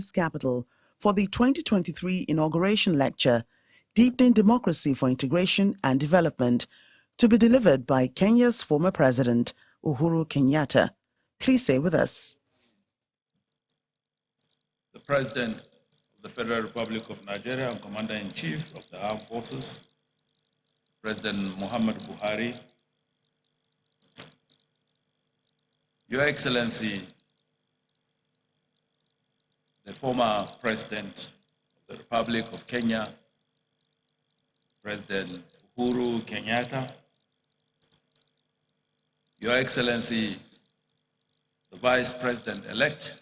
Capital for the 2023 Inauguration Lecture, Deepening Democracy for Integration and Development, to be delivered by Kenya's former President, Uhuru Kenyatta. Please stay with us. The President of the Federal Republic of Nigeria and Commander-in-Chief of the Armed Forces, President Muhammadu Buhari, Your Excellency, the former President of the Republic of Kenya, President Uhuru Kenyatta, Your Excellency, the Vice President-elect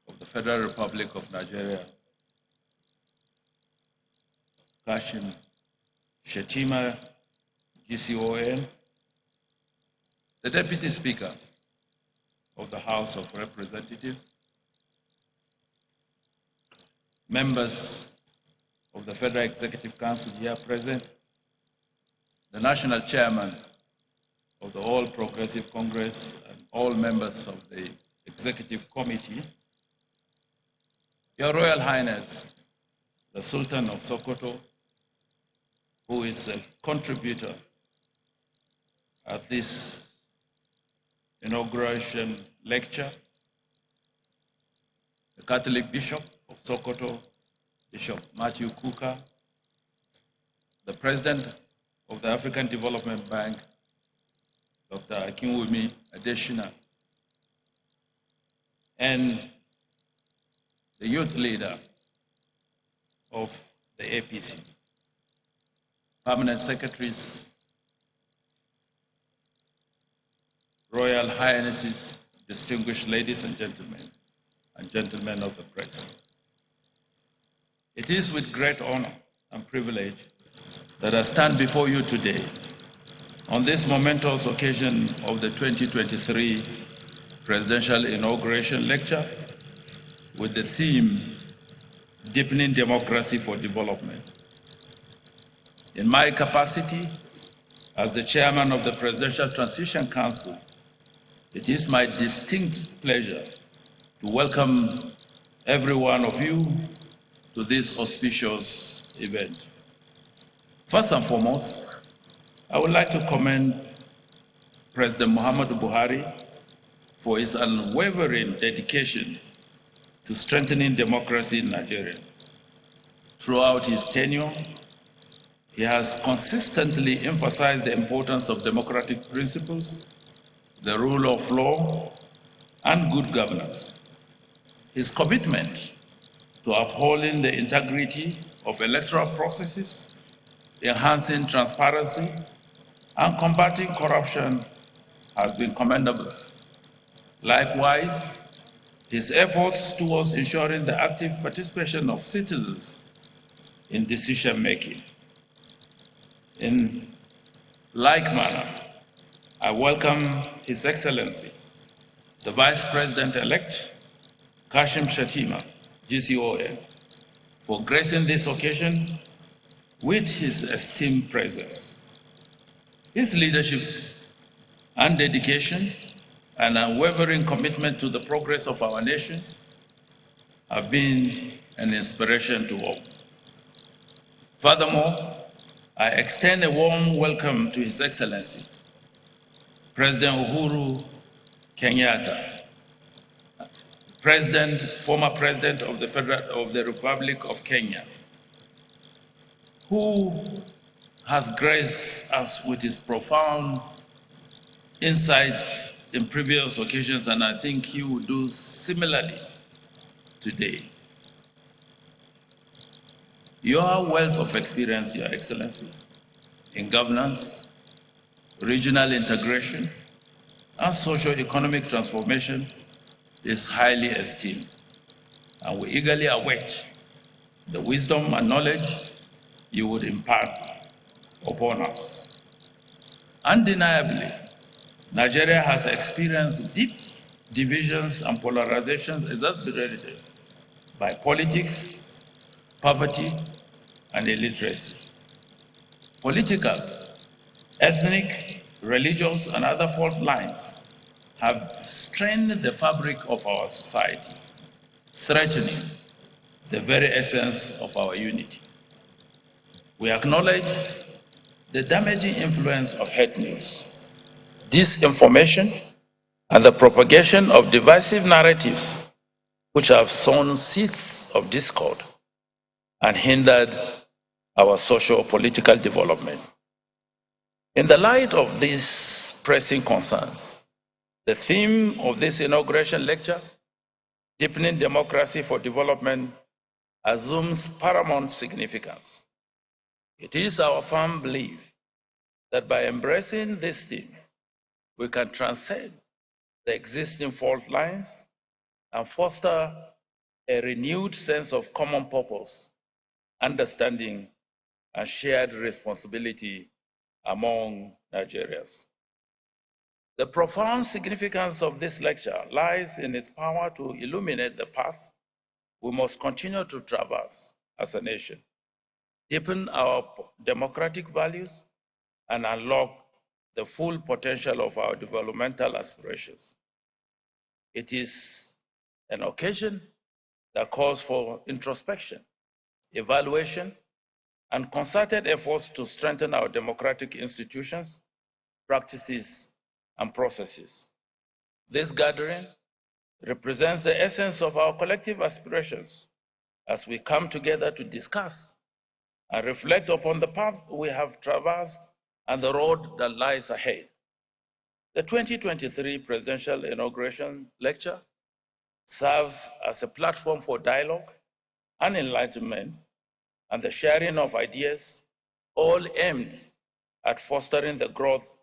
of the Federal Republic of Nigeria, Kashim Shettima, GCON, the Deputy Speaker of the House of Representatives, members of the Federal Executive Council here present, the National Chairman of the All Progressive Congress and all members of the Executive Committee, Your Royal Highness, the Sultan of Sokoto, who is a contributor at this inauguration lecture, the Catholic Bishop of Sokoto, Bishop Matthew Kuka, the President of the African Development Bank, Dr. Akinwumi Adesina, and the youth leader of the APC, permanent secretaries, Royal Highnesses, distinguished ladies and gentlemen of the press. It is with great honor and privilege that I stand before you today on this momentous occasion of the 2023 Presidential Inauguration Lecture with the theme, Deepening Democracy for Development. In my capacity as the Chairman of the Presidential Transition Council, it is my distinct pleasure to welcome every one of you to this auspicious event. First and foremost, I would like to commend President Muhammadu Buhari for his unwavering dedication to strengthening democracy in Nigeria. Throughout his tenure, he has consistently emphasized the importance of democratic principles, the rule of law, and good governance. His commitment to upholding the integrity of electoral processes, enhancing transparency, and combating corruption has been commendable. Likewise, his efforts towards ensuring the active participation of citizens in decision-making. In like manner, I welcome His Excellency, the Vice President-elect, Kashim Shettima, GCON, for gracing this occasion with his esteemed presence. His leadership and dedication and unwavering commitment to the progress of our nation have been an inspiration to all. Furthermore, I extend a warm welcome to His Excellency, President Uhuru Kenyatta, former President of the Republic of Kenya, who has graced us with his profound insights in previous occasions, and I think he will do similarly today. Your wealth of experience, Your Excellency, in governance, regional integration, and socio-economic transformation is highly esteemed, and we eagerly await the wisdom and knowledge you would impart upon us. Undeniably, Nigeria has experienced deep divisions and polarizations exacerbated by politics, poverty, and illiteracy. Political, ethnic, religious, and other fault lines have strained the fabric of our society. threatening the very essence of our unity. We acknowledge the damaging influence of hate news, disinformation, and the propagation of divisive narratives which have sown seeds of discord and hindered our socio-political development. In the light of these pressing concerns, the theme of this inauguration lecture, Deepening Democracy for Development, assumes paramount significance. It is our firm belief that by embracing this theme, we can transcend the existing fault lines and foster a renewed sense of common purpose, understanding, and shared responsibility among Nigerians. The profound significance of this lecture lies in its power to illuminate the path we must continue to traverse as a nation, deepen our democratic values, and unlock the full potential of our developmental aspirations. It is an occasion that calls for introspection, evaluation, and concerted efforts to strengthen our democratic institutions, practices, and processes. This gathering represents the essence of our collective aspirations as we come together to discuss and reflect upon the path we have traversed and the road that lies ahead. The 2023 Presidential Inauguration Lecture serves as a platform for dialogue and enlightenment and the sharing of ideas, all aimed at fostering the growth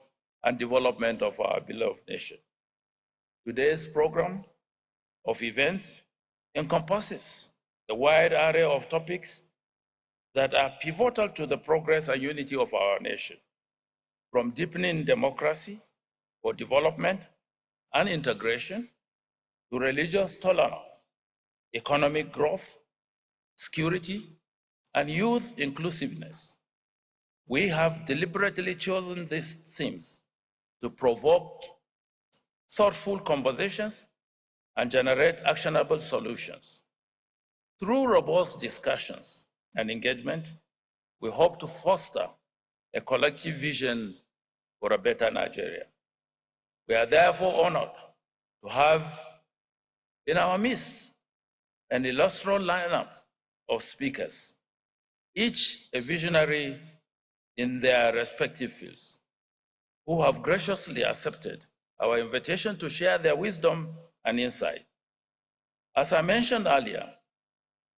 and development of our beloved nation. Today's program of events encompasses a wide array of topics that are pivotal to the progress and unity of our nation, from deepening democracy for development and integration to religious tolerance, economic growth, security, and youth inclusiveness. We have deliberately chosen these themes to provoke thoughtful conversations and generate actionable solutions. Through robust discussions and engagement, we hope to foster a collective vision for a better Nigeria. We are therefore honored to have in our midst an illustrious lineup of speakers, each a visionary in their respective fields, who have graciously accepted our invitation to share their wisdom and insight. As I mentioned earlier,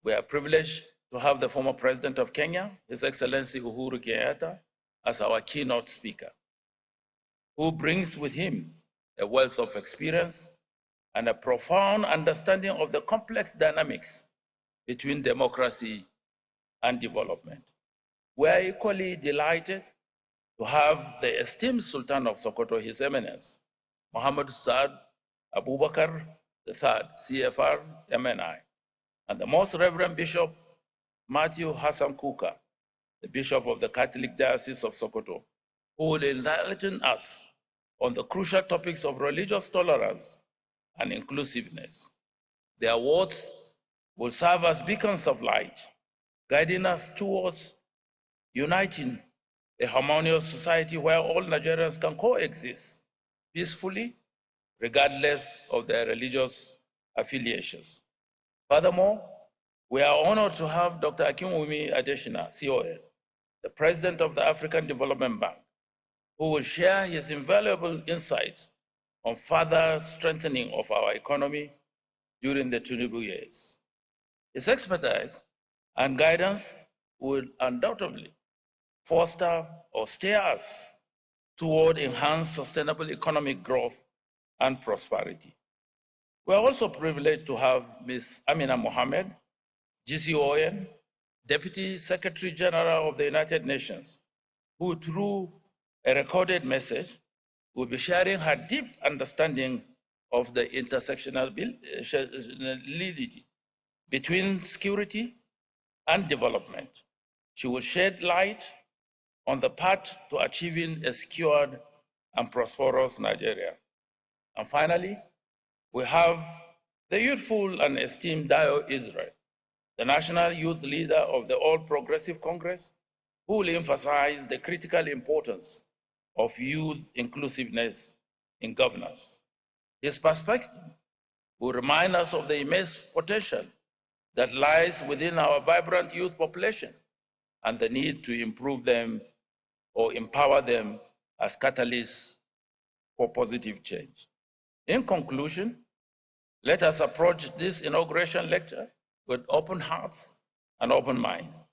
we are privileged to have the former President of Kenya, His Excellency Uhuru Kenyatta, as our keynote speaker, who brings with him a wealth of experience and a profound understanding of the complex dynamics between democracy and development. We are equally delighted to have the esteemed Sultan of Sokoto, His Eminence, Muhammad Saad Abubakar III, CFR, MNI, and the Most Reverend Bishop Matthew Hassan Kuka, the Bishop of the Catholic Diocese of Sokoto, who will enlighten us on the crucial topics of religious tolerance and inclusiveness. Their words will serve as beacons of light, guiding us towards uniting a harmonious society where all Nigerians can coexist peacefully, regardless of their religious affiliations. Furthermore, we are honored to have Dr. Akinwumi Adesina, CON, the President of the African Development Bank, who will share his invaluable insights on further strengthening of our economy during the Tinubu years. His expertise and guidance will undoubtedly foster or steer us toward enhanced sustainable economic growth and prosperity. We are also privileged to have Ms. Amina Mohammed, GCON, Deputy Secretary General of the United Nations, who through a recorded message will be sharing her deep understanding of the intersectionality between security and development. She will shed light on the path to achieving a secured and prosperous Nigeria. And finally, we have The youthful and esteemed Dio Israel, the national youth leader of the All Progressive Congress, who will emphasize the critical importance of youth inclusiveness in governance. His perspective will remind us of the immense potential that lies within our vibrant youth population and the need to improve them or empower them as catalysts for positive change. In conclusion, let us approach this inauguration lecture with open hearts and open minds,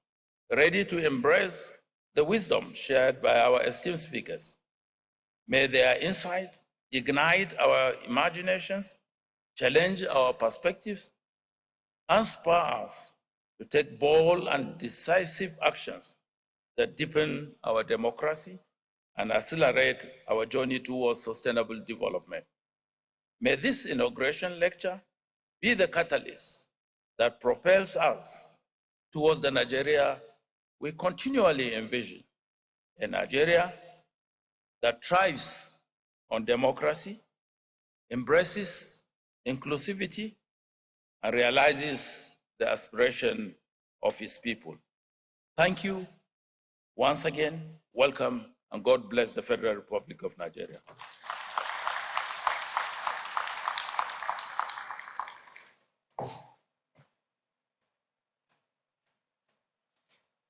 ready to embrace the wisdom shared by our esteemed speakers. May their insight ignite our imaginations, challenge our perspectives, and spur us to take bold and decisive actions that deepen our democracy and accelerate our journey towards sustainable development. May this inauguration lecture be the catalyst that propels us towards the Nigeria we continually envision, a Nigeria that thrives on democracy, embraces inclusivity, and realizes the aspiration of its people. Thank you once again. Welcome, and God bless the Federal Republic of Nigeria.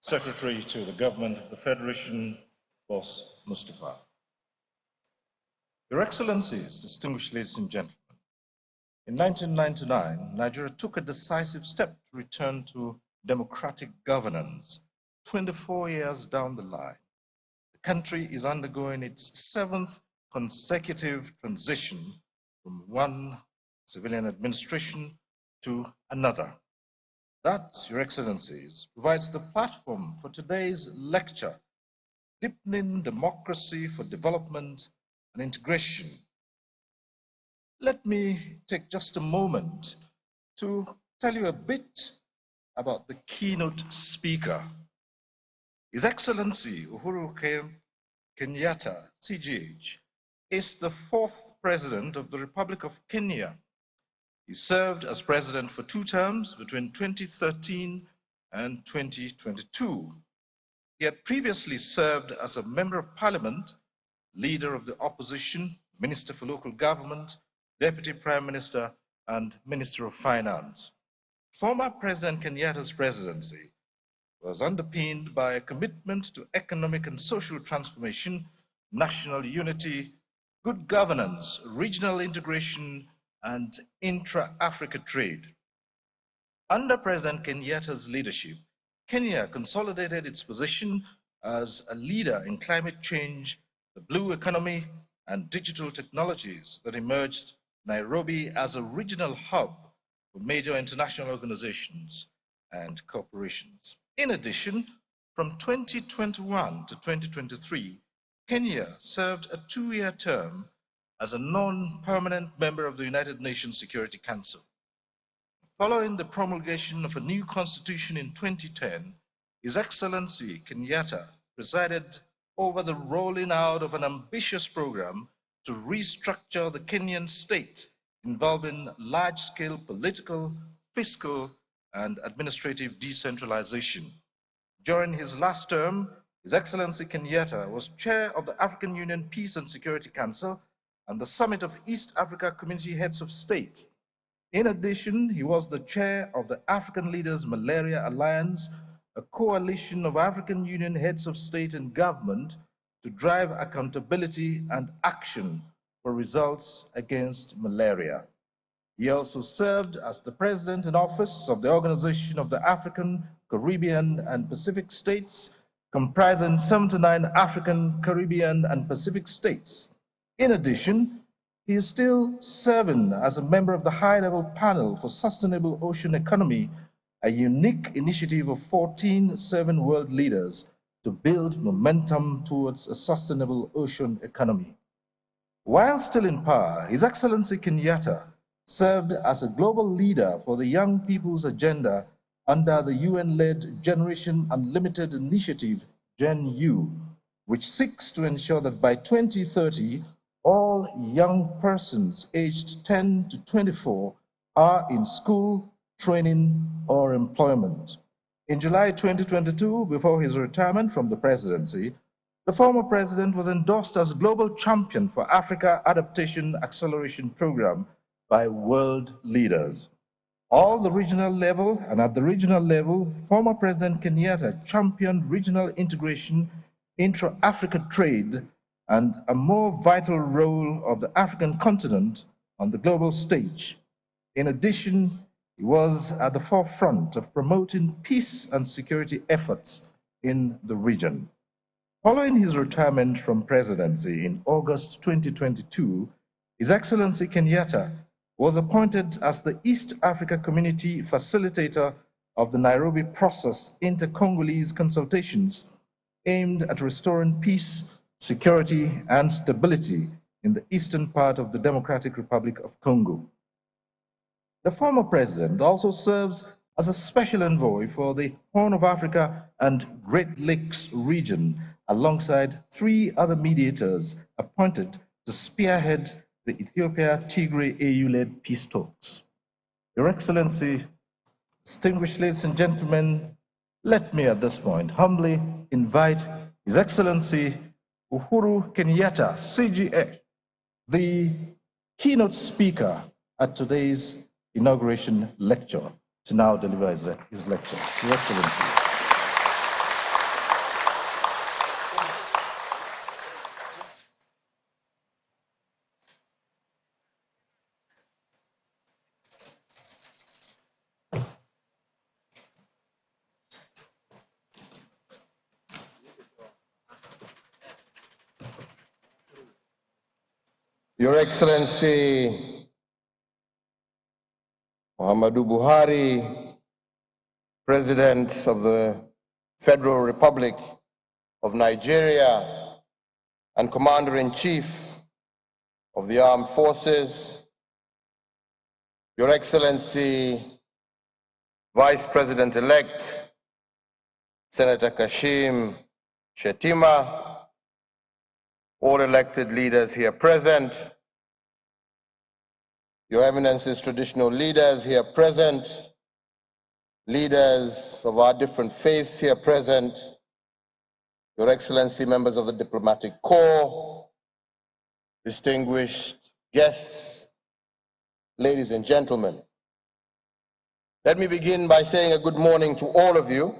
Secretary to the Government of the Federation, Boss Mustafa. Your Excellencies, distinguished ladies and gentlemen, in 1999, Nigeria took a decisive step to return to democratic governance. 24 years down the line, the country is undergoing its 7th consecutive transition from one civilian administration to another. That, Your Excellencies, provides the platform for today's lecture, Deepening Democracy for Development and Integration. Let me take just a moment to tell you a bit about the keynote speaker. His Excellency Uhuru Kenyatta, CGH, is the 4th President of the Republic of Kenya. He served as president for 2 terms between 2013 and 2022. He had previously served as a member of parliament, leader of the opposition, minister for local government, deputy prime minister, and minister of finance. Former President Kenyatta's presidency was underpinned by a commitment to economic and social transformation, national unity, good governance, regional integration, and intra-Africa trade. Under President Kenyatta's leadership, Kenya consolidated its position as a leader in climate change, the blue economy, and digital technologies that emerged Nairobi as a regional hub for major international organizations and corporations. In addition, from 2021 to 2023, Kenya served a 2-year term as a non-permanent member of the United Nations Security Council. Following the promulgation of a new constitution in 2010, His Excellency Kenyatta presided over the rolling out of an ambitious program to restructure the Kenyan state involving large-scale political, fiscal, and administrative decentralization. During his last term, His Excellency Kenyatta was chair of the African Union Peace and Security Council and the Summit of East Africa Community Heads of State. In addition, he was the chair of the African Leaders Malaria Alliance, a coalition of African Union heads of state and government to drive accountability and action for results against malaria. He also served as the president in office of the Organization of the African, Caribbean, and Pacific States, comprising 79 African, Caribbean, and Pacific states. In addition, he is still serving as a member of the high-level panel for sustainable ocean economy, a unique initiative of 14 serving world leaders to build momentum towards a sustainable ocean economy. While still in power, His Excellency Kenyatta served as a global leader for the Young People's Agenda under the UN-led Generation Unlimited Initiative, Gen-U, which seeks to ensure that by 2030, all young persons aged 10 to 24 are in school, training, or employment. In July 2022, before his retirement from the presidency, the former president was endorsed as Global Champion for Africa Adaptation Acceleration Program by world leaders. All the regional level and at the regional level, former President Kenyatta championed regional integration, intra-Africa trade, and a more vital role of the African continent on the global stage. In addition, he was at the forefront of promoting peace and security efforts in the region. Following his retirement from presidency in August 2022, His Excellency Kenyatta was appointed as the East Africa Community Facilitator of the Nairobi Process Inter-Congolese consultations aimed at restoring peace, security, and stability in the eastern part of the Democratic Republic of Congo. The former president also serves as a special envoy for the Horn of Africa and Great Lakes region, alongside 3 other mediators appointed to spearhead the Ethiopia-Tigray AU-led peace talks. Your Excellency, distinguished ladies and gentlemen, let me at this point humbly invite His Excellency Uhuru Kenyatta, CGA, the keynote speaker at today's inauguration lecture, to now deliver his lecture. Your Excellency. Your Excellency Muhammadu Buhari, President of the Federal Republic of Nigeria and Commander-in-Chief of the Armed Forces, Your Excellency Vice President-elect Senator Kashim Shettima, all elected leaders here present, Your Eminence's traditional leaders here present, leaders of our different faiths here present, Your Excellency, members of the Diplomatic Corps, distinguished guests, ladies and gentlemen. Let me begin by saying a good morning to all of you,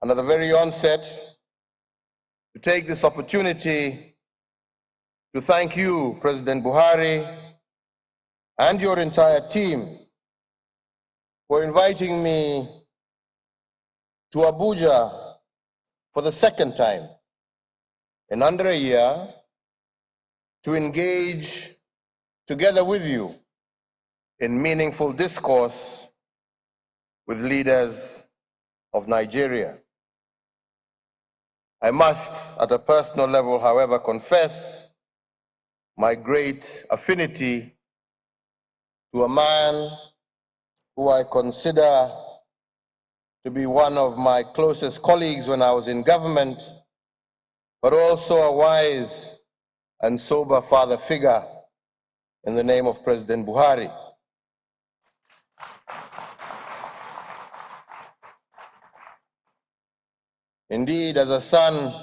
and at the very onset, to take this opportunity to thank you, President Buhari, and your entire team for inviting me to Abuja for the second time in under a year to engage together with you in meaningful discourse with leaders of Nigeria. I must, at a personal level, however, confess my great affinity to a man who I consider to be one of my closest colleagues when I was in government, but also a wise and sober father figure in the name of President Buhari. Indeed, as a son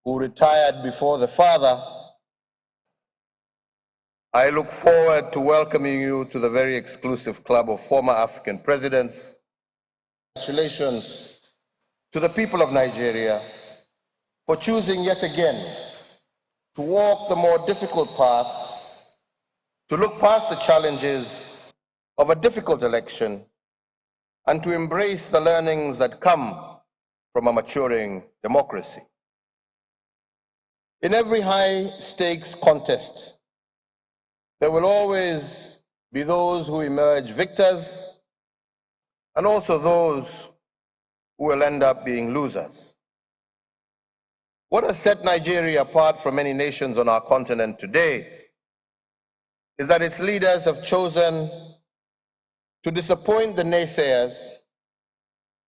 who retired before the father, I look forward to welcoming you to the very exclusive club of former African presidents. Congratulations to the people of Nigeria for choosing yet again to walk the more difficult path, to look past the challenges of a difficult election, and to embrace the learnings that come from a maturing democracy. In every high-stakes contest, there will always be those who emerge victors and also those who will end up being losers. What has set Nigeria apart from many nations on our continent today is that its leaders have chosen to disappoint the naysayers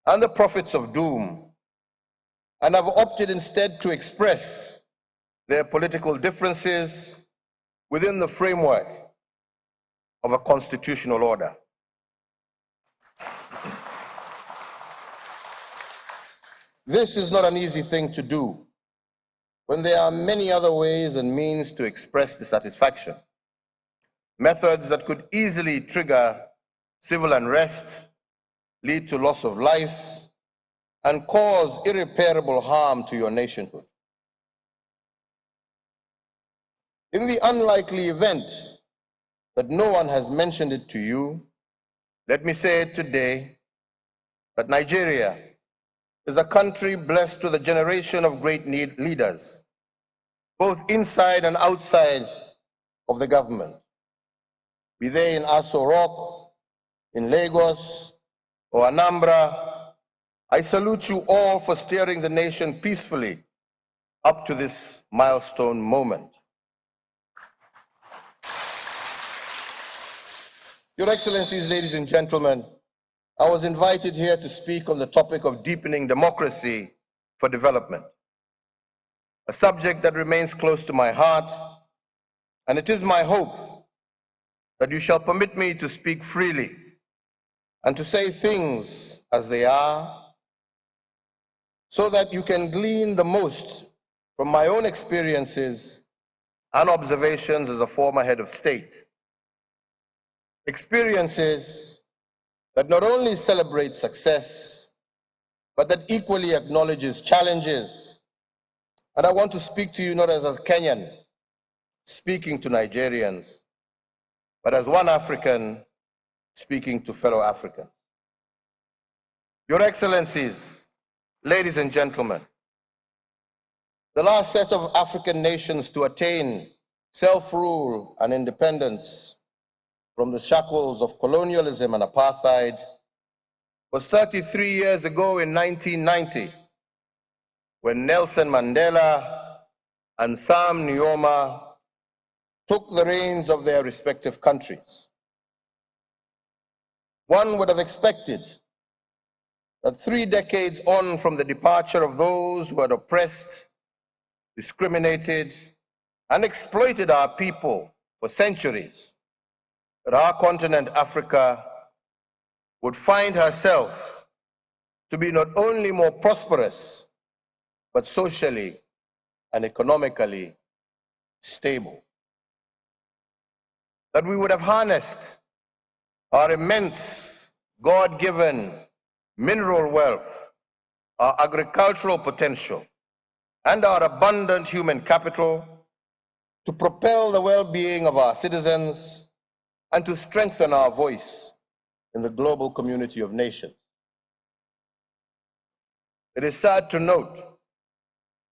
and the prophets of doom, and have opted instead to express their political differences within the framework of a constitutional order. This is not an easy thing to do when there are many other ways and means to express dissatisfaction, methods that could easily trigger civil unrest, lead to loss of life, and cause irreparable harm to your nationhood. In the unlikely event that no one has mentioned it to you, let me say it today, that Nigeria is a country blessed with a generation of great leaders, both inside and outside of the government. Be they in Aso Rock, in Lagos, or Anambra, I salute you all for steering the nation peacefully up to this milestone moment. Your Excellencies, ladies and gentlemen, I was invited here to speak on the topic of deepening democracy for development, a subject that remains close to my heart, and it is my hope that you shall permit me to speak freely and to say things as they are, so that you can glean the most from my own experiences and observations as a former head of state. Experiences that not only celebrate success, but that equally acknowledges challenges. And I want to speak to you not as a Kenyan speaking to Nigerians, but as one African speaking to fellow Africans. Your Excellencies, ladies and gentlemen, the last set of African nations to attain self-rule and independence from the shackles of colonialism and apartheid was 33 years ago in 1990, when Nelson Mandela and Sam Nujoma took the reins of their respective countries. One would have expected that 3 decades on from the departure of those who had oppressed, discriminated, and exploited our people for centuries, that our continent, Africa, would find herself to be not only more prosperous, but socially and economically stable. That we would have harnessed our immense God-given mineral wealth, our agricultural potential, and our abundant human capital to propel the well-being of our citizens and to strengthen our voice in the global community of nations. It is sad to note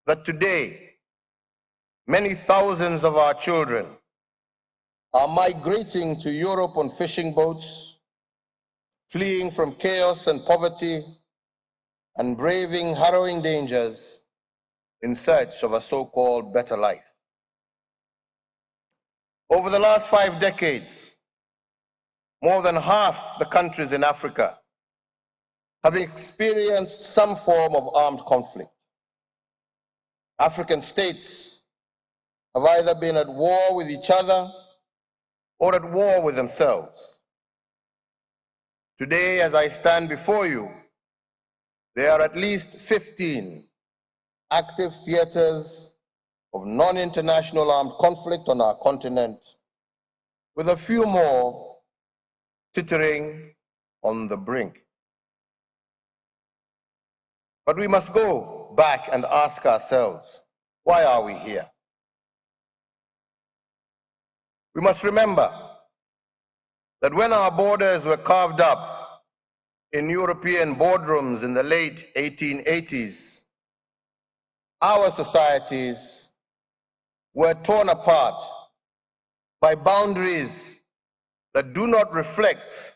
that today, many thousands of our children are migrating to Europe on fishing boats, fleeing from chaos and poverty, and braving harrowing dangers in search of a so-called better life. Over the last 5 decades, more than half the countries in Africa have experienced some form of armed conflict. African states have either been at war with each other or at war with themselves. Today, as I stand before you, there are at least 15 active theaters of non-international armed conflict on our continent, with a few more teetering on the brink. But we must go back and ask ourselves, why are we here? We must remember that when our borders were carved up in European boardrooms in the late 1880s, our societies were torn apart by boundaries that do not reflect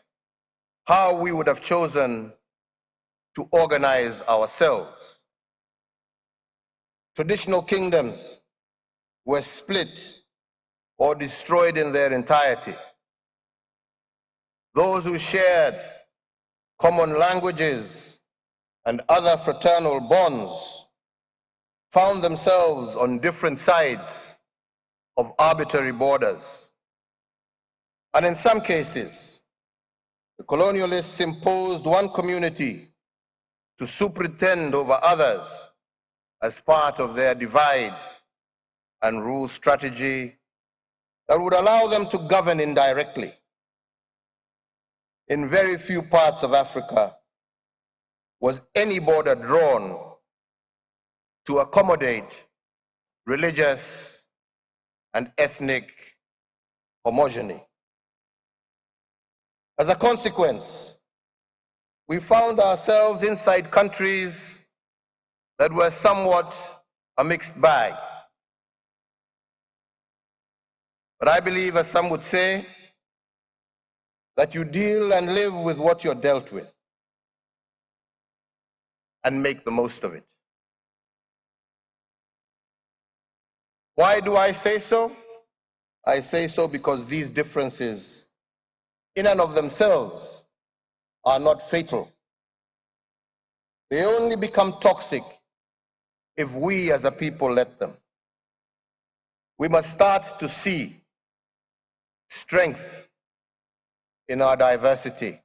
how we would have chosen to organize ourselves. Traditional kingdoms were split or destroyed in their entirety. Those who shared common languages and other fraternal bonds found themselves on different sides of arbitrary borders. And in some cases, the colonialists imposed one community to superintend over others as part of their divide and rule strategy that would allow them to govern indirectly. In very few parts of Africa was any border drawn to accommodate religious and ethnic homogeny. As a consequence, we found ourselves inside countries that were somewhat a mixed bag. But I believe, as some would say, that you deal and live with what you're dealt with and make the most of it. Why do I say so? I say so because these differences, in and of themselves, are not fatal. They only become toxic if we as a people let them. We must start to see strength in our diversity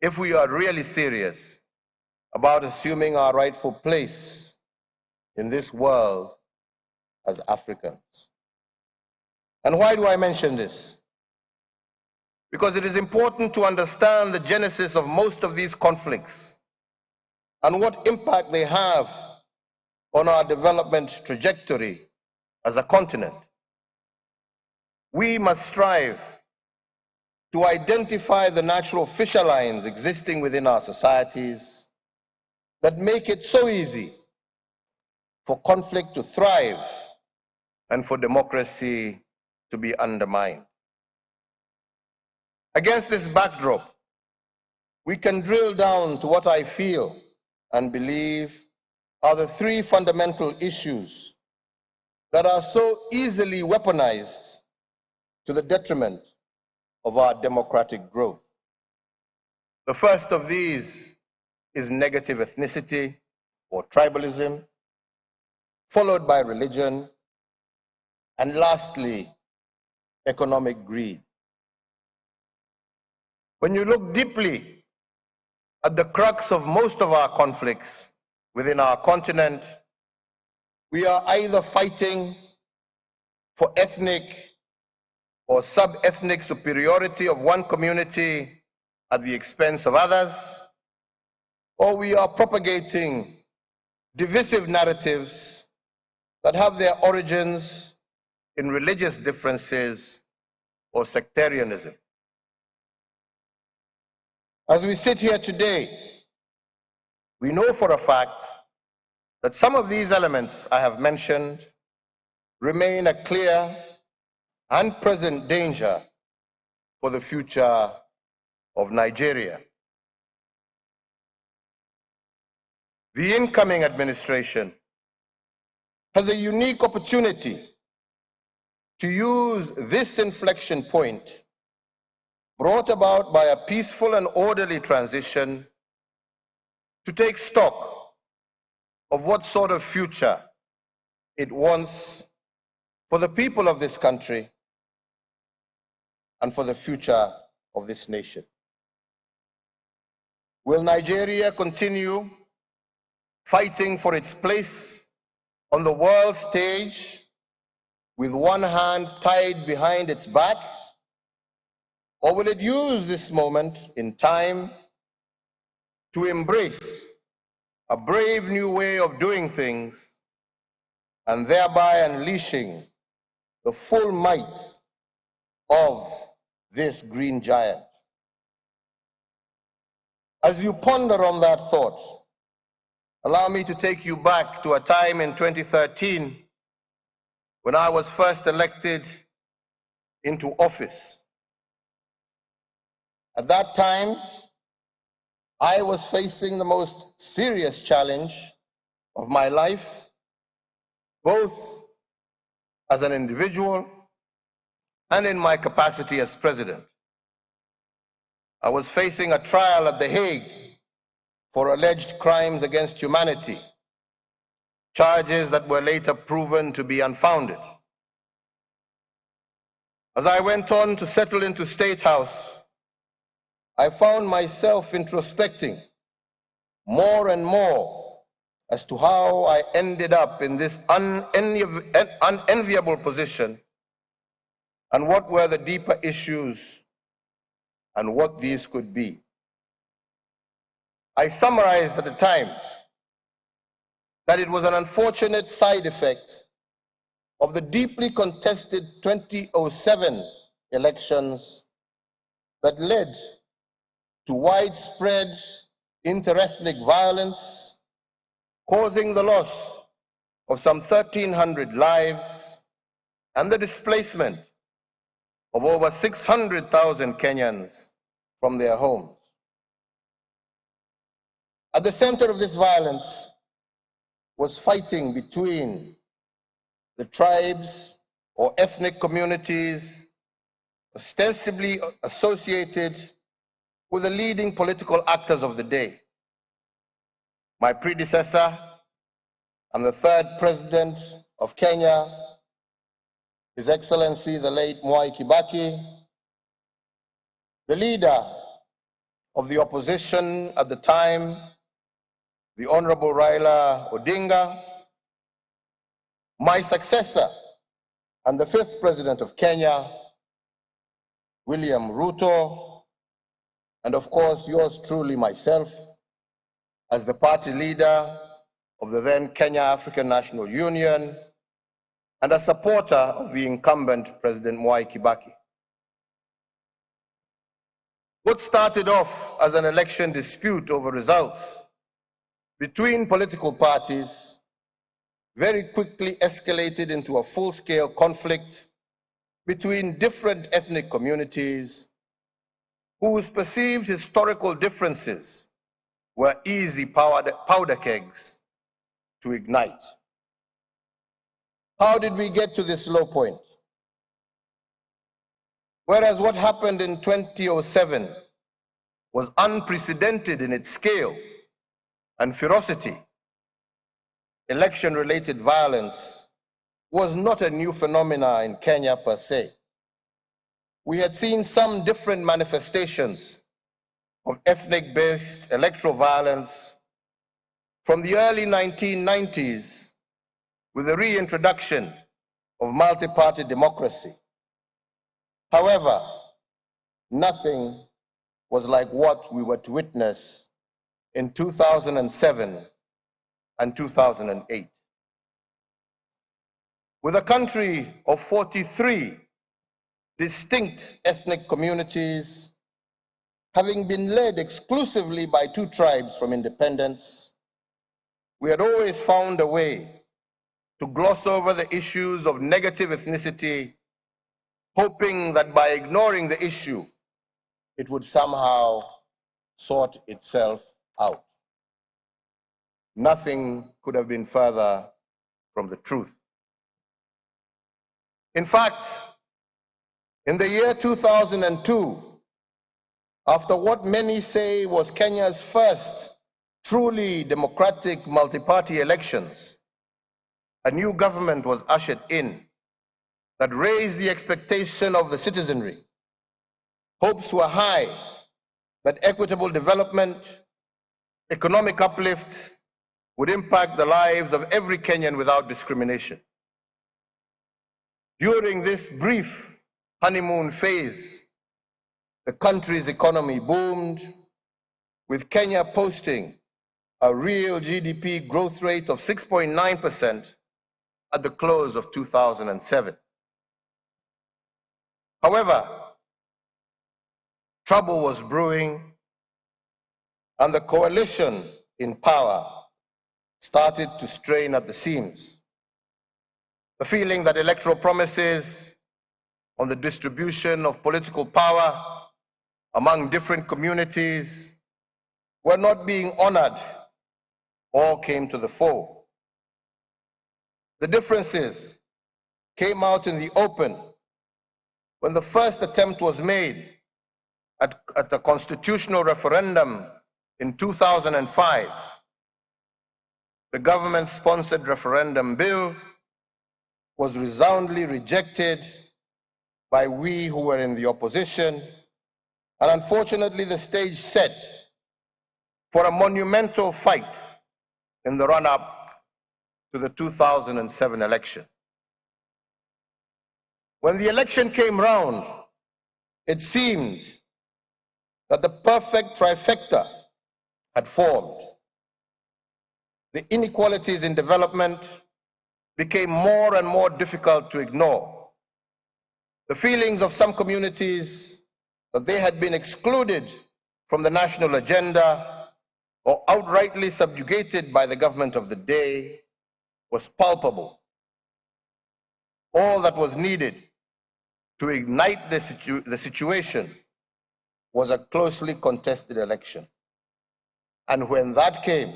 if we are really serious about assuming our rightful place in this world as Africans. And why do I mention this? Because it is important to understand the genesis of most of these conflicts and what impact they have on our development trajectory as a continent. We must strive to identify the natural fissure lines existing within our societies that make it so easy for conflict to thrive and for democracy to be undermined. Against this backdrop, we can drill down to what I feel and believe are the three fundamental issues that are so easily weaponized to the detriment of our democratic growth. The first of these is negative ethnicity or tribalism, followed by religion, and lastly, economic greed. When you look deeply at the crux of most of our conflicts within our continent, we are either fighting for ethnic or sub-ethnic superiority of one community at the expense of others, or we are propagating divisive narratives that have their origins in religious differences or sectarianism. As we sit here today, we know for a fact that some of these elements I have mentioned remain a clear and present danger for the future of Nigeria. The incoming administration has a unique opportunity to use this inflection point brought about by a peaceful and orderly transition to take stock of what sort of future it wants for the people of this country and for the future of this nation. Will Nigeria continue fighting for its place on the world stage with one hand tied behind its back? Or will it use this moment in time to embrace a brave new way of doing things and thereby unleashing the full might of this green giant? As you ponder on that thought, allow me to take you back to a time in 2013 when I was first elected into office. At that time, I was facing the most serious challenge of my life, both as an individual and in my capacity as president. I was facing a trial at The Hague for alleged crimes against humanity, charges that were later proven to be unfounded. As I went on to settle into State House, I found myself introspecting more and more as to how I ended up in this unenviable position and what were the deeper issues and what these could be. I summarized at the time that it was an unfortunate side effect of the deeply contested 2007 elections that led to widespread interethnic violence, causing the loss of some 1,300 lives and the displacement of over 600,000 Kenyans from their homes. At the center of this violence was fighting between the tribes or ethnic communities ostensibly associated with the leading political actors of the day. My predecessor and the third president of Kenya, His Excellency the late Mwai Kibaki, the leader of the opposition at the time, the Honorable Raila Odinga, my successor and the fifth president of Kenya, William Ruto, and of course yours truly, myself, as the party leader of the then Kenya African National Union and a supporter of the incumbent President Mwai Kibaki. What started off as an election dispute over results between political parties very quickly escalated into a full-scale conflict between different ethnic communities whose perceived historical differences were easy powder kegs to ignite. How did we get to this low point? Whereas what happened in 2007 was unprecedented in its scale and ferocity, election-related violence was not a new phenomenon in Kenya per se. We had seen some different manifestations of ethnic-based electoral violence from the early 1990s with the reintroduction of multi-party democracy. However, nothing was like what we were to witness in 2007 and 2008. With a country of 43 distinct ethnic communities, having been led exclusively by two tribes from independence, we had always found a way to gloss over the issues of negative ethnicity, hoping that by ignoring the issue, it would somehow sort itself out. Nothing could have been further from the truth. In fact, in the year 2002, after what many say was Kenya's first truly democratic multi-party elections, a new government was ushered in that raised the expectation of the citizenry. Hopes were high that equitable development, economic uplift would impact the lives of every Kenyan without discrimination. During this brief honeymoon phase, the country's economy boomed, with Kenya posting a real GDP growth rate of 6.9% at the close of 2007. However, trouble was brewing, and the coalition in power started to strain at the seams. The feeling that electoral promises on the distribution of political power among different communities were not being honored all came to the fore. The differences came out in the open when the first attempt was made at a constitutional referendum in 2005. The government-sponsored referendum bill was resoundingly rejected by we who were in the opposition, and unfortunately the stage set for a monumental fight in the run-up to the 2007 election. When the election came round, it seemed that the perfect trifecta had formed. The inequalities in development became more and more difficult to ignore. The feelings of some communities that they had been excluded from the national agenda or outrightly subjugated by the government of the day was palpable. All that was needed to ignite the situation was a closely contested election. And when that came,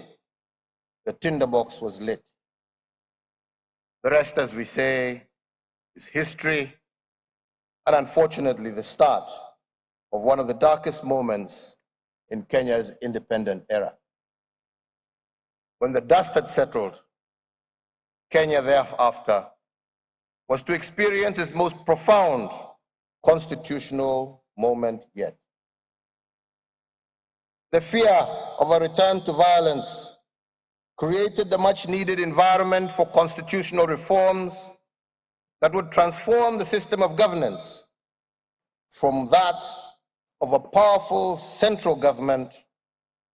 the tinderbox was lit. The rest, as we say, is history, and unfortunately the start of one of the darkest moments in Kenya's independent era. When the dust had settled, Kenya thereafter was to experience its most profound constitutional moment yet. The fear of a return to violence created the much-needed environment for constitutional reforms that would transform the system of governance from that of a powerful central government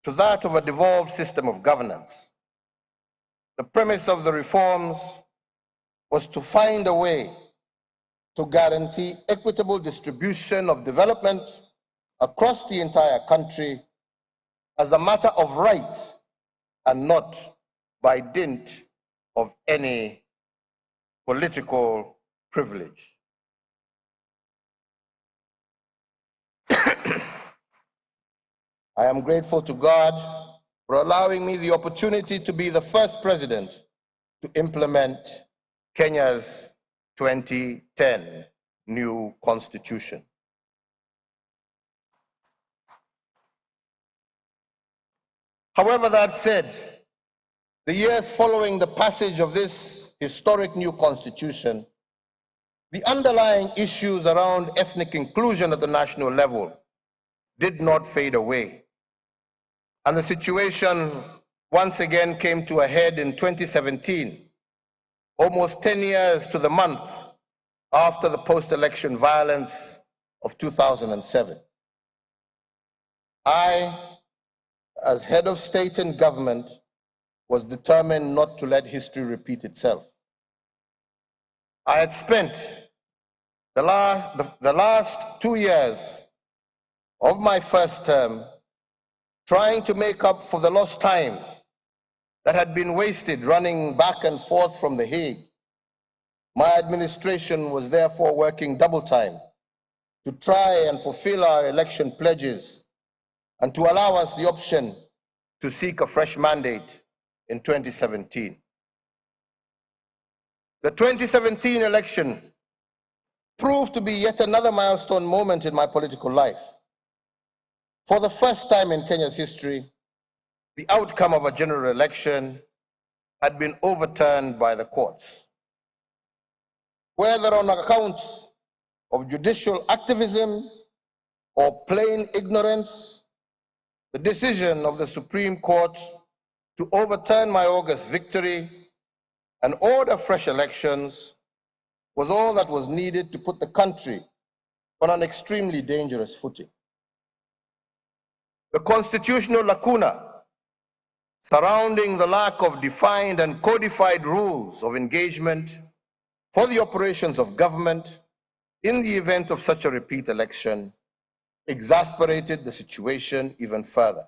to that of a devolved system of governance. The premise of the reforms was to find a way to guarantee equitable distribution of development across the entire country as a matter of right and not by dint of any political privilege. I am grateful to God for allowing me the opportunity to be the first president to implement Kenya's 2010 new constitution. However, that said, the years following the passage of this historic new constitution, the underlying issues around ethnic inclusion at the national level did not fade away. And the situation once again came to a head in 2017, almost 10 years to the month after the post-election violence of 2007. I, as head of state and government, was determined not to let history repeat itself. I had spent the last 2 years of my first term trying to make up for the lost time that had been wasted running back and forth from The Hague. My administration was therefore working double time to try and fulfill our election pledges and to allow us the option to seek a fresh mandate in 2017. The 2017 election proved to be yet another milestone moment in my political life. For the first time in Kenya's history, the outcome of a general election had been overturned by the courts. Whether on account of judicial activism or plain ignorance, the decision of the Supreme Court to overturn my August victory and order fresh elections was all that was needed to put the country on an extremely dangerous footing. The constitutional lacuna surrounding the lack of defined and codified rules of engagement for the operations of government in the event of such a repeat election exasperated the situation even further.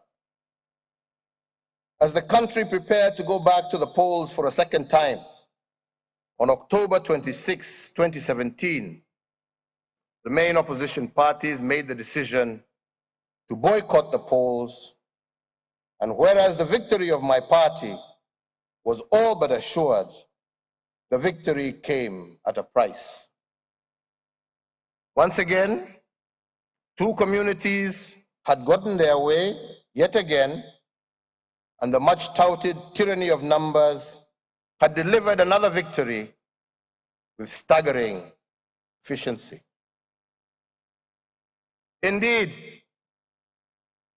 As the country prepared to go back to the polls for a second time, on October 26, 2017, the main opposition parties made the decision to boycott the polls, and whereas the victory of my party was all but assured, the victory came at a price. Once again, two communities had gotten their way yet again, and the much-touted tyranny of numbers had delivered another victory with staggering efficiency. Indeed,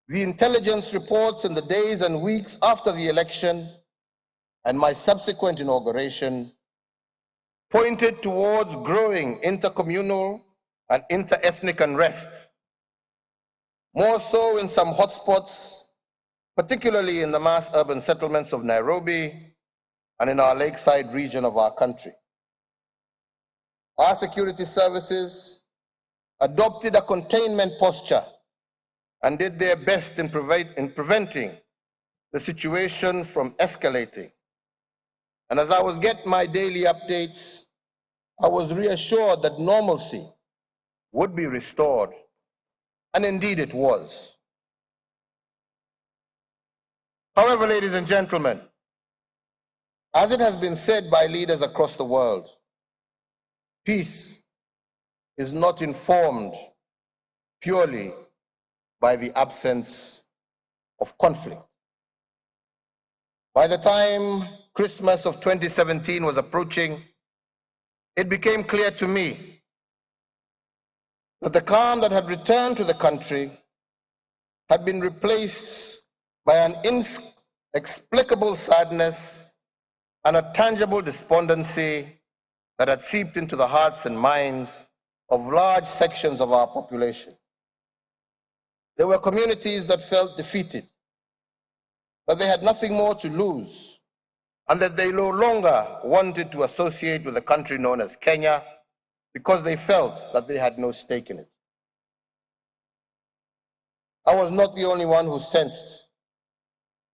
the intelligence reports in the days and weeks after the election and my subsequent inauguration pointed towards growing intercommunal and inter-ethnic unrest, more so in some hotspots, particularly in the mass urban settlements of Nairobi and in our lakeside region of our country. Our security services adopted a containment posture and did their best in preventing the situation from escalating. And as I was getting my daily updates, I was reassured that normalcy would be restored, and indeed it was. However, ladies and gentlemen, as it has been said by leaders across the world, peace is not informed purely by the absence of conflict. By the time Christmas of 2017 was approaching, it became clear to me that the calm that had returned to the country had been replaced by an inexplicable sadness and a tangible despondency that had seeped into the hearts and minds of large sections of our population. There were communities that felt defeated, that they had nothing more to lose, and that they no longer wanted to associate with a country known as Kenya because they felt that they had no stake in it. I was not the only one who sensed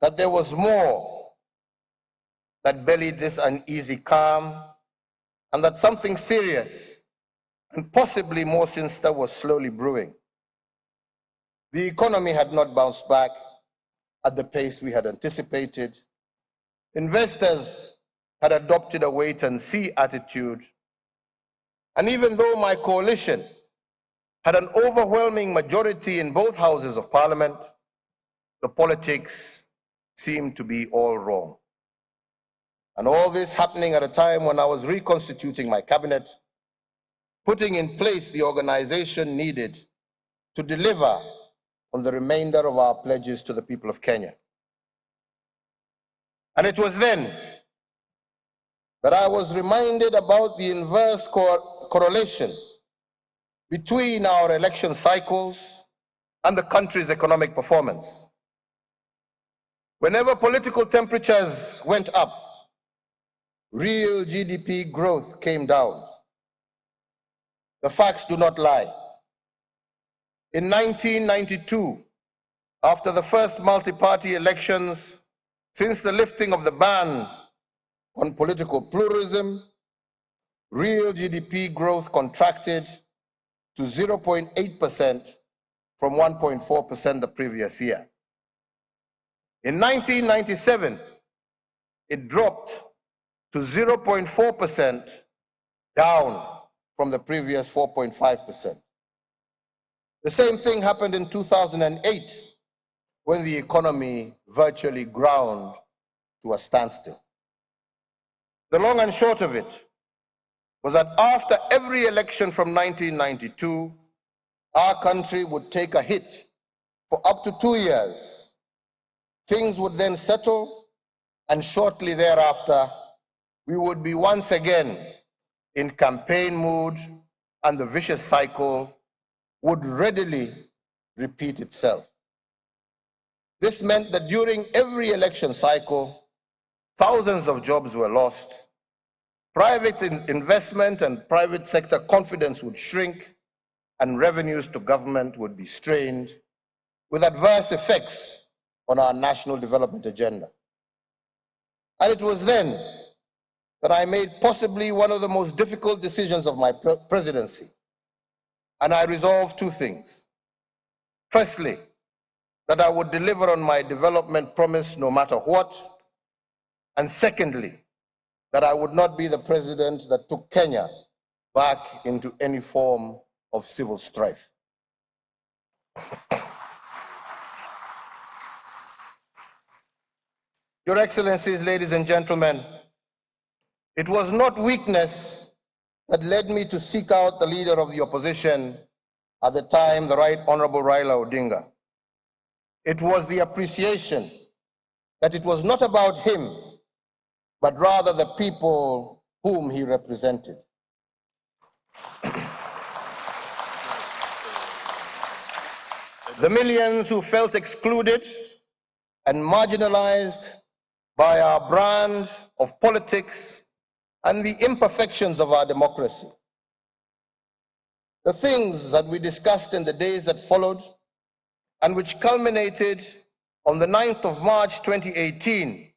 that there was more that bellied this uneasy calm, and that something serious and possibly more sinister was slowly brewing. The economy had not bounced back at the pace we had anticipated. Investors had adopted a wait-and-see attitude. And even though my coalition had an overwhelming majority in both houses of parliament, the politics seemed to be all wrong. And all this happening at a time when I was reconstituting my cabinet, putting in place the organization needed to deliver on the remainder of our pledges to the people of Kenya. And it was then that I was reminded about the inverse correlation between our election cycles and the country's economic performance. Whenever political temperatures went up, real GDP growth came down. The facts do not lie. In 1992, after the first multi-party elections since the lifting of the ban on political pluralism, real GDP growth contracted to 0.8% from 1.4% the previous year. In 1997, it dropped to 0.4%, down from the previous 4.5%. The same thing happened in 2008, when the economy virtually ground to a standstill. The long and short of it was that after every election from 1992, our country would take a hit for up to 2 years. Things would then settle, and shortly thereafter, we would be once again in campaign mood, and the vicious cycle would readily repeat itself. This meant that during every election cycle, thousands of jobs were lost, private investment and private sector confidence would shrink, and revenues to government would be strained, with adverse effects on our national development agenda. And it was then that I made possibly one of the most difficult decisions of my presidency. And I resolved two things. Firstly, that I would deliver on my development promise no matter what. And secondly, that I would not be the president that took Kenya back into any form of civil strife. Your Excellencies, ladies and gentlemen, it was not weakness that led me to seek out the leader of the opposition at the time, the Right Honorable Raila Odinga. It was the appreciation that it was not about him, but rather the people whom he represented. The millions who felt excluded and marginalized by our brand of politics and the imperfections of our democracy. The things that we discussed in the days that followed and which culminated on the 9th of March 2018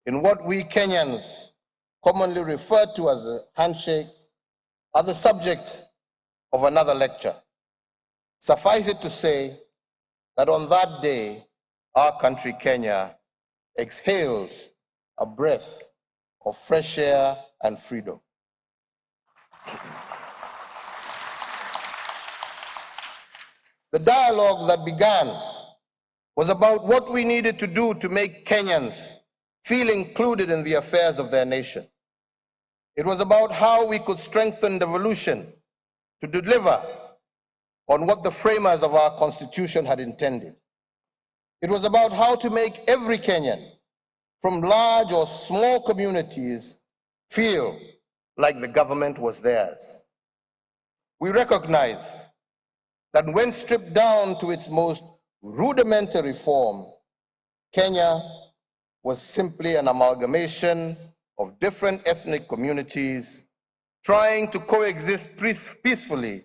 in what we Kenyans commonly refer to as a handshake are the subject of another lecture. Suffice it to say that on that day, our country, Kenya, exhaled a breath of fresh air and freedom. The dialogue that began was about what we needed to do to make Kenyans feel included in the affairs of their nation. It was about how we could strengthen devolution to deliver on what the framers of our Constitution had intended. It was about how to make every Kenyan, from large or small communities, feel like the government was theirs. We recognize that when stripped down to its most rudimentary form, Kenya was simply an amalgamation of different ethnic communities trying to coexist peacefully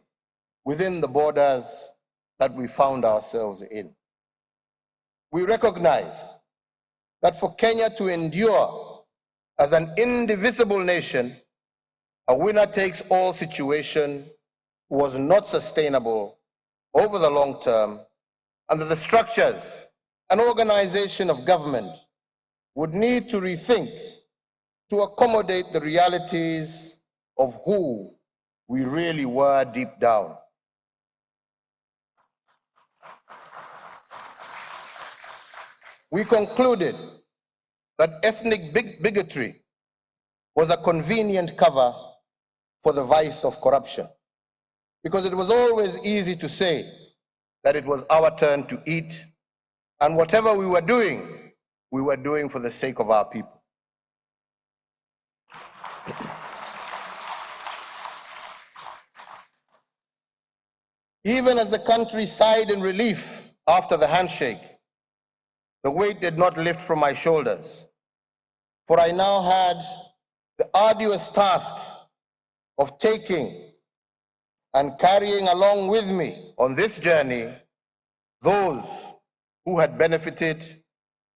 within the borders that we found ourselves in. We recognize that for Kenya to endure as an indivisible nation, a winner-takes-all situation was not sustainable over the long term, and that the structures and organization of government would need to rethink to accommodate the realities of who we really were deep down. We concluded that ethnic bigotry was a convenient cover for the vice of corruption, because it was always easy to say that it was our turn to eat, and whatever we were doing for the sake of our people. Even as the country sighed in relief after the handshake, the weight did not lift from my shoulders, for I now had the arduous task of taking and carrying along with me on this journey those who had benefited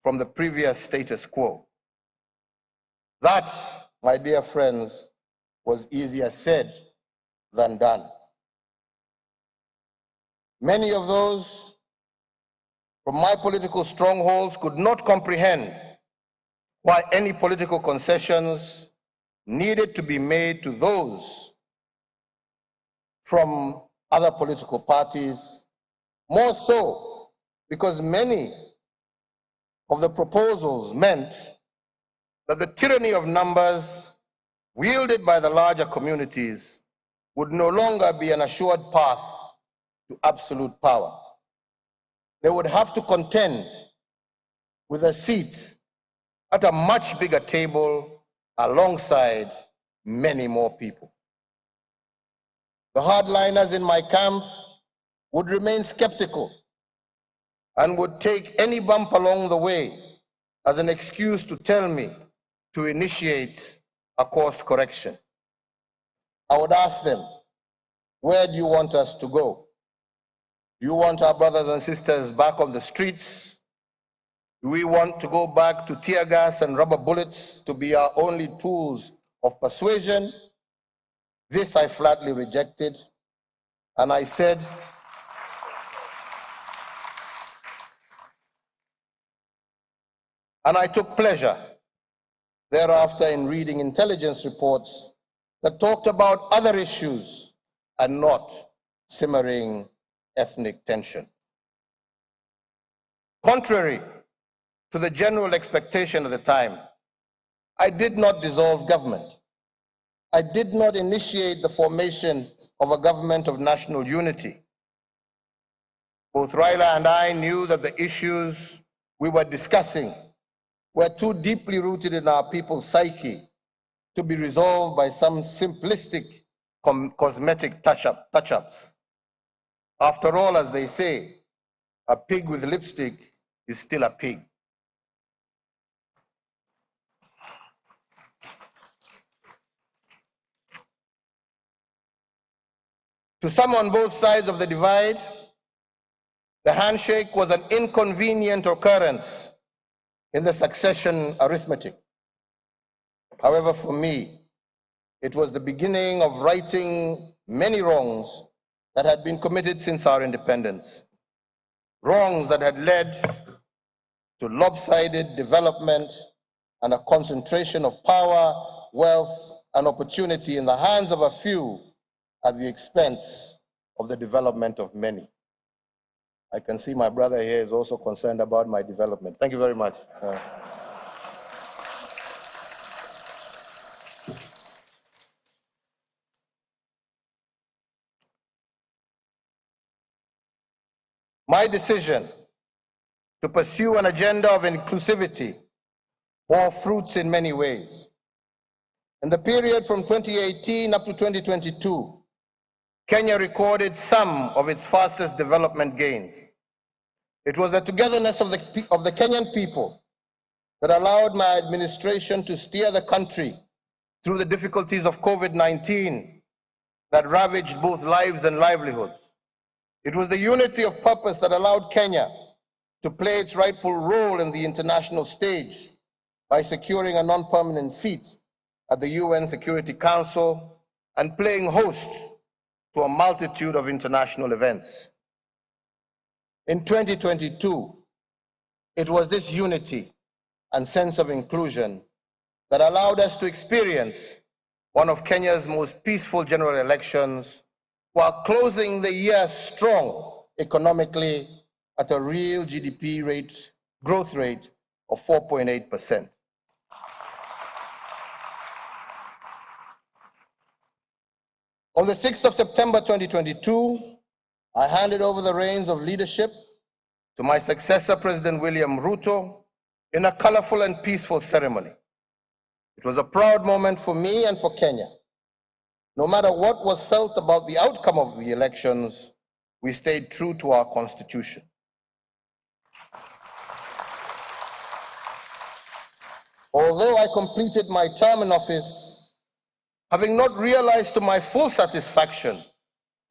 from the previous status quo. That, my dear friends, was easier said than done. Many of those from my political strongholds could not comprehend why any political concessions needed to be made to those from other political parties, more so because many of the proposals meant that the tyranny of numbers wielded by the larger communities would no longer be an assured path to absolute power. They would have to contend with a seat at a much bigger table alongside many more people. The hardliners in my camp would remain skeptical and would take any bump along the way as an excuse to tell me to initiate a course correction. I would ask them, where do you want us to go? Do you want our brothers and sisters back on the streets? Do we want to go back to tear gas and rubber bullets to be our only tools of persuasion? This I flatly rejected, and I said, and I took pleasure thereafter in reading intelligence reports that talked about other issues and not simmering ethnic tension. Contrary to the general expectation at the time, I did not dissolve government. I did not initiate the formation of a government of national unity. Both Raila and I knew that the issues we were discussing were too deeply rooted in our people's psyche to be resolved by some simplistic cosmetic touch-ups. After all, as they say, a pig with lipstick is still a pig. To some on both sides of the divide, the handshake was an inconvenient occurrence in the succession arithmetic. However, for me, it was the beginning of righting many wrongs that had been committed since our independence. Wrongs that had led to lopsided development and a concentration of power, wealth, and opportunity in the hands of a few at the expense of the development of many. I can see my brother here is also concerned about my development. Thank you very much. My decision to pursue an agenda of inclusivity bore fruits in many ways. In the period from 2018 up to 2022, Kenya recorded some of its fastest development gains. It was the togetherness of the Kenyan people that allowed my administration to steer the country through the difficulties of COVID-19 that ravaged both lives and livelihoods. It was the unity of purpose that allowed Kenya to play its rightful role in the international stage by securing a non-permanent seat at the UN Security Council and playing host to a multitude of international events. In 2022, it was this unity and sense of inclusion that allowed us to experience one of Kenya's most peaceful general elections while closing the year strong economically at a real GDP growth rate of 4.8%. On the 6th of September 2022, I handed over the reins of leadership to my successor, President William Ruto, in a colorful and peaceful ceremony. It was a proud moment for me and for Kenya. No matter what was felt about the outcome of the elections, we stayed true to our constitution. Although I completed my term in office, having not realized to my full satisfaction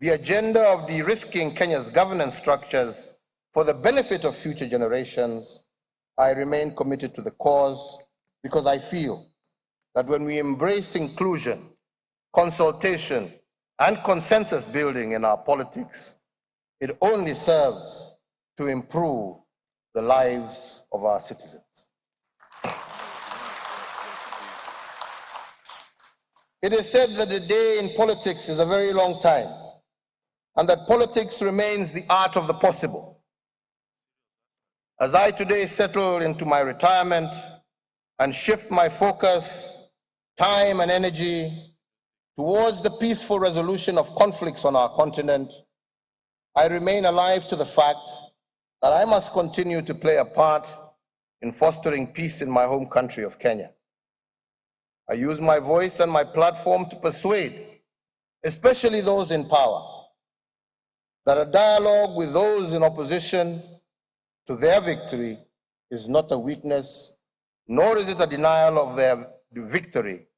the agenda of de-risking Kenya's governance structures for the benefit of future generations, I remain committed to the cause because I feel that when we embrace inclusion, consultation, and consensus building in our politics, it only serves to improve the lives of our citizens. It is said that a day in politics is a very long time, and that politics remains the art of the possible. As I today settle into my retirement and shift my focus, time, and energy towards the peaceful resolution of conflicts on our continent, I remain alive to the fact that I must continue to play a part in fostering peace in my home country of Kenya. I use my voice and my platform to persuade, especially those in power, that a dialogue with those in opposition to their victory is not a weakness, nor is it a denial of their victory,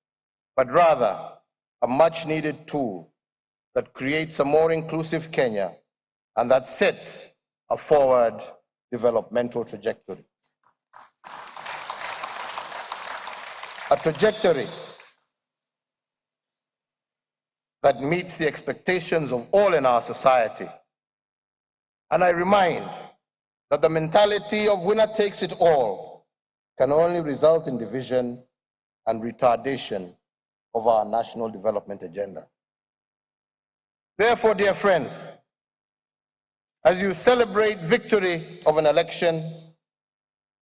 but rather a much-needed tool that creates a more inclusive Kenya and that sets a forward developmental trajectory. A trajectory that meets the expectations of all in our society. And I remind that the mentality of winner takes it all can only result in division and retardation of our national development agenda. Therefore, dear friends, as you celebrate victory of an election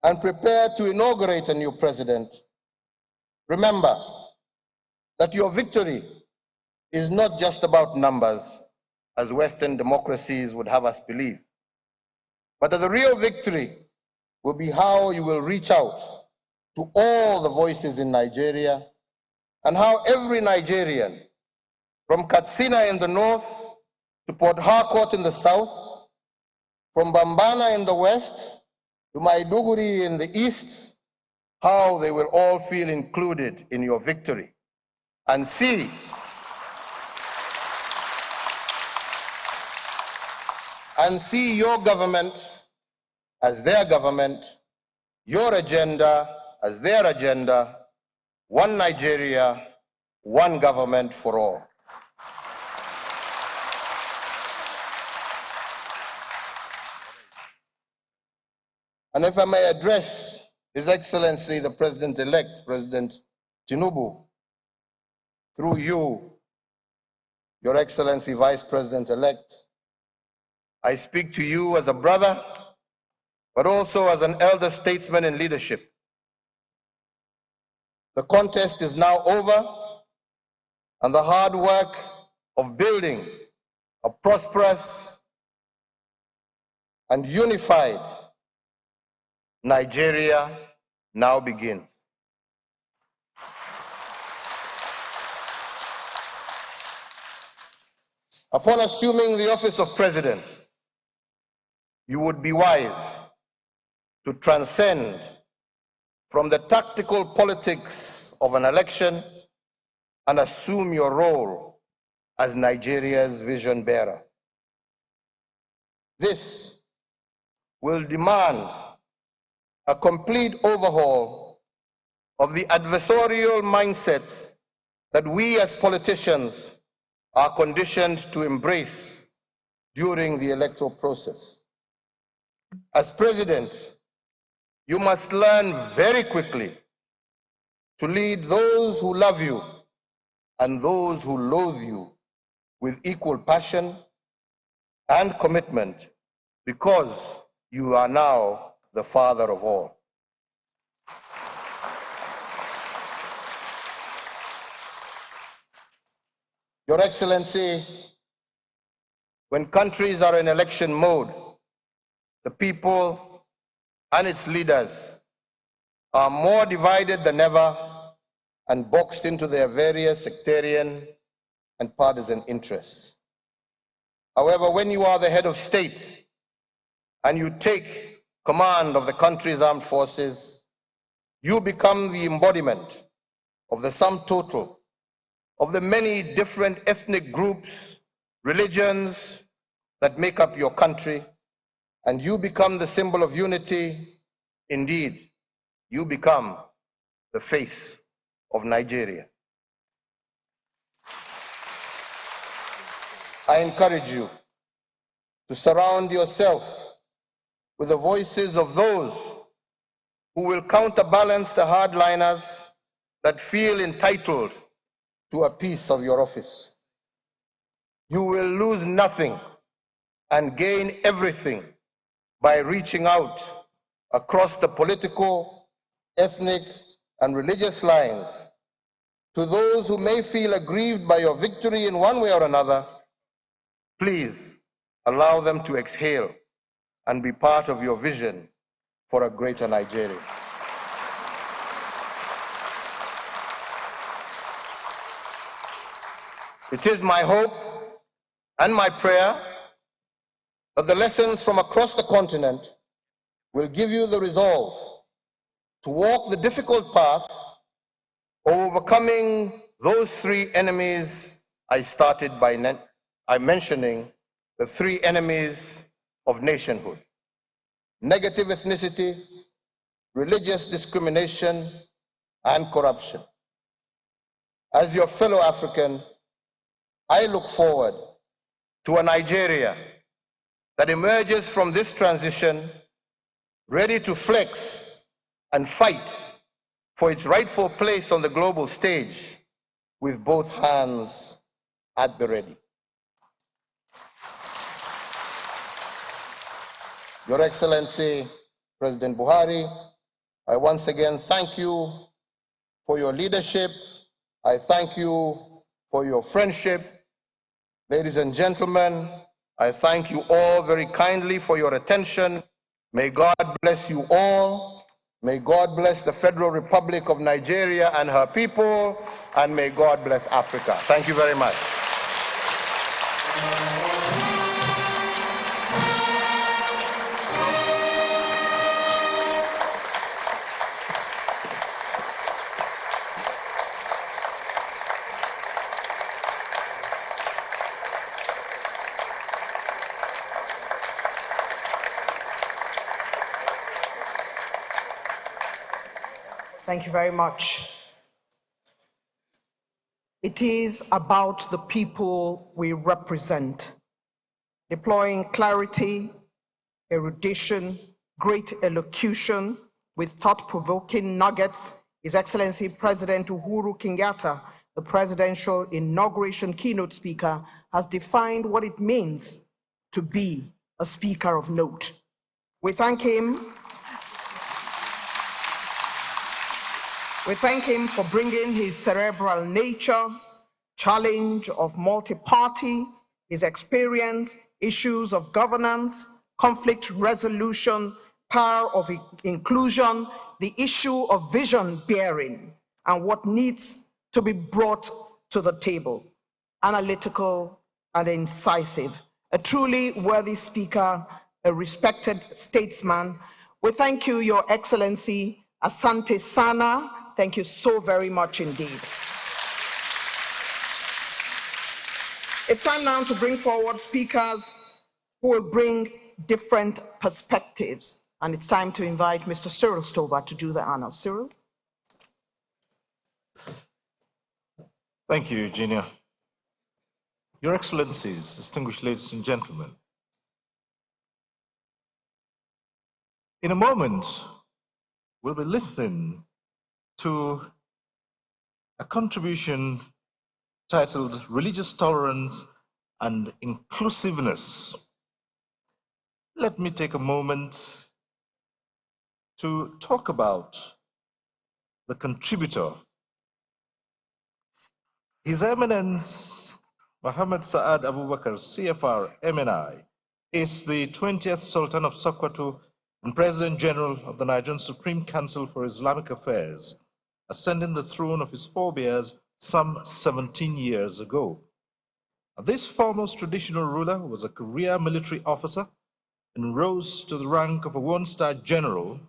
and prepare to inaugurate a new president, remember that your victory is not just about numbers, as Western democracies would have us believe. but that the real victory will be how you will reach out to all the voices in Nigeria and how every Nigerian, from Katsina in the north to Port Harcourt in the south, from Bambana in the west to Maiduguri in the east, how they will all feel included in your victory and see your government as their government, your agenda as their agenda, one Nigeria, one government for all. And if I may address His Excellency, the President-elect, President Tinubu, through you, Your Excellency, Vice President-elect, I speak to you as a brother, but also as an elder statesman in leadership. The contest is now over, and the hard work of building a prosperous and unified Nigeria now begins. Upon assuming the office of President, you would be wise to transcend from the tactical politics of an election and assume your role as Nigeria's vision bearer. This will demand a complete overhaul of the adversarial mindset that we as politicians are conditioned to embrace during the electoral process. As president, you must learn very quickly to lead those who love you and those who loathe you with equal passion and commitment, because you are now the father of all. Your Excellency, when countries are in election mode, the people and its leaders are more divided than ever and boxed into their various sectarian and partisan interests. However, when you are the head of state and you take command of the country's armed forces, you become the embodiment of the sum total of the many different ethnic groups, religions that make up your country, and you become the symbol of unity. Indeed, you become the face of Nigeria. I encourage you to surround yourself with the voices of those who will counterbalance the hardliners that feel entitled to a piece of your office. You will lose nothing and gain everything by reaching out across the political, ethnic, and religious lines to those who may feel aggrieved by your victory in one way or another. Please allow them to exhale and be part of your vision for a greater Nigeria. It is my hope and my prayer that the lessons from across the continent will give you the resolve to walk the difficult path of overcoming those three enemies I started by mentioning, the three enemies of nationhood: negative ethnicity, religious discrimination, and corruption. As your fellow African, I look forward to a Nigeria that emerges from this transition ready to flex and fight for its rightful place on the global stage with both hands at the ready. Your Excellency, President Buhari, I once again thank you for your leadership. I thank you for your friendship. Ladies and gentlemen, I thank you all very kindly for your attention. May God bless you all. May God bless the Federal Republic of Nigeria and her people, and may God bless Africa. Thank you very much. Thank you very much. It is about the people we represent, deploying clarity, erudition, great elocution with thought-provoking nuggets. His Excellency President Uhuru Kenyatta, the presidential inauguration keynote speaker, has defined what it means to be a speaker of note. We thank him for bringing his cerebral nature, challenge of multi-party, his experience, issues of governance, conflict resolution, power of inclusion, the issue of vision bearing, and what needs to be brought to the table. Analytical and incisive, a truly worthy speaker, a respected statesman. We thank you, Your Excellency. Asante Sana. Thank you so very much indeed. It's time now to bring forward speakers who will bring different perspectives. And it's time to invite Mr. Cyril Stover to do the honors. Cyril? Thank you, Eugenia. Your Excellencies, distinguished ladies and gentlemen, in a moment, we'll be listening to a contribution titled Religious Tolerance and Inclusiveness. Let me take a moment to talk about the contributor. His Eminence Muhammad Saad Abubakar, CFR, MNI, is the 20th Sultan of Sokoto and President General of the Nigerian Supreme Council for Islamic Affairs, ascending the throne of his forebears some 17 years ago. This foremost traditional ruler was a career military officer and rose to the rank of a one-star general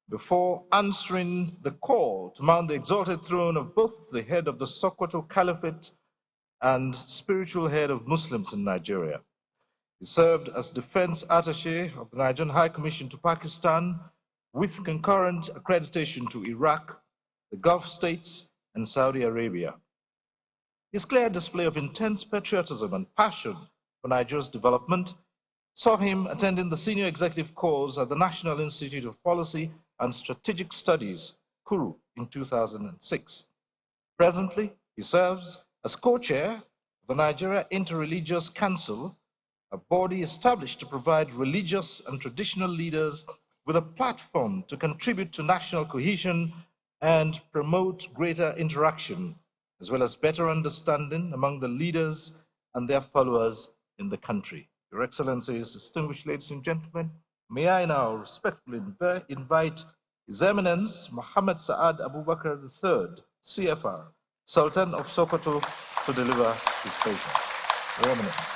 before answering the call to mount the exalted throne of both the head of the Sokoto Caliphate and spiritual head of Muslims in Nigeria. He served as defense attaché of the Nigerian High Commission to Pakistan with concurrent accreditation to Iraq, the Gulf states, and Saudi Arabia. His clear display of intense patriotism and passion for Nigeria's development saw him attending the senior executive course at the National Institute of Policy and Strategic Studies, Kuru, in 2006. Presently, he serves as co-chair of the Nigeria Interreligious Council, a body established to provide religious and traditional leaders with a platform to contribute to national cohesion and promote greater interaction, as well as better understanding among the leaders and their followers in the country. Your Excellencies, distinguished ladies and gentlemen, may I now respectfully invite His Eminence Muhammad Saad Abubakar III, CFR, Sultan of Sokoto, to deliver his statement. Your Eminence.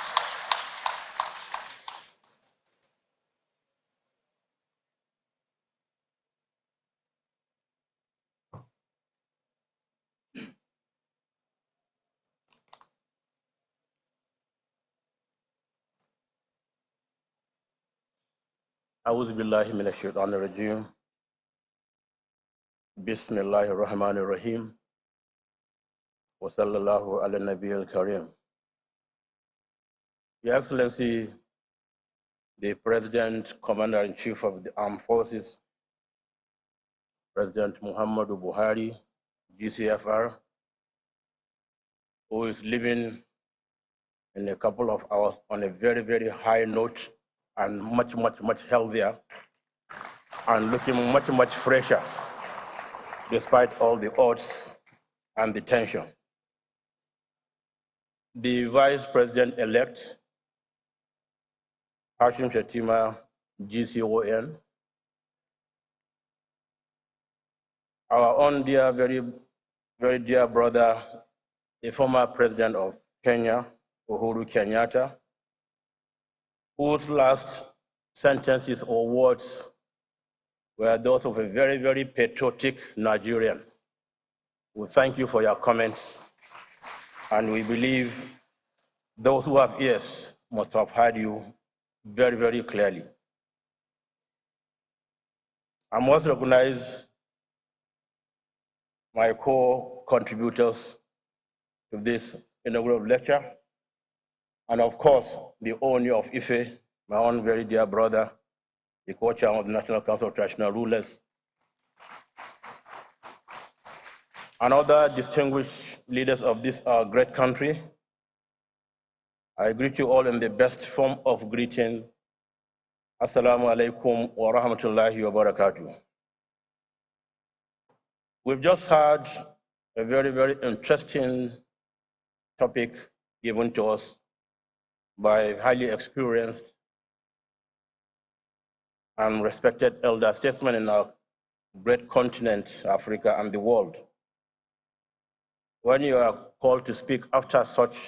أعوذ بالله من الشيطان الرجيم. بسم الله الرحمن الرحيم. وصلى الله على النبي الكريم. Your Excellency, the President, Commander-in-Chief of the Armed Forces, President Muhammadu Buhari, GCFR, who is living in a couple of hours on a very, very high note and much healthier and looking much fresher despite all the odds and the tension. The Vice President-elect, Hashim Shettima, GCON, our own dear, very, very dear brother, the former president of Kenya, Uhuru Kenyatta, whose last sentences or words were those of a very, very patriotic Nigerian. We thank you for your comments, and we believe those who have ears must have heard you very, very clearly. I must recognize my co-contributors to this inaugural lecture, and of course, the owner of IFE, my own very dear brother, the co-chair of the National Council of Traditional Rulers, and other distinguished leaders of this great country. I greet you all in the best form of greeting. Assalamu alaikum wa rahmatullahi wa barakatuh. We've just had a very, very interesting topic given to us by a highly experienced and respected elder statesman in our great continent, Africa, and the world. When you are called to speak after such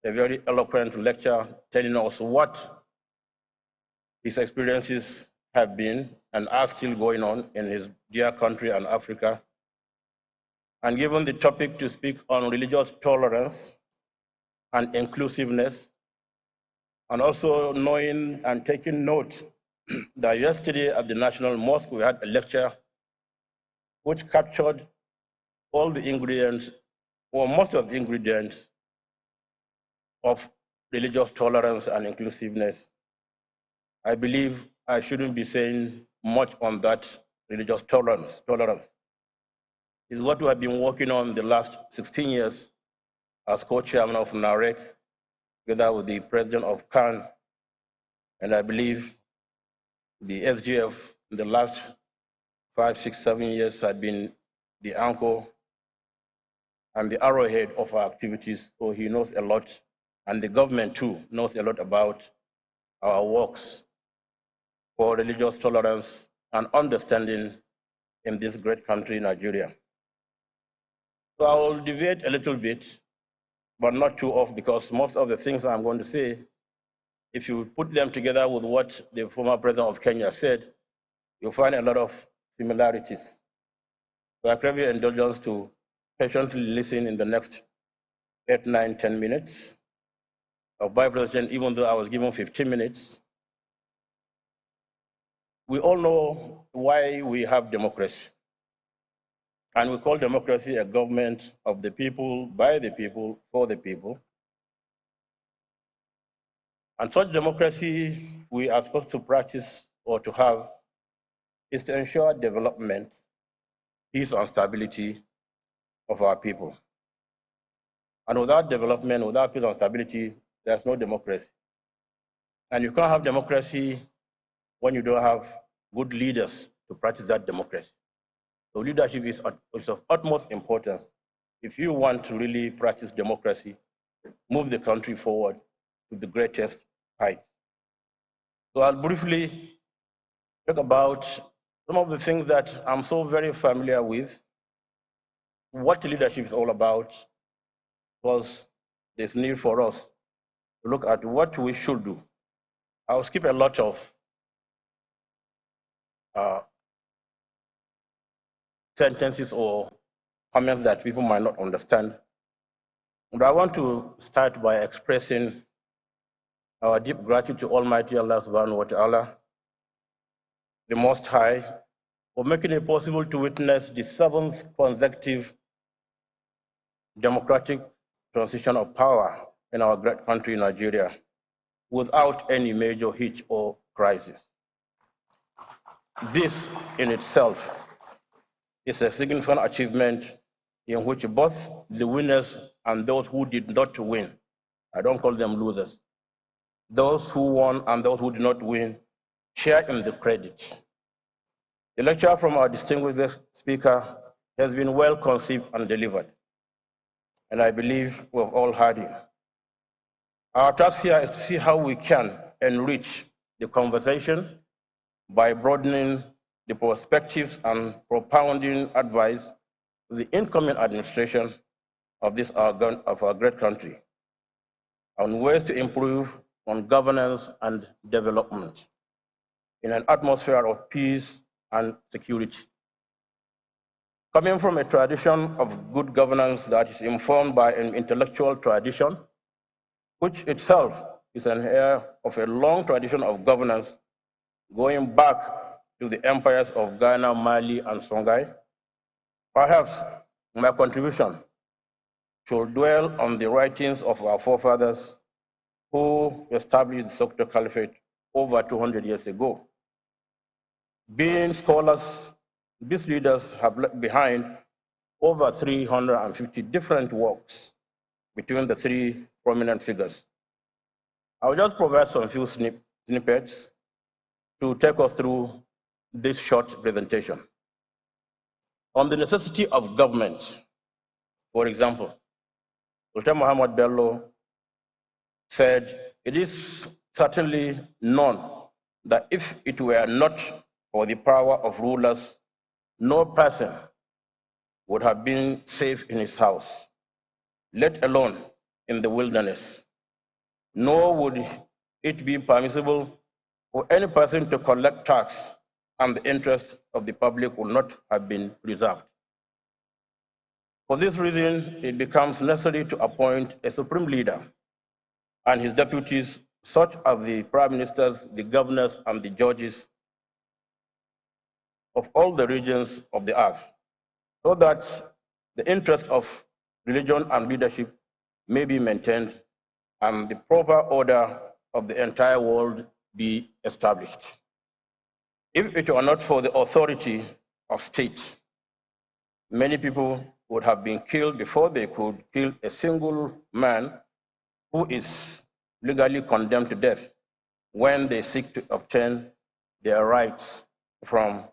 a very eloquent lecture telling us what his experiences have been and are still going on in his dear country and Africa, and given the topic to speak on religious tolerance and inclusiveness, and also knowing and taking note that yesterday at the National Mosque we had a lecture which captured all the ingredients, or most of the ingredients, of religious tolerance and inclusiveness. I believe I shouldn't be saying much on that religious tolerance. Tolerance is what we have been working on the last 16 years as co-chairman of NAREC, together with the president of CAN, and I believe the SGF in the last 5, 6, 7 years had been the anchor and the arrowhead of our activities, so he knows a lot, and the government too knows a lot about our works for religious tolerance and understanding in this great country, Nigeria. So I will deviate a little bit, but not too off, because most of the things I'm going to say, if you put them together with what the former president of Kenya said, you'll find a lot of similarities. So I crave your indulgence to patiently listen in the next 8, 9, 10 minutes of my presentation, even though I was given 15 minutes. We all know why we have democracy. And we call democracy a government of the people, by the people, for the people. And such democracy we are supposed to practice or to have is to ensure development, peace and stability of our people. And without development, without peace and stability, there's no democracy. And you can't have democracy when you don't have good leaders to practice that democracy. So leadership is of utmost importance if you want to really practice democracy, move the country forward to the greatest height. So I'll briefly talk about some of the things that I'm so very familiar with, what leadership is all about, because there's need for us to look at what we should do. I'll skip a lot of sentences or comments that people might not understand. But I want to start by expressing our deep gratitude to Almighty Allah subhanahu wa ta'ala, the Most High, for making it possible to witness the 7th consecutive democratic transition of power in our great country, Nigeria, without any major hitch or crisis. This in itself is a significant achievement in which both the winners and those who did not win, I don't call them losers, those who won and those who did not win share in the credit. The lecture from our distinguished speaker has been well conceived and delivered, and I believe we've all heard him. Our task here is to see how we can enrich the conversation by broadening the perspectives and propounding advice to the incoming administration of our great country on ways to improve on governance and development in an atmosphere of peace and security. Coming from a tradition of good governance that is informed by an intellectual tradition, which itself is an heir of a long tradition of governance going back to the empires of Ghana, Mali, and Songhai, perhaps my contribution should dwell on the writings of our forefathers who established the Sokoto Caliphate over 200 years ago. Being scholars, these leaders have left behind over 350 different works between the three prominent figures. I'll just provide some few snippets to take us through this short presentation. On the necessity of government, for example, Sultan Muhammad Bello said, "It is certainly known that if it were not for the power of rulers, no person would have been safe in his house, let alone in the wilderness. Nor would it be permissible for any person to collect tax, and the interest of the public would not have been preserved. For this reason, it becomes necessary to appoint a supreme leader and his deputies, such as the prime ministers, the governors, and the judges of all the regions of the earth, so that the interest of religion and leadership may be maintained and the proper order of the entire world be established. If it were not for the authority of state, many people would have been killed before they could kill a single man who is legally condemned to death when they seek to obtain their rights from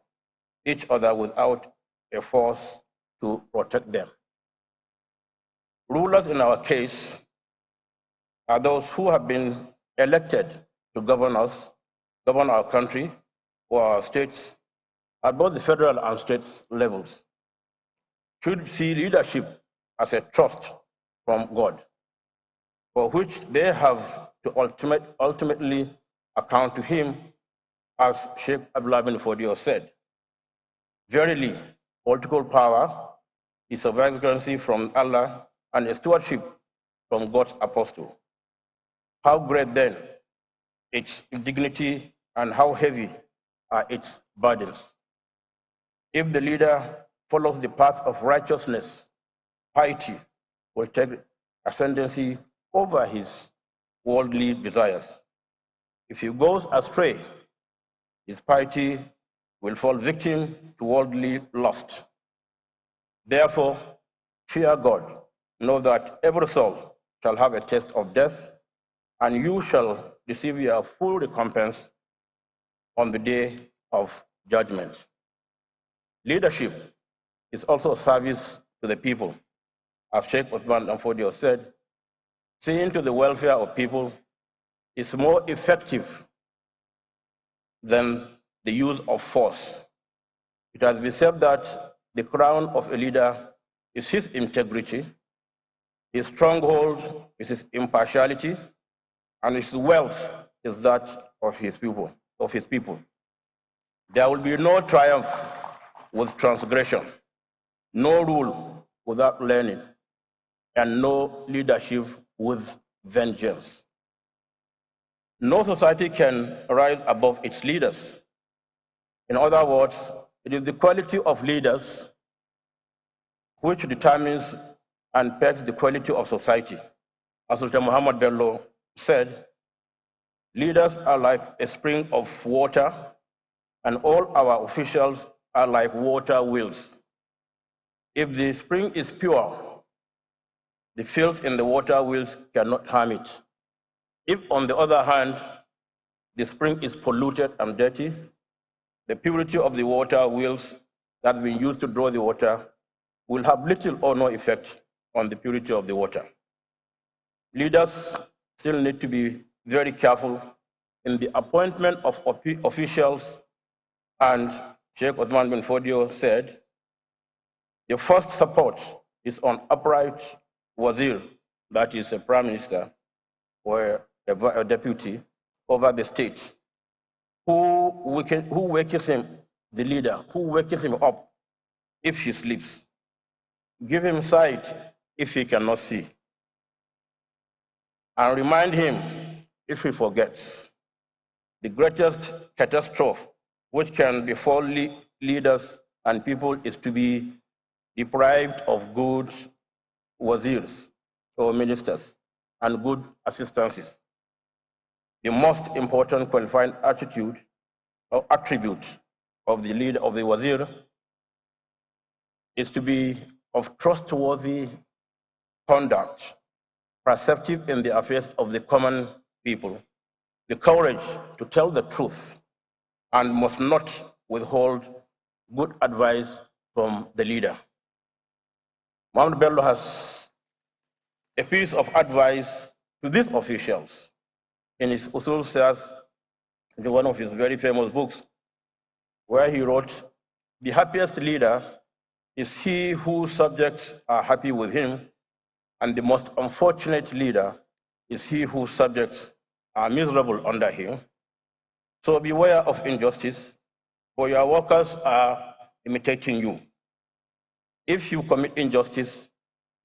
each other without a force to protect them. Rulers in our case are those who have been elected to govern us, govern our country or our states at both the federal and state levels, should see leadership as a trust from God, for which they have to ultimately account to Him, as Sheikh Abdullah bin Fodio said. Verily, political power is a vicegerency from Allah and a stewardship from God's apostle. How great then its dignity and how heavy are its burdens. If the leader follows the path of righteousness, piety will take ascendancy over his worldly desires. If he goes astray, his piety will fall victim to worldly lust. Therefore, fear God. Know that every soul shall have a taste of death, and you shall receive your full recompense on the day of judgment. Leadership is also service to the people. As Sheikh Uthman Danfodio said, seeing to the welfare of people is more effective than the use of force. It has been said that the crown of a leader is his integrity, his stronghold is his impartiality, and his wealth is that of his people. There will be no triumph with transgression, no rule without learning, and no leadership with vengeance. No society can rise above its leaders. In other words, it is the quality of leaders which determines and pegs the quality of society. As Sultan Muhammad Bello said, leaders are like a spring of water, and all our officials are like water wheels. If the spring is pure, the filth in the water wheels cannot harm it. If, on the other hand, the spring is polluted and dirty, the purity of the water wheels that have been used to draw the water will have little or no effect on the purity of the water. Leaders still need to be very careful in the appointment of officials, and Sheikh Othman bin Fodio said, the first support is on upright wazir, that is a prime minister or a deputy over the state, who wakes him, the leader, who wakes him up if he sleeps, give him sight if he cannot see, and remind him if he forgets. The greatest catastrophe which can befall leaders and people is to be deprived of good wazirs or ministers and good assistances. The most important qualifying attitude or attribute of the leader of the wazir is to be of trustworthy conduct, perceptive in the affairs of the common people, the courage to tell the truth, and must not withhold good advice from the leader. Mohamed Bello has a piece of advice to these officials in his Usul Siyas, one of his very famous books, where he wrote, "The happiest leader is he whose subjects are happy with him, and the most unfortunate leader is he whose subjects are miserable under him. So beware of injustice, for your workers are imitating you. If you commit injustice,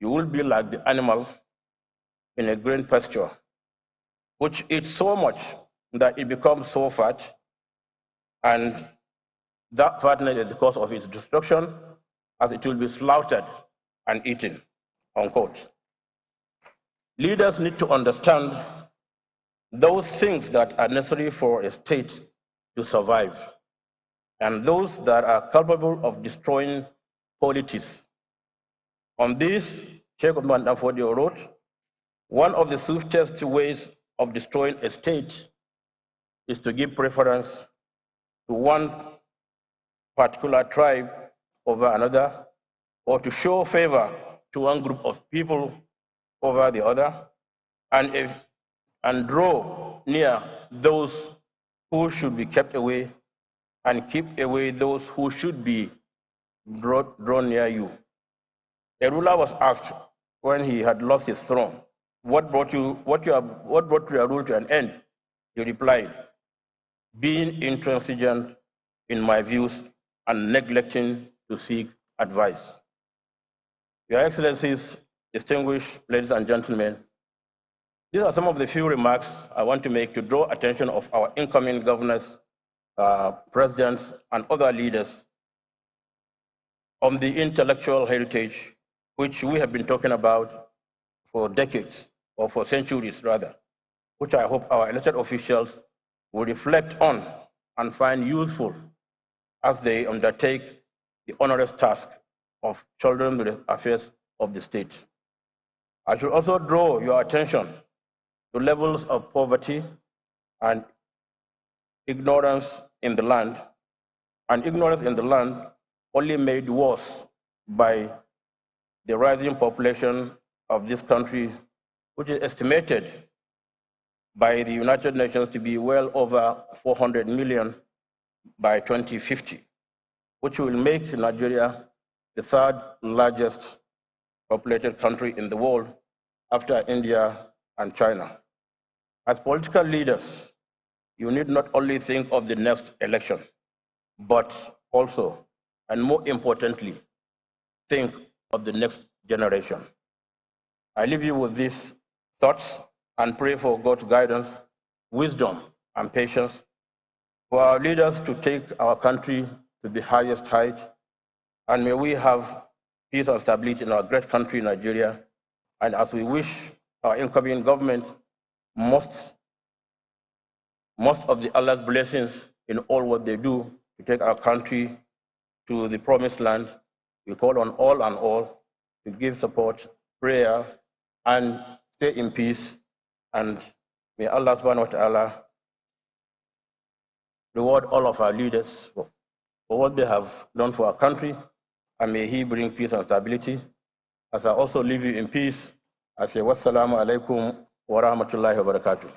you will be like the animal in a green pasture, which eats so much that it becomes so fat, and that fatness is the cause of its destruction, as it will be slaughtered and eaten," unquote. Leaders need to understand those things that are necessary for a state to survive, and those that are capable of destroying politics. On this, Sheikh Othman bin Fodio wrote, "One of the swiftest ways of destroying a state is to give preference to one particular tribe over another, or to show favor to one group of people over the other, and draw near those who should be kept away, and keep away those who should be drawn near you." A ruler was asked when he had lost his throne, what brought your rule to an end? He replied, "Being intransigent in my views and neglecting to seek advice." Your Excellencies, distinguished ladies and gentlemen, these are some of the few remarks I want to make to draw attention of our incoming governors, presidents, and other leaders on the intellectual heritage which we have been talking about for decades, or for centuries rather, which I hope our elected officials will reflect on and find useful as they undertake the onerous task of children with the affairs of the state. I should also draw your attention to levels of poverty and ignorance in the land, and ignorance in the land only made worse by the rising population of this country, which is estimated by the United Nations to be well over 400 million by 2050, which will make Nigeria the third largest populated country in the world after India and China. As political leaders, you need not only think of the next election, but also, and more importantly, think of the next generation. I leave you with these thoughts and pray for God's guidance, wisdom, and patience for our leaders to take our country to the highest height, and may we have peace and stability in our great country, Nigeria. And as we wish our incoming government most of the Allah's blessings in all what they do to take our country to the promised land, we call on all to give support, prayer, and stay in peace. And may Allah subhanahu wa ta'ala reward all of our leaders for what they have done for our country, and may He bring peace and stability. As I also leave you in peace, I say, wassalamu alaikum wa rahmatullahi wa barakatuh.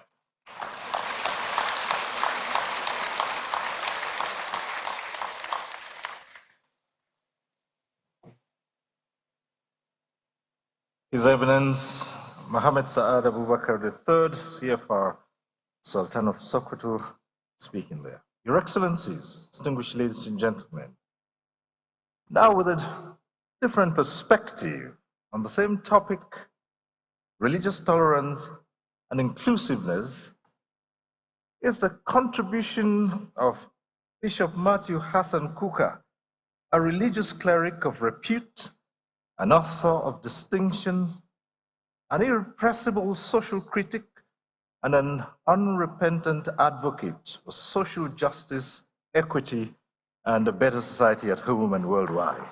His Eminence Mohammed Saad Abubakar III, CFR, Sultan of Sokoto, speaking there. Your Excellencies, distinguished ladies and gentlemen, now with a different perspective on the same topic, religious tolerance and inclusiveness, is the contribution of Bishop Matthew Hassan Kuka, a religious cleric of repute, an author of distinction, an irrepressible social critic, and an unrepentant advocate for social justice, equity, and a better society at home and worldwide.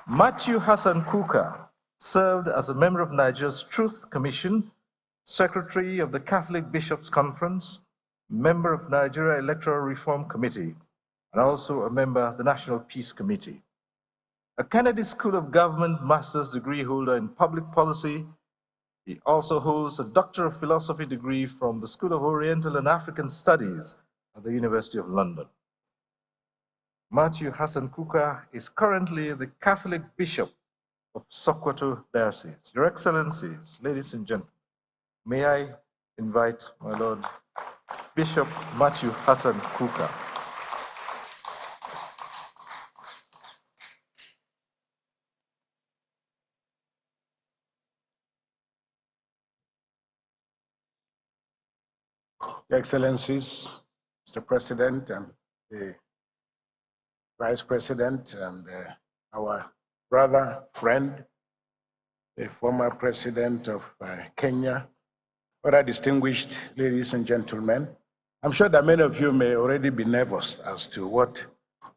Matthew Hassan Kuka served as a member of Nigeria's Truth Commission, Secretary of the Catholic Bishops' Conference, member of Nigeria Electoral Reform Committee, and also a member of the National Peace Committee. A Kennedy School of Government master's degree holder in public policy, he also holds a Doctor of Philosophy degree from the School of Oriental and African Studies at the University of London. Matthew Hassan Kuka is currently the Catholic Bishop of Sokoto Diocese. Your Excellencies, ladies and gentlemen, may I invite my Lord Bishop Matthew Hassan Kuka. Your Excellencies, Mr. President and the Vice President and our brother, friend, the former President of Kenya, other distinguished ladies and gentlemen, I'm sure that many of you may already be nervous as to what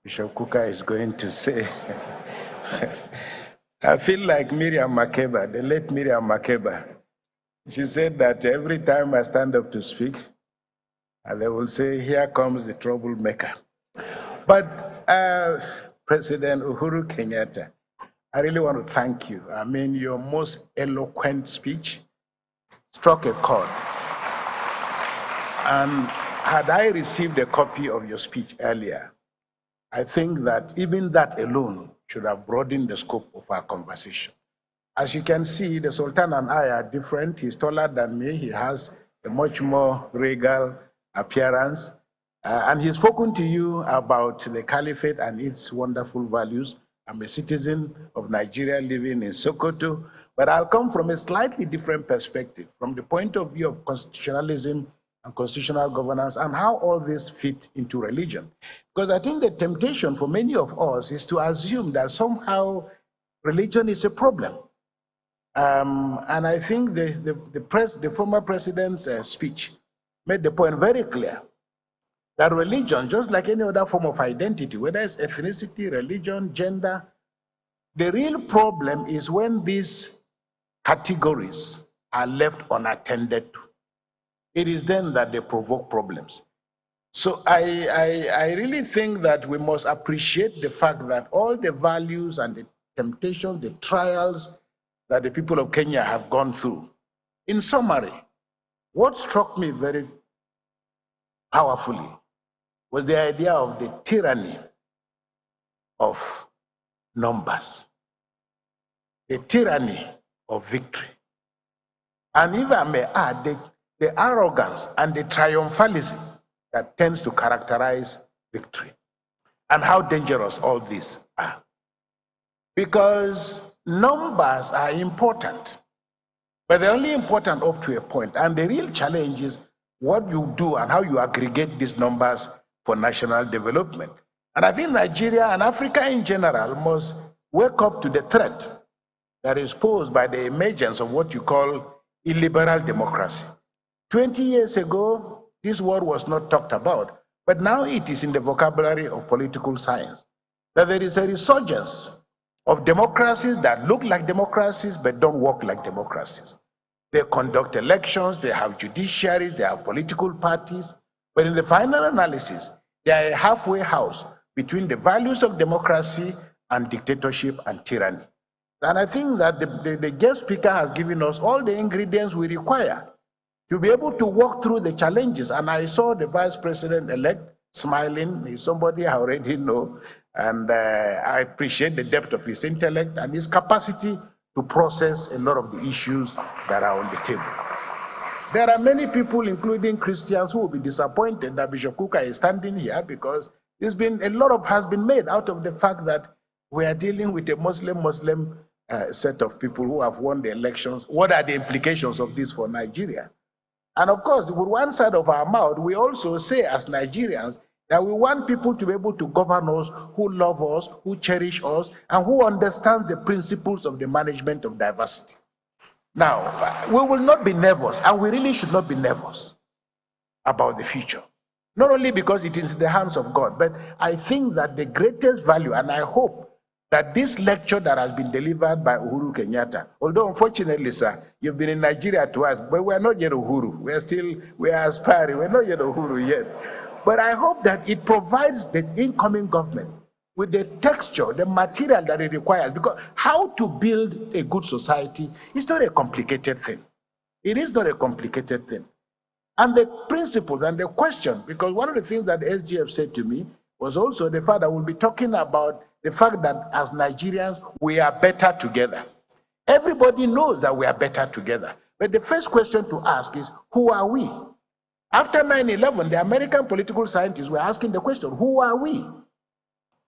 Bishop Kuka is going to say. I feel like Miriam Makeba, the late Miriam Makeba. She said that every time I stand up to speak, they will say, here comes the troublemaker. But President Uhuru Kenyatta, I really want to thank you. I mean, your most eloquent speech struck a chord. And had I received a copy of your speech earlier, I think that even that alone should have broadened the scope of our conversation. As you can see, the Sultan and I are different. He's taller than me. He has a much more regal appearance. And he's spoken to you about the caliphate and its wonderful values. I'm a citizen of Nigeria living in Sokoto, but I'll come from a slightly different perspective, from the point of view of constitutionalism and constitutional governance and how all this fit into religion. Because I think the temptation for many of us is to assume that somehow religion is a problem. And I think the former president's speech made the point very clear that religion, just like any other form of identity, whether it's ethnicity, religion, gender, the real problem is when these categories are left unattended to. It is then that they provoke problems. So I really think that we must appreciate the fact that all the values and the temptations, the trials that the people of Kenya have gone through. In summary, what struck me very powerfully was the idea of the tyranny of numbers, the tyranny of victory. And if I may add, the arrogance and the triumphalism that tends to characterize victory, and how dangerous all these are. Because numbers are important, but they're only important up to a point. And the real challenge is what you do and how you aggregate these numbers for national development. And I think Nigeria and Africa in general must wake up to the threat that is posed by the emergence of what you call illiberal democracy. 20 years ago, this word was not talked about, but now it is in the vocabulary of political science, that there is a resurgence of democracies that look like democracies but don't work like democracies. They conduct elections, they have judiciaries, they have political parties, but in the final analysis, they are a halfway house between the values of democracy and dictatorship and tyranny. And I think that the guest speaker has given us all the ingredients we require to be able to walk through the challenges. And I saw the Vice President-elect smiling. He's somebody I already know. And I appreciate the depth of his intellect and his capacity to process a lot of the issues that are on the table. There are many people, including Christians, who will be disappointed that Bishop Kuka is standing here because there's been a lot has been made out of the fact that we are dealing with a Muslim set of people who have won the elections. What are the implications of this for Nigeria? And of course, with one side of our mouth, we also say as Nigerians that we want people to be able to govern us, who love us, who cherish us, and who understand the principles of the management of diversity. Now, we will not be nervous, and we really should not be nervous about the future. Not only because it is in the hands of God, but I think that the greatest value, and I hope that this lecture that has been delivered by Uhuru Kenyatta, although unfortunately, sir, you've been in Nigeria twice, but we are not yet Uhuru. We are aspiring. We're not yet Uhuru yet. But I hope that it provides the incoming government with the texture, the material that it requires, because how to build a good society is not a complicated thing. It is not a complicated thing. And the principles and the question, because one of the things that SGF said to me was also the fact that we'll be talking about the fact that as Nigerians, we are better together. Everybody knows that we are better together. But the first question to ask is, who are we? After 9/11, the American political scientists were asking the question, who are we?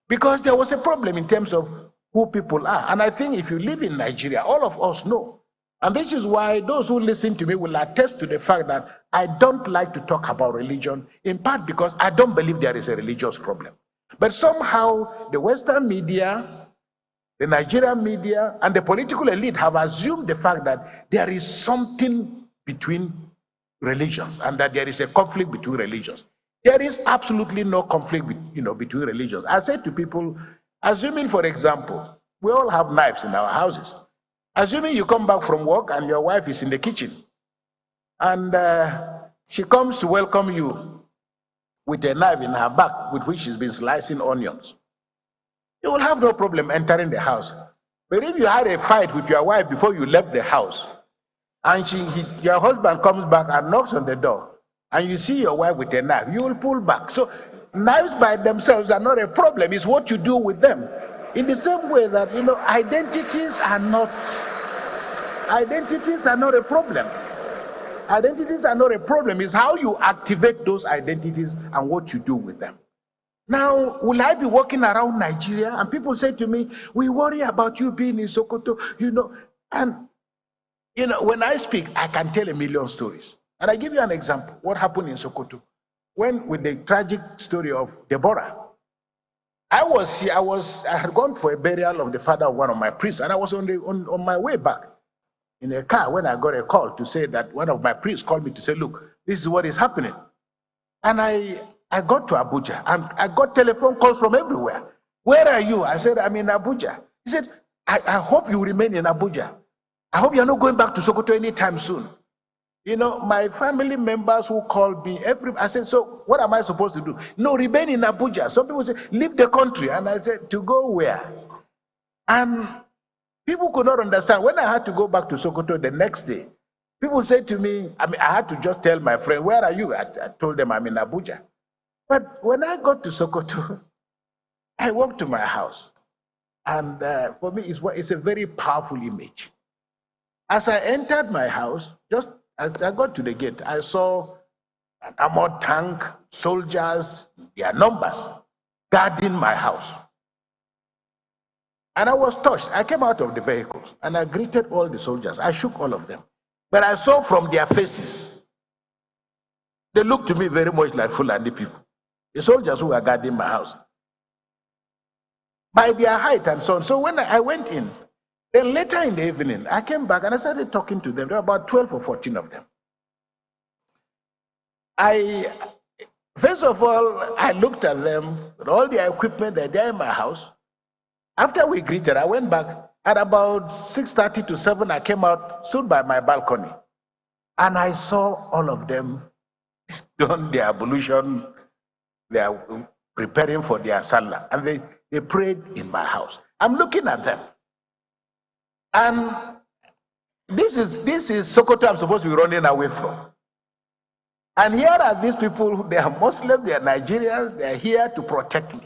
Because there was a problem in terms of who people are. And I think if you live in Nigeria, all of us know. And this is why those who listen to me will attest to the fact that I don't like to talk about religion, in part because I don't believe there is a religious problem. But somehow the Western media, the Nigerian media, and the political elite have assumed the fact that there is something between religions and that there is a conflict between religions. There is absolutely no conflict between religions. I said to people, assuming, for example, we all have knives in our houses. Assuming you come back from work and your wife is in the kitchen, and she comes to welcome you with a knife in her back with which she's been slicing onions, you will have no problem entering the house. But if you had a fight with your wife before you left the house, and your husband comes back and knocks on the door, and you see your wife with a knife, you will pull back. So knives by themselves are not a problem. It's what you do with them. In the same way that, identities are not a problem. Identities are not a problem. It's how you activate those identities and what you do with them. Now, will I be walking around Nigeria and people say to me, we worry about you being in Sokoto, and when I speak, I can tell a million stories. And I give you an example. What happened in Sokoto? With the tragic story of Deborah. I had gone for a burial of the father of one of my priests, and I was on my way back in a car when I got a call to say that one of my priests called me to say, look, this is what is happening. And I got to Abuja, and I got telephone calls from everywhere. Where are you? I said, I'm in Abuja. He said, I hope you remain in Abuja. I hope you're not going back to Sokoto anytime soon. My family members who called me, I said, so what am I supposed to do? No, remain in Abuja. Some people say, leave the country. And I said, to go where? And people could not understand. When I had to go back to Sokoto the next day, people said to me, I had to just tell my friend, where are you? I told them I'm in Abuja. But when I got to Sokoto, I walked to my house. And for me, it's a very powerful image. As I entered my house, just as I got to the gate, I saw an armored tank, soldiers, their numbers, guarding my house. And I was touched. I came out of the vehicles and I greeted all the soldiers. I shook all of them. But I saw from their faces, they looked to me very much like Fulani people. The soldiers who were guarding my house. By their height and so on. So when I went in, then later in the evening, I came back and I started talking to them. There were about 12 or 14 of them. First of all, I looked at them, with all their equipment, they're there in my house. After we greeted, I went back. At about 6:30 to 7, I came out, stood by my balcony. And I saw all of them doing their ablution. They are preparing for their salah. And they prayed in my house. I'm looking at them. And this is Sokoto I'm supposed to be running away from. And here are these people, they are Muslims, they are Nigerians, they are here to protect me.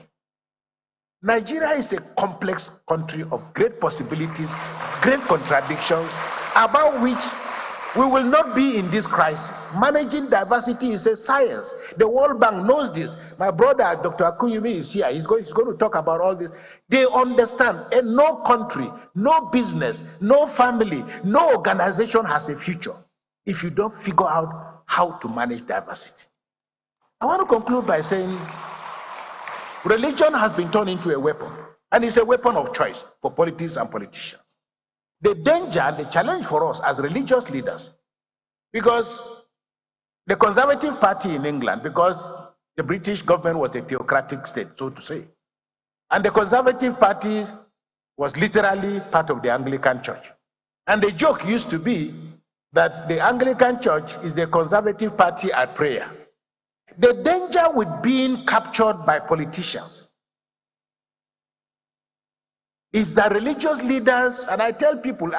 Nigeria is a complex country of great possibilities, great contradictions about which we will not be in this crisis. Managing diversity is a science. The World Bank knows this. My brother, Dr. Akunyumi, is here. He's going to talk about all this. They understand, and no country, no business, no family, no organization has a future if you don't figure out how to manage diversity. I want to conclude by saying religion has been turned into a weapon, and it's a weapon of choice for politics and politicians. The danger and the challenge for us as religious leaders, because the Conservative Party in England, because the British government was a theocratic state, so to say, and the Conservative Party was literally part of the Anglican Church. And the joke used to be that the Anglican Church is the Conservative Party at prayer. The danger with being captured by politicians is that religious leaders, and I tell people,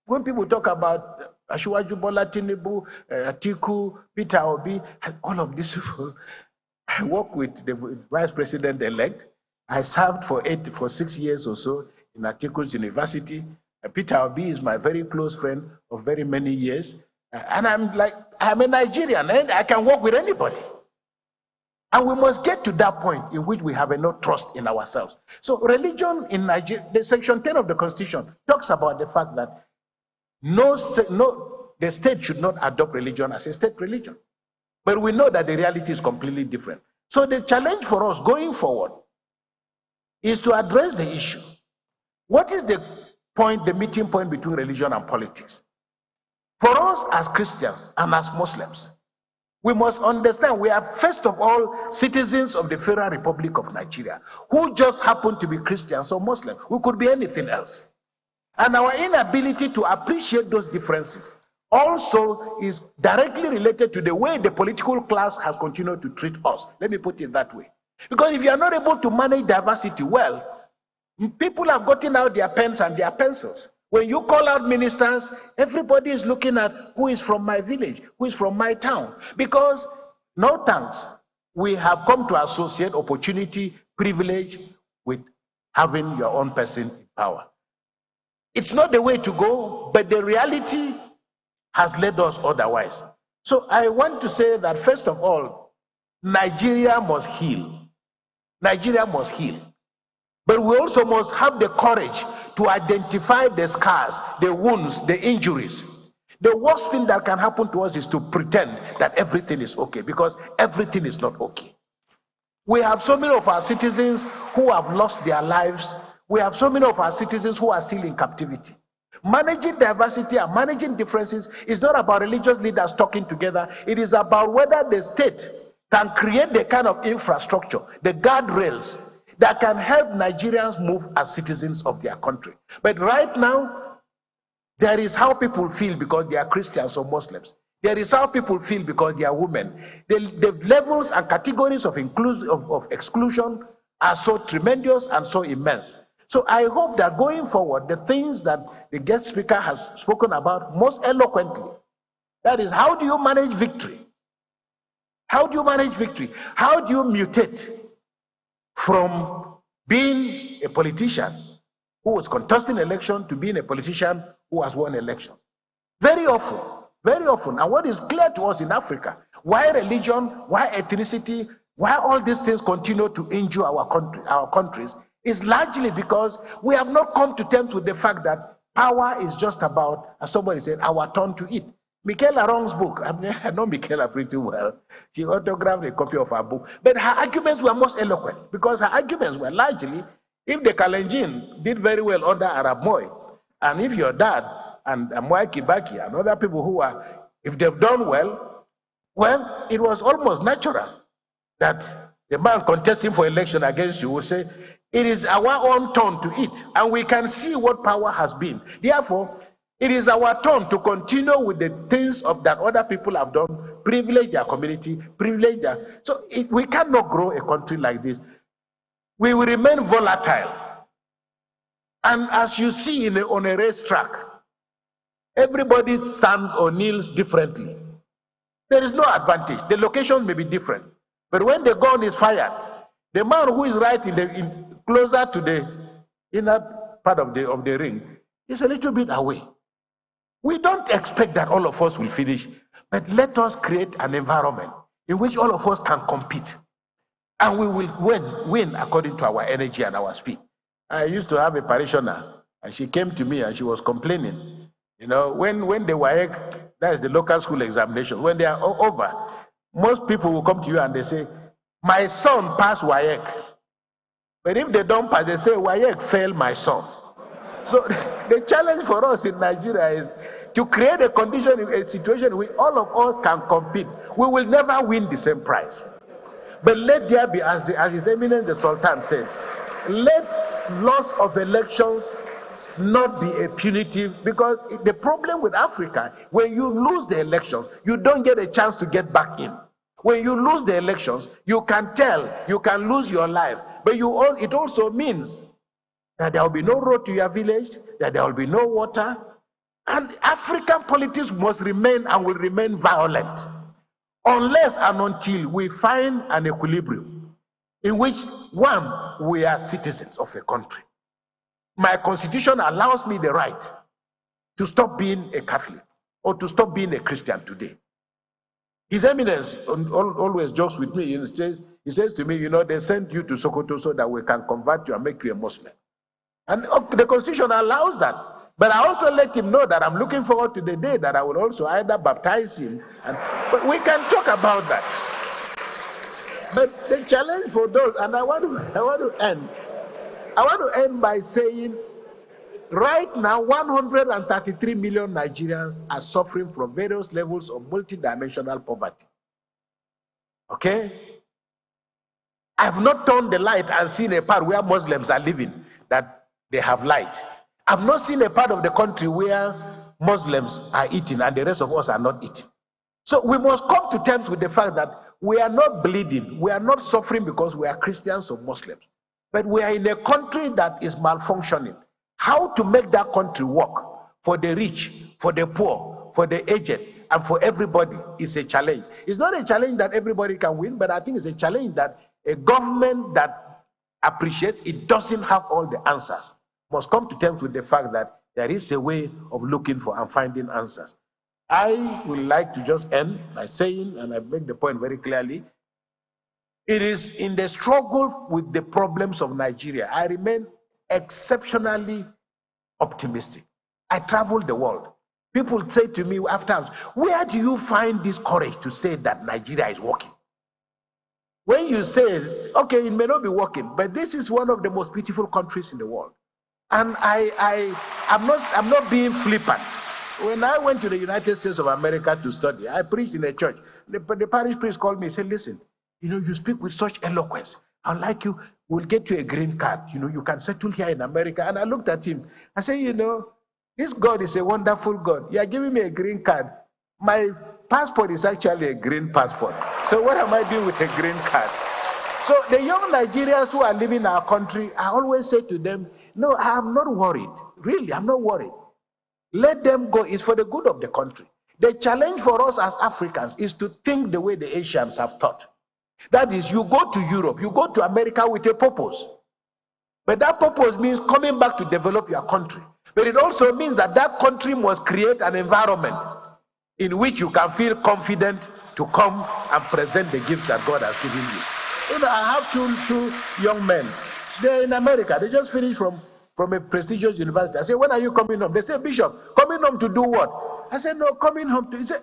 when people talk about Asiwaju Bola Tinubu, Atiku, Peter Obi, and all of these people, I work with the vice president-elect. I served for 6 years or so in Atiku's university. Peter Obi is my very close friend of very many years. And I'm a Nigerian, and I can work with anybody. And we must get to that point in which we have enough trust in ourselves. So religion in Nigeria, the section 10 of the Constitution talks about the fact that the state should not adopt religion as a state religion. But we know that the reality is completely different. So the challenge for us going forward is to address the issue. What is the meeting point between religion and politics? For us as Christians and as Muslims, we must understand we are first of all citizens of the Federal Republic of Nigeria who just happen to be Christians or Muslims. We could be anything else. And our inability to appreciate those differences also is directly related to the way the political class has continued to treat us. Let me put it that way. Because if you are not able to manage diversity well, people have gotten out their pens and their pencils. When you call out ministers, everybody is looking at who is from my village, who is from my town. Because, no thanks, we have come to associate opportunity, privilege with having your own person in power. It's not the way to go, but the reality has led us otherwise. So I want to say that, first of all, Nigeria must heal. Nigeria must heal. But we also must have the courage to identify the scars, the wounds, the injuries. The worst thing that can happen to us is to pretend that everything is okay, because everything is not okay. We have so many of our citizens who have lost their lives. We have so many of our citizens who are still in captivity. Managing diversity and managing differences is not about religious leaders talking together. It is about whether the state can create the kind of infrastructure, the guardrails, that can help Nigerians move as citizens of their country. But right now, there is how people feel because they are Christians or Muslims. There is how people feel because they are women. The levels and categories of exclusion are so tremendous and so immense. So I hope that going forward, the things that the guest speaker has spoken about most eloquently, that is, how do you manage victory? How do you manage victory? How do you mutate from being a politician who was contesting election to being a politician who has won election? Very often, and what is clear to us in Africa, why religion, why ethnicity, why all these things continue to injure our countries, is largely because we have not come to terms with the fact that power is just about, as somebody said, our turn to eat. Michaela Wrong's book, I know Michaela pretty well. She autographed a copy of her book. But her arguments were most eloquent because her arguments were largely, if the Kalenjin did very well under Arab Moi, and if your dad and Mwai Kibaki and other people who are, if they've done well, it was almost natural that the man contesting for election against you will say, it is our own turn to eat. And we can see what power has been. Therefore, it is our turn to continue with the things that other people have done, privilege their community, privilege their... So we cannot grow a country like this. We will remain volatile. And as you see on a racetrack, everybody stands or kneels differently. There is no advantage. The location may be different. But when the gun is fired, the man who is right closer to the inner part of the ring is a little bit away. We don't expect that all of us will finish, but let us create an environment in which all of us can compete. And we will win according to our energy and our speed. I used to have a parishioner, and she came to me and she was complaining. You know, when the WAEC, that is the local school examination, when they are over, most people will come to you and they say, my son passed WAEC. But if they don't pass, they say, WAEC failed my son. So the challenge for us in Nigeria is to create a condition, a situation where all of us can compete. We will never win the same prize. But let there be, as His Eminence the Sultan said, let loss of elections not be a punitive, because the problem with Africa, when you lose the elections, you don't get a chance to get back in. When you lose the elections, you can tell, you can lose your life, but it also means that there will be no road to your village, that there will be no water, and African politics must remain and will remain violent unless and until we find an equilibrium in which, one, we are citizens of a country. My constitution allows me the right to stop being a Catholic or to stop being a Christian today. His Eminence always jokes with me. He says to me, you know, they sent you to Sokoto so that we can convert you and make you a Muslim. And the constitution allows that. But I also let him know that I'm looking forward to the day that I will also either baptize him. But we can talk about that. But the challenge for those, and I want to end by saying, right now, 133 million Nigerians are suffering from various levels of multidimensional poverty. Okay? I've not turned the light and seen a part where Muslims are living that they have light. I've not seen a part of the country where Muslims are eating and the rest of us are not eating. So we must come to terms with the fact that we are not bleeding, we are not suffering because we are Christians or Muslims, but we are in a country that is malfunctioning. How to make that country work for the rich, for the poor, for the aged, and for everybody is a challenge. It's not a challenge that everybody can win, but I think it's a challenge that a government that appreciates it doesn't have all the answers must come to terms with the fact that there is a way of looking for and finding answers. I would like to just end by saying, and I make the point very clearly, it is in the struggle with the problems of Nigeria, I remain exceptionally optimistic. I travel the world. People say to me afterwards, where do you find this courage to say that Nigeria is working? When you say, okay, it may not be working, but this is one of the most beautiful countries in the world. And I'm not being flippant. When I went to the United States of America to study, I preached in a church. The parish priest called me and said, listen, you know, you speak with such eloquence. I'd like you, we'll get you a green card. You know, you can settle here in America. And I looked at him. I said, you know, this God is a wonderful God. You are giving me a green card. My passport is actually a green passport. So what am I doing with a green card? So the young Nigerians who are living in our country, I always say to them, no, I'm not worried. Really, I'm not worried. Let them go. It's for the good of the country. The challenge for us as Africans is to think the way the Asians have thought. That is, you go to Europe, you go to America with a purpose. But that purpose means coming back to develop your country. But it also means that that country must create an environment in which you can feel confident to come and present the gifts that God has given you. You know, I have two young men. They're in America. They just finished from a prestigious university. I said, when are you coming home? They say, Bishop, coming home to do what? I said, no, coming home to... He said,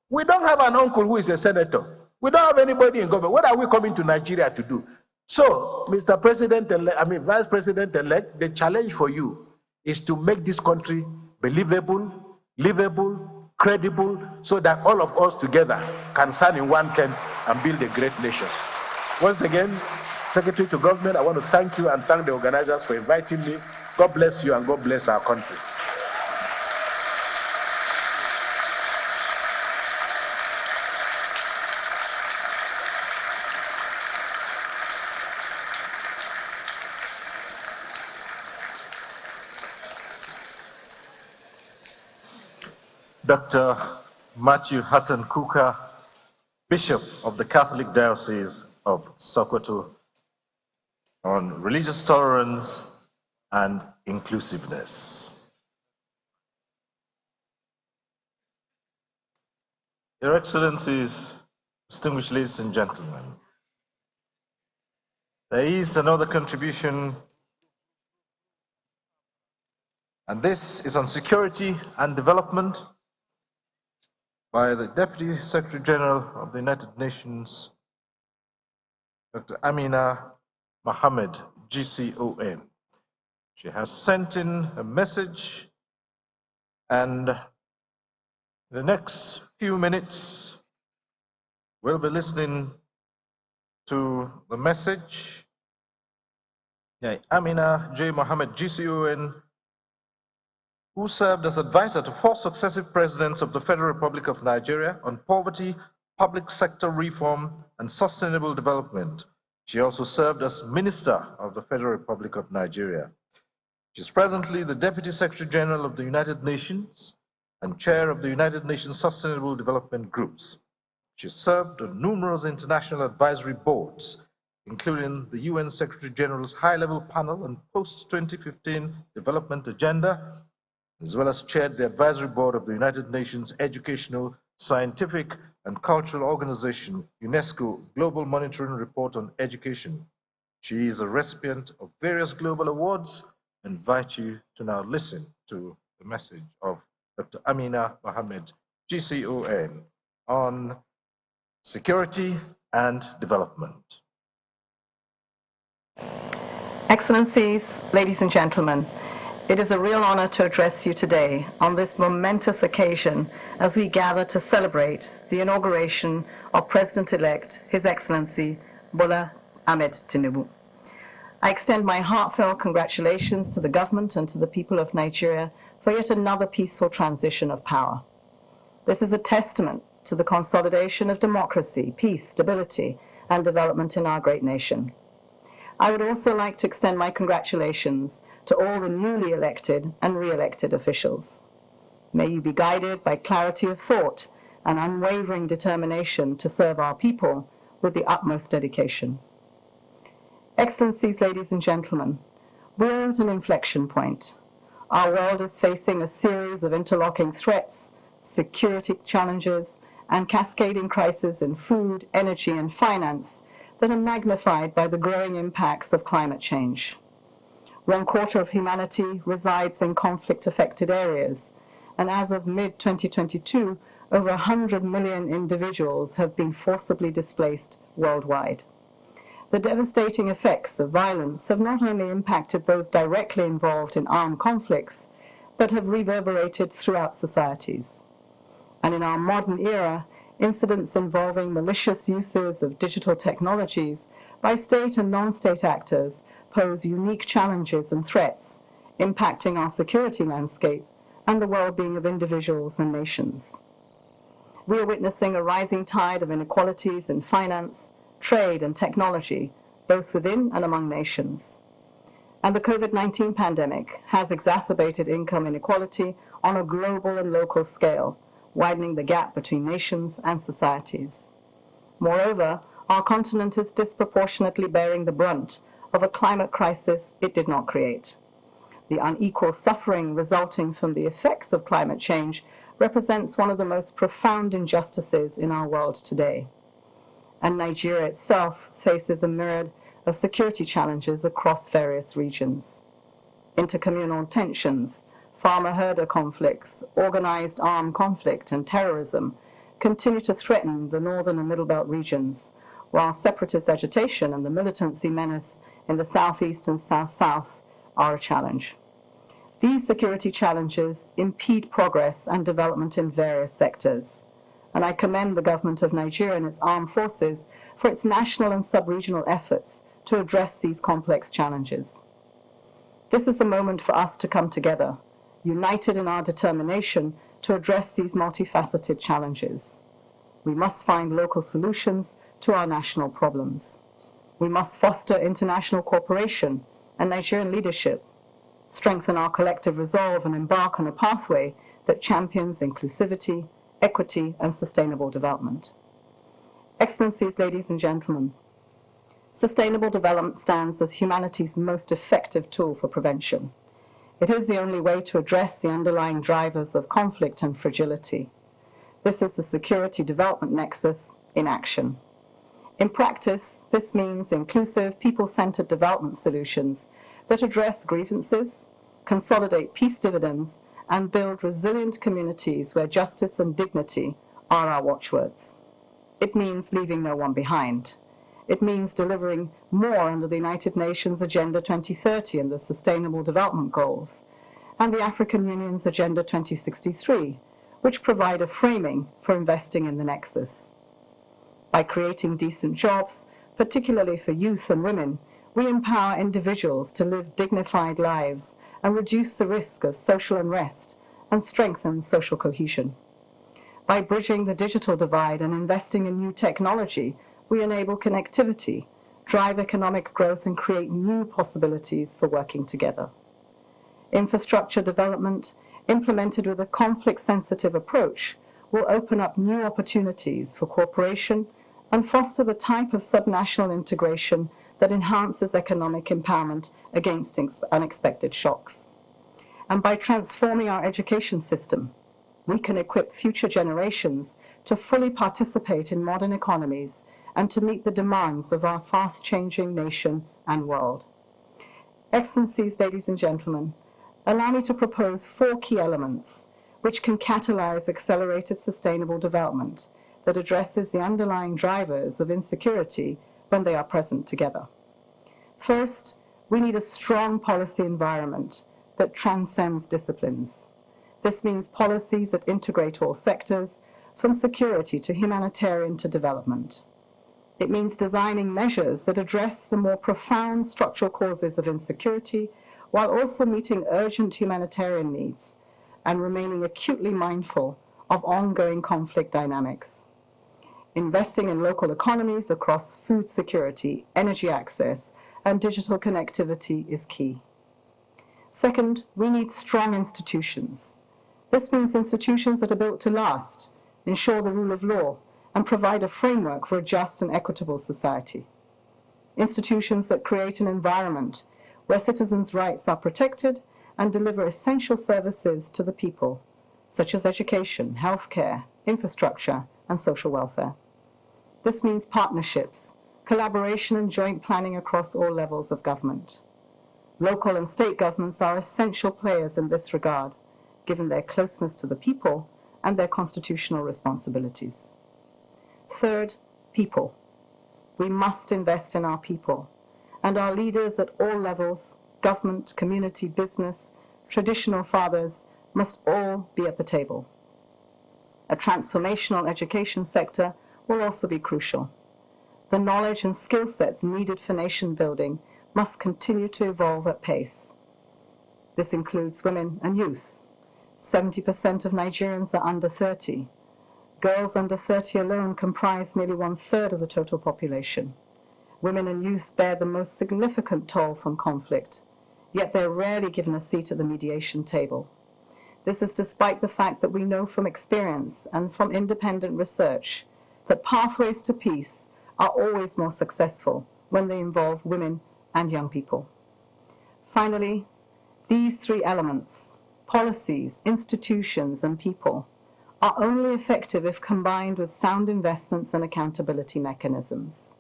we don't have an uncle who is a senator. We don't have anybody in government. What are we coming to Nigeria to do? So, Mr. Vice President-elect, the challenge for you is to make this country believable, livable, credible, so that all of us together can stand in one tent and build a great nation. Once again, Secretary to Government, I want to thank you and thank the organizers for inviting me. God bless you and God bless our country. Dr. Matthew Hassan Kuka, Bishop of the Catholic Diocese of Sokoto, on religious tolerance and inclusiveness. Your Excellencies, distinguished ladies and gentlemen, there is another contribution, and this is on security and development by the Deputy Secretary General of the United Nations, Dr. Amina Mohammed, GCON. She has sent in a message, and in the next few minutes, we'll be listening to the message. Amina J. Mohammed, GCON, who served as advisor to 4 successive presidents of the Federal Republic of Nigeria on poverty, public sector reform, and sustainable development. She also served as Minister of the Federal Republic of Nigeria. She is presently the Deputy Secretary General of the United Nations and Chair of the United Nations Sustainable Development Groups. She served on numerous international advisory boards, including the UN Secretary General's High-Level Panel on Post-2015 Development Agenda, as well as chaired the advisory board of the United Nations Educational, Scientific, and Cultural Organization, UNESCO Global Monitoring Report on Education. She is a recipient of various global awards. I invite you to now listen to the message of Dr. Amina Mohammed, GCON, on security and development. Excellencies, ladies and gentlemen, it is a real honor to address you today on this momentous occasion as we gather to celebrate the inauguration of President-elect His Excellency Bola Ahmed Tinubu. I extend my heartfelt congratulations to the government and to the people of Nigeria for yet another peaceful transition of power. This is a testament to the consolidation of democracy, peace, stability, and development in our great nation. I would also like to extend my congratulations to all the newly elected and re-elected officials. May you be guided by clarity of thought and unwavering determination to serve our people with the utmost dedication. Excellencies, ladies and gentlemen, we are at an inflection point. Our world is facing a series of interlocking threats, security challenges, and cascading crises in food, energy, and finance that are magnified by the growing impacts of climate change. 1/4 of humanity resides in conflict-affected areas, and as of mid-2022, over 100 million individuals have been forcibly displaced worldwide. The devastating effects of violence have not only impacted those directly involved in armed conflicts, but have reverberated throughout societies. And in our modern era, incidents involving malicious uses of digital technologies by state and non-state actors pose unique challenges and threats, impacting our security landscape and the well-being of individuals and nations. We are witnessing a rising tide of inequalities in finance, trade, and technology, both within and among nations. And the COVID-19 pandemic has exacerbated income inequality on a global and local scale, widening the gap between nations and societies. Moreover, our continent is disproportionately bearing the brunt of a climate crisis it did not create. The unequal suffering resulting from the effects of climate change represents one of the most profound injustices in our world today. And Nigeria itself faces a myriad of security challenges across various regions. Intercommunal tensions, farmer-herder conflicts, organized armed conflict, and terrorism continue to threaten the northern and middle belt regions, while separatist agitation and the militancy menace in the southeast and south-south are a challenge. These security challenges impede progress and development in various sectors, and I commend the government of Nigeria and its armed forces for its national and sub-regional efforts to address these complex challenges. This is a moment for us to come together, united in our determination to address these multifaceted challenges. We must find local solutions to our national problems. We must foster international cooperation and Nigerian leadership, strengthen our collective resolve, and embark on a pathway that champions inclusivity, equity, and sustainable development. Excellencies, ladies and gentlemen, sustainable development stands as humanity's most effective tool for prevention. It is the only way to address the underlying drivers of conflict and fragility. This is the security development nexus in action. In practice, this means inclusive, people-centered development solutions that address grievances, consolidate peace dividends, and build resilient communities where justice and dignity are our watchwords. It means leaving no one behind. It means delivering more under the United Nations Agenda 2030 and the Sustainable Development Goals, and the African Union's Agenda 2063, which provide a framing for investing in the nexus. By creating decent jobs, particularly for youth and women, we empower individuals to live dignified lives and reduce the risk of social unrest and strengthen social cohesion. By bridging the digital divide and investing in new technology, we enable connectivity, drive economic growth, and create new possibilities for working together. Infrastructure development, implemented with a conflict-sensitive approach, will open up new opportunities for cooperation and foster the type of subnational integration that enhances economic empowerment against unexpected shocks. And by transforming our education system, we can equip future generations to fully participate in modern economies and to meet the demands of our fast-changing nation and world. Excellencies, ladies and gentlemen, allow me to propose 4 key elements which can catalyze accelerated sustainable development that addresses the underlying drivers of insecurity when they are present together. First, we need a strong policy environment that transcends disciplines. This means policies that integrate all sectors, from security to humanitarian to development. It means designing measures that address the more profound structural causes of insecurity while also meeting urgent humanitarian needs and remaining acutely mindful of ongoing conflict dynamics. Investing in local economies across food security, energy access, and digital connectivity is key. Second, we need strong institutions. This means institutions that are built to last, ensure the rule of law, and provide a framework for a just and equitable society. Institutions that create an environment where citizens' rights are protected and deliver essential services to the people, such as education, healthcare, infrastructure, and social welfare. This means partnerships, collaboration, and joint planning across all levels of government. Local and state governments are essential players in this regard, given their closeness to the people and their constitutional responsibilities. Third, people. We must invest in our people, and our leaders at all levels, government, community, business, traditional fathers, must all be at the table. A transformational education sector will also be crucial. The knowledge and skill sets needed for nation building must continue to evolve at pace. This includes women and youth. 70% of Nigerians are under 30. Girls under 30 alone comprise nearly 1/3 of the total population. Women and youth bear the most significant toll from conflict, yet they're rarely given a seat at the mediation table. This is despite the fact that we know from experience and from independent research that pathways to peace are always more successful when they involve women and young people. Finally, these 3 elements, policies, institutions, and people, are only effective if combined with sound investments and accountability mechanisms.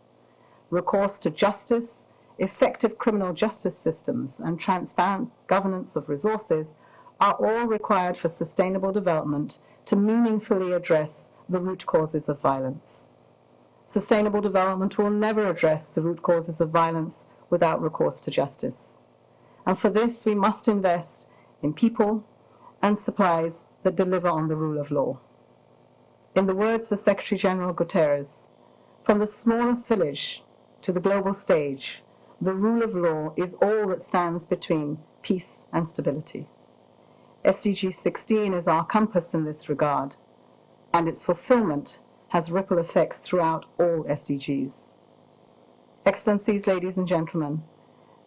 Recourse to justice, effective criminal justice systems, and transparent governance of resources are all required for sustainable development to meaningfully address the root causes of violence. Sustainable development will never address the root causes of violence without recourse to justice. And for this, we must invest in people and supplies that deliver on the rule of law. In the words of Secretary General Guterres, from the smallest village to the global stage, the rule of law is all that stands between peace and stability. SDG 16 is our compass in this regard, and its fulfillment has ripple effects throughout all SDGs. Excellencies, ladies and gentlemen,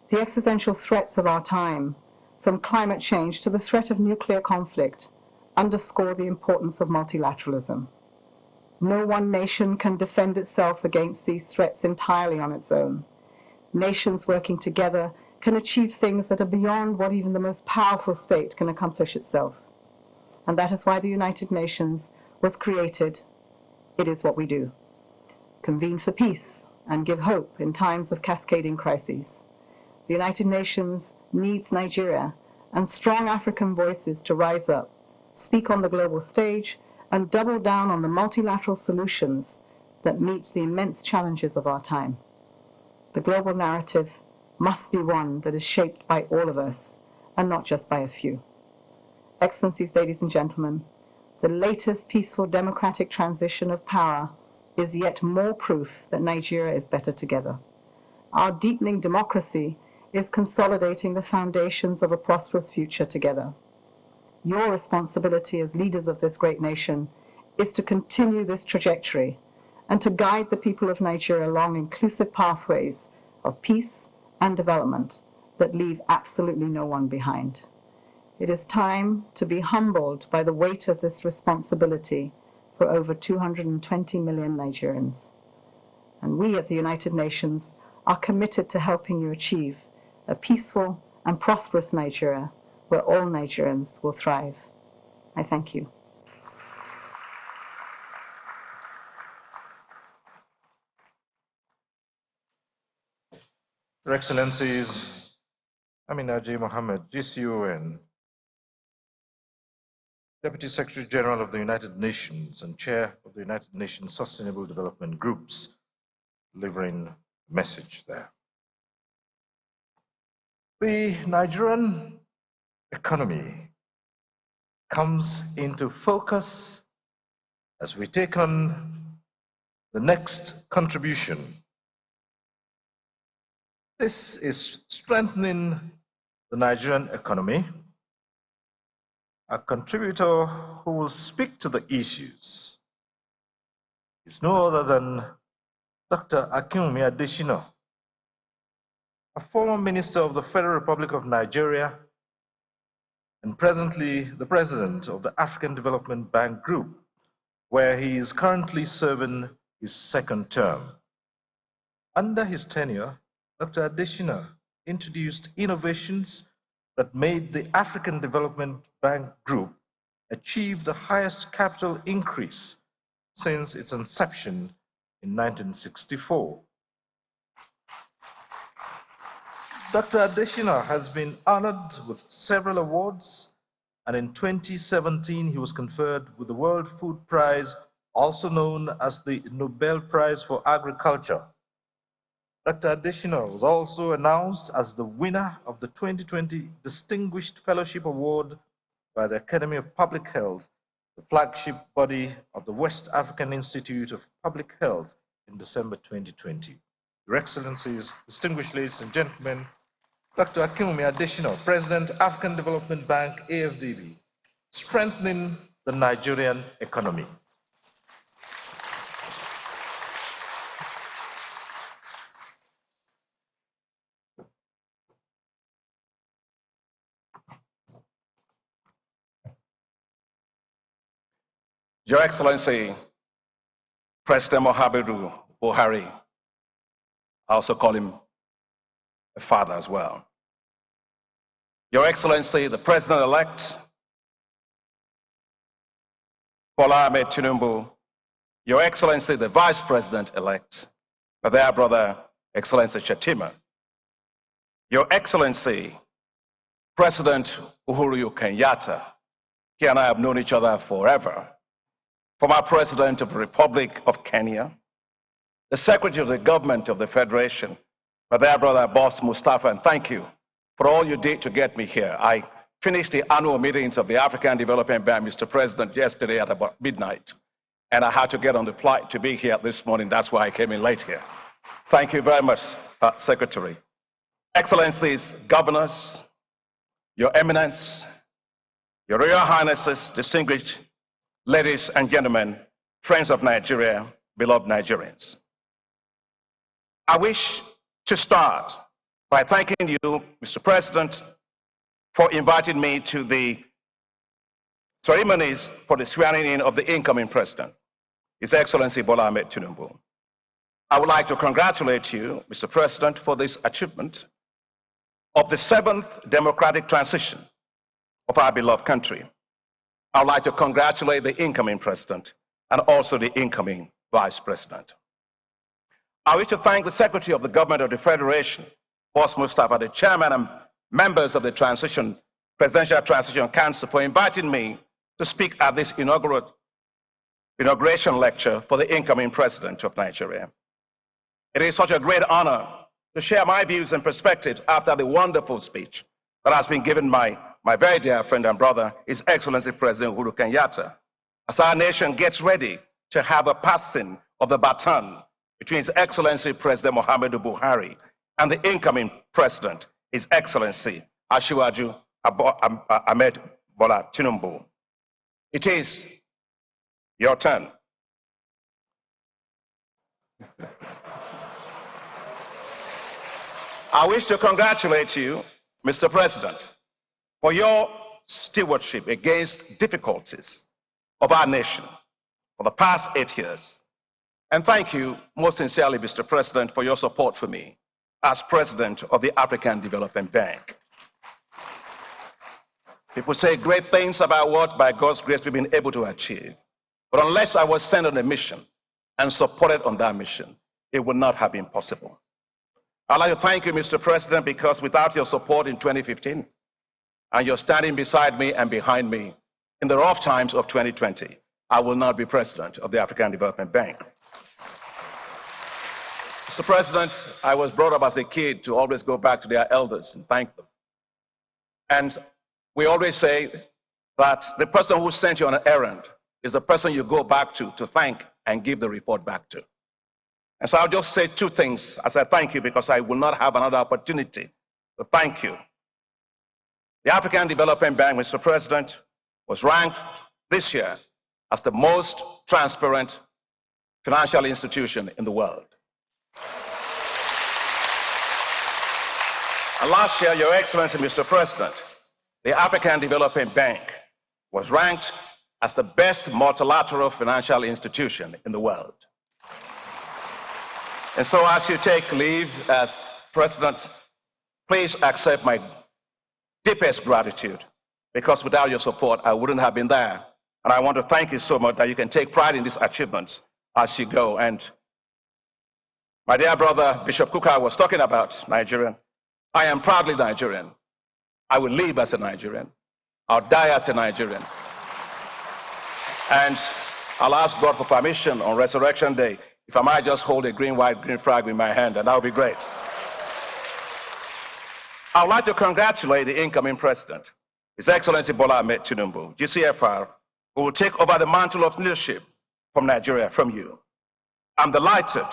the existential threats of our time, from climate change to the threat of nuclear conflict, underscore the importance of multilateralism. No one nation can defend itself against these threats entirely on its own. Nations working together can achieve things that are beyond what even the most powerful state can accomplish itself. And that is why the United Nations was created, it is what we do. Convene for peace and give hope in times of cascading crises. The United Nations needs Nigeria and strong African voices to rise up, speak on the global stage, and double down on the multilateral solutions that meet the immense challenges of our time. The global narrative must be one that is shaped by all of us and not just by a few. Excellencies, ladies and gentlemen, the latest peaceful democratic transition of power is yet more proof that Nigeria is better together. Our deepening democracy is consolidating the foundations of a prosperous future together. Your responsibility as leaders of this great nation is to continue this trajectory and to guide the people of Nigeria along inclusive pathways of peace and development that leave absolutely no one behind. It is time to be humbled by the weight of this responsibility for over 220 million Nigerians. And we at the United Nations are committed to helping you achieve a peaceful and prosperous Nigeria where all Nigerians will thrive. I thank you. Your Excellencies, Amina J. Mohammed, GCON, Deputy Secretary General of the United Nations and Chair of the United Nations Sustainable Development Groups, delivering a message there. The Nigerian economy comes into focus as we take on the next contribution. This is strengthening the Nigerian economy. A contributor who will speak to the issues is no other than Dr. Akinwumi Adesina, a former minister of the Federal Republic of Nigeria and presently the president of the African Development Bank Group, where he is currently serving his second term. Under his tenure, Dr. Adesina introduced innovations that made the African Development Bank Group achieve the highest capital increase since its inception in 1964. Dr. Adesina has been honored with several awards, and in 2017 he was conferred with the World Food Prize, also known as the Nobel Prize for Agriculture. Dr. Adesina was also announced as the winner of the 2020 Distinguished Fellowship Award by the Academy of Public Health, the flagship body of the West African Institute of Public Health, in December 2020. Your Excellencies, distinguished ladies and gentlemen, Dr. Akinwumi Adesina, President, African Development Bank, AFDB, strengthening the Nigerian economy. Your Excellency, President Muhammadu Buhari, I also call him a father as well. Your Excellency, the President-elect, Bola Ahmed Tinubu, Your Excellency, the Vice President-elect, my dear brother, Excellency Shetima, Your Excellency, President Uhuru Kenyatta, he and I have known each other forever. Former President of the Republic of Kenya, the Secretary of the Government of the Federation, my dear brother, Boss Mustafa, and thank you for all you did to get me here. I finished the annual meetings of the African Development Bank, Mr. President, yesterday at about midnight, and I had to get on the flight to be here this morning. That's why I came in late here. Thank you very much, Secretary. Excellencies, Governors, Your Eminence, Your Royal Highnesses, distinguished ladies and gentlemen, friends of Nigeria, beloved Nigerians. I wish to start by thanking you, Mr. President, for inviting me to the ceremonies for the swearing in of the incoming president, His Excellency Bola Ahmed Tinubu. I would like to congratulate you, Mr. President, for this achievement of the 7th democratic transition of our beloved country. I would like to congratulate the incoming president and also the incoming vice president. I wish to thank the Secretary of the Government of the Federation, Boss Mustafa, the chairman and members of the Presidential Transition Council for inviting me to speak at this inauguration lecture for the incoming president of Nigeria. It is such a great honor to share my views and perspectives after the wonderful speech that has been given by my very dear friend and brother, His Excellency President Uhuru Kenyatta, as our nation gets ready to have a passing of the baton between His Excellency President Muhammadu Buhari and the incoming president, His Excellency Asiwaju Ahmed Bola Tinubu. It is your turn. I wish to congratulate you, Mr. President, for your stewardship against difficulties of our nation for the past 8 years. And thank you most sincerely, Mr. President, for your support for me as President of the African Development Bank. People say great things about what, by God's grace, we've been able to achieve. But unless I was sent on a mission and supported on that mission, it would not have been possible. I'd like to thank you, Mr. President, because without your support in 2015, and you're standing beside me and behind me in the rough times of 2020, I will not be president of the African Development Bank. Mr. President, I was brought up as a kid to always go back to their elders and thank them. And we always say that the person who sent you on an errand is the person you go back to thank and give the report back to. And so I'll just say two things as I thank you, because I will not have another opportunity to thank you. The African Development Bank, Mr. President, was ranked this year as the most transparent financial institution in the world. And last year, Your Excellency, Mr. President, the African Development Bank was ranked as the best multilateral financial institution in the world. And so as you take leave as President, please accept my deepest gratitude, because without your support, I wouldn't have been there. And I want to thank you so much that you can take pride in these achievements as you go. And my dear brother, Bishop Kuka, was talking about Nigerian. I am proudly Nigerian. I will live as a Nigerian. I'll die as a Nigerian. And I'll ask God for permission on Resurrection Day, if I might just hold a green, white, green flag in my hand, and that would be great. I would like to congratulate the incoming president, His Excellency Bola Ahmed Tinubu, GCFR, who will take over the mantle of leadership from Nigeria from you. I'm delighted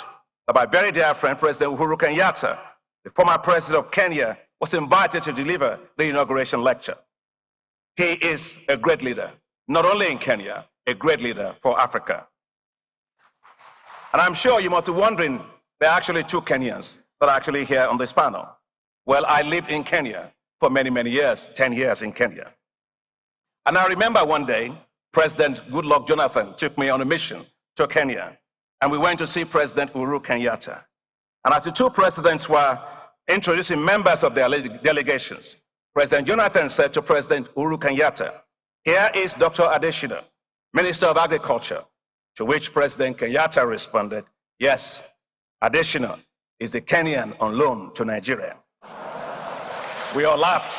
that my very dear friend, President Uhuru Kenyatta, the former president of Kenya, was invited to deliver the inauguration lecture. He is a great leader, not only in Kenya, a great leader for Africa. And I'm sure you must be wondering, there are actually two Kenyans that are actually here on this panel. Well, I lived in Kenya for many, many years, 10 years in Kenya. And I remember one day, President Goodluck Jonathan took me on a mission to Kenya, and we went to see President Uhuru Kenyatta. And as the two presidents were introducing members of their delegations, President Jonathan said to President Uhuru Kenyatta, "Here is Dr. Adeshina, Minister of Agriculture," to which President Kenyatta responded, "Yes, Adeshina is the Kenyan on loan to Nigeria." We all laughed.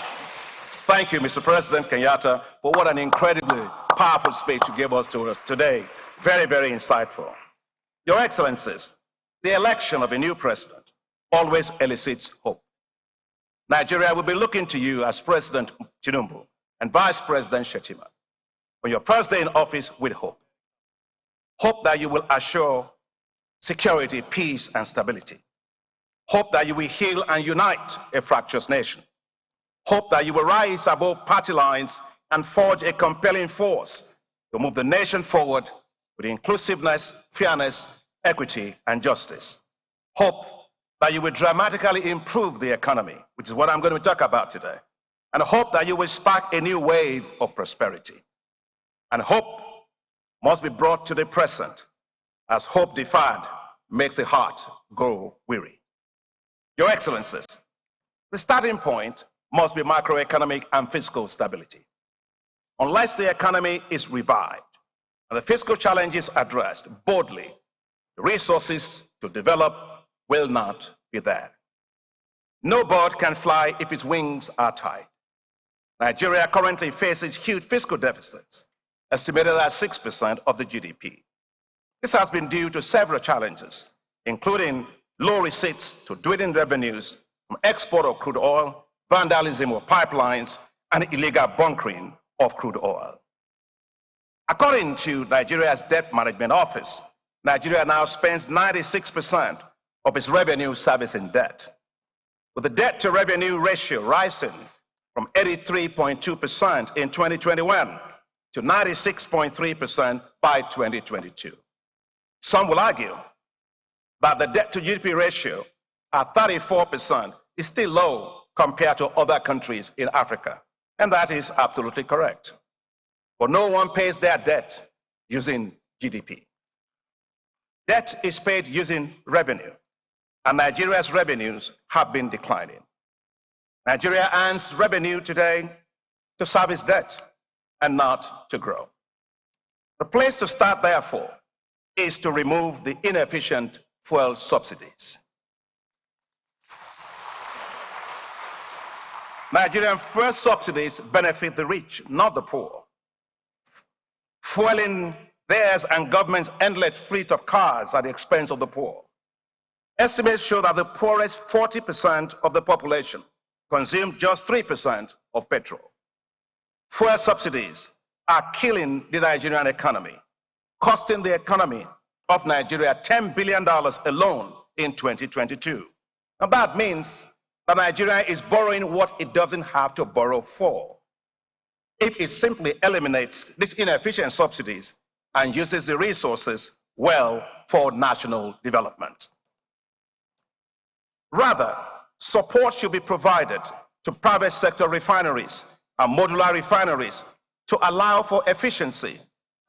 Thank you, Mr. President Kenyatta, for what an incredibly powerful speech you gave us today. Very, very insightful. Your Excellencies, the election of a new president always elicits hope. Nigeria will be looking to you as President Tinubu and Vice President Shettima on your first day in office with hope. Hope that you will assure security, peace, and stability. Hope that you will heal and unite a fractious nation. Hope that you will rise above party lines and forge a compelling force to move the nation forward with inclusiveness, fairness, equity, and justice. Hope that you will dramatically improve the economy, which is what I'm going to talk about today. And hope that you will spark a new wave of prosperity. And hope must be brought to the present, as hope deferred makes the heart grow weary. Your Excellencies, the starting point must be macroeconomic and fiscal stability. unless the economy is revived and the fiscal challenges addressed boldly, the resources to develop will not be there. No bird can fly if its wings are tied. Nigeria currently faces huge fiscal deficits, estimated at 6% of the GDP. This has been due to several challenges, including low receipts to dwindling revenues from export of crude oil, vandalism of pipelines, and illegal bunkering of crude oil. According to Nigeria's Debt Management Office, Nigeria now spends 96% of its revenue servicing debt, with the debt-to-revenue ratio rising from 83.2% in 2021 to 96.3% by 2022. Some will argue that the debt-to-GDP ratio at 34% is still low compared to other countries in Africa, and that is absolutely correct. But no one pays their debt using GDP. Debt is paid using revenue, and Nigeria's revenues have been declining. Nigeria earns revenue today to service debt and not to grow. The place to start, therefore, is to remove the inefficient fuel subsidies. Nigerian fuel subsidies benefit the rich, not the poor. Fueling theirs and government's endless fleet of cars at the expense of the poor. Estimates show that the poorest 40% of the population consume just 3% of petrol. Fuel subsidies are killing the Nigerian economy, costing the economy of Nigeria $10 billion alone in 2022. Now that means that Nigeria is borrowing what it doesn't have to borrow for. If it simply eliminates these inefficient subsidies and uses the resources well for national development. Rather, support should be provided to private sector refineries and modular refineries to allow for efficiency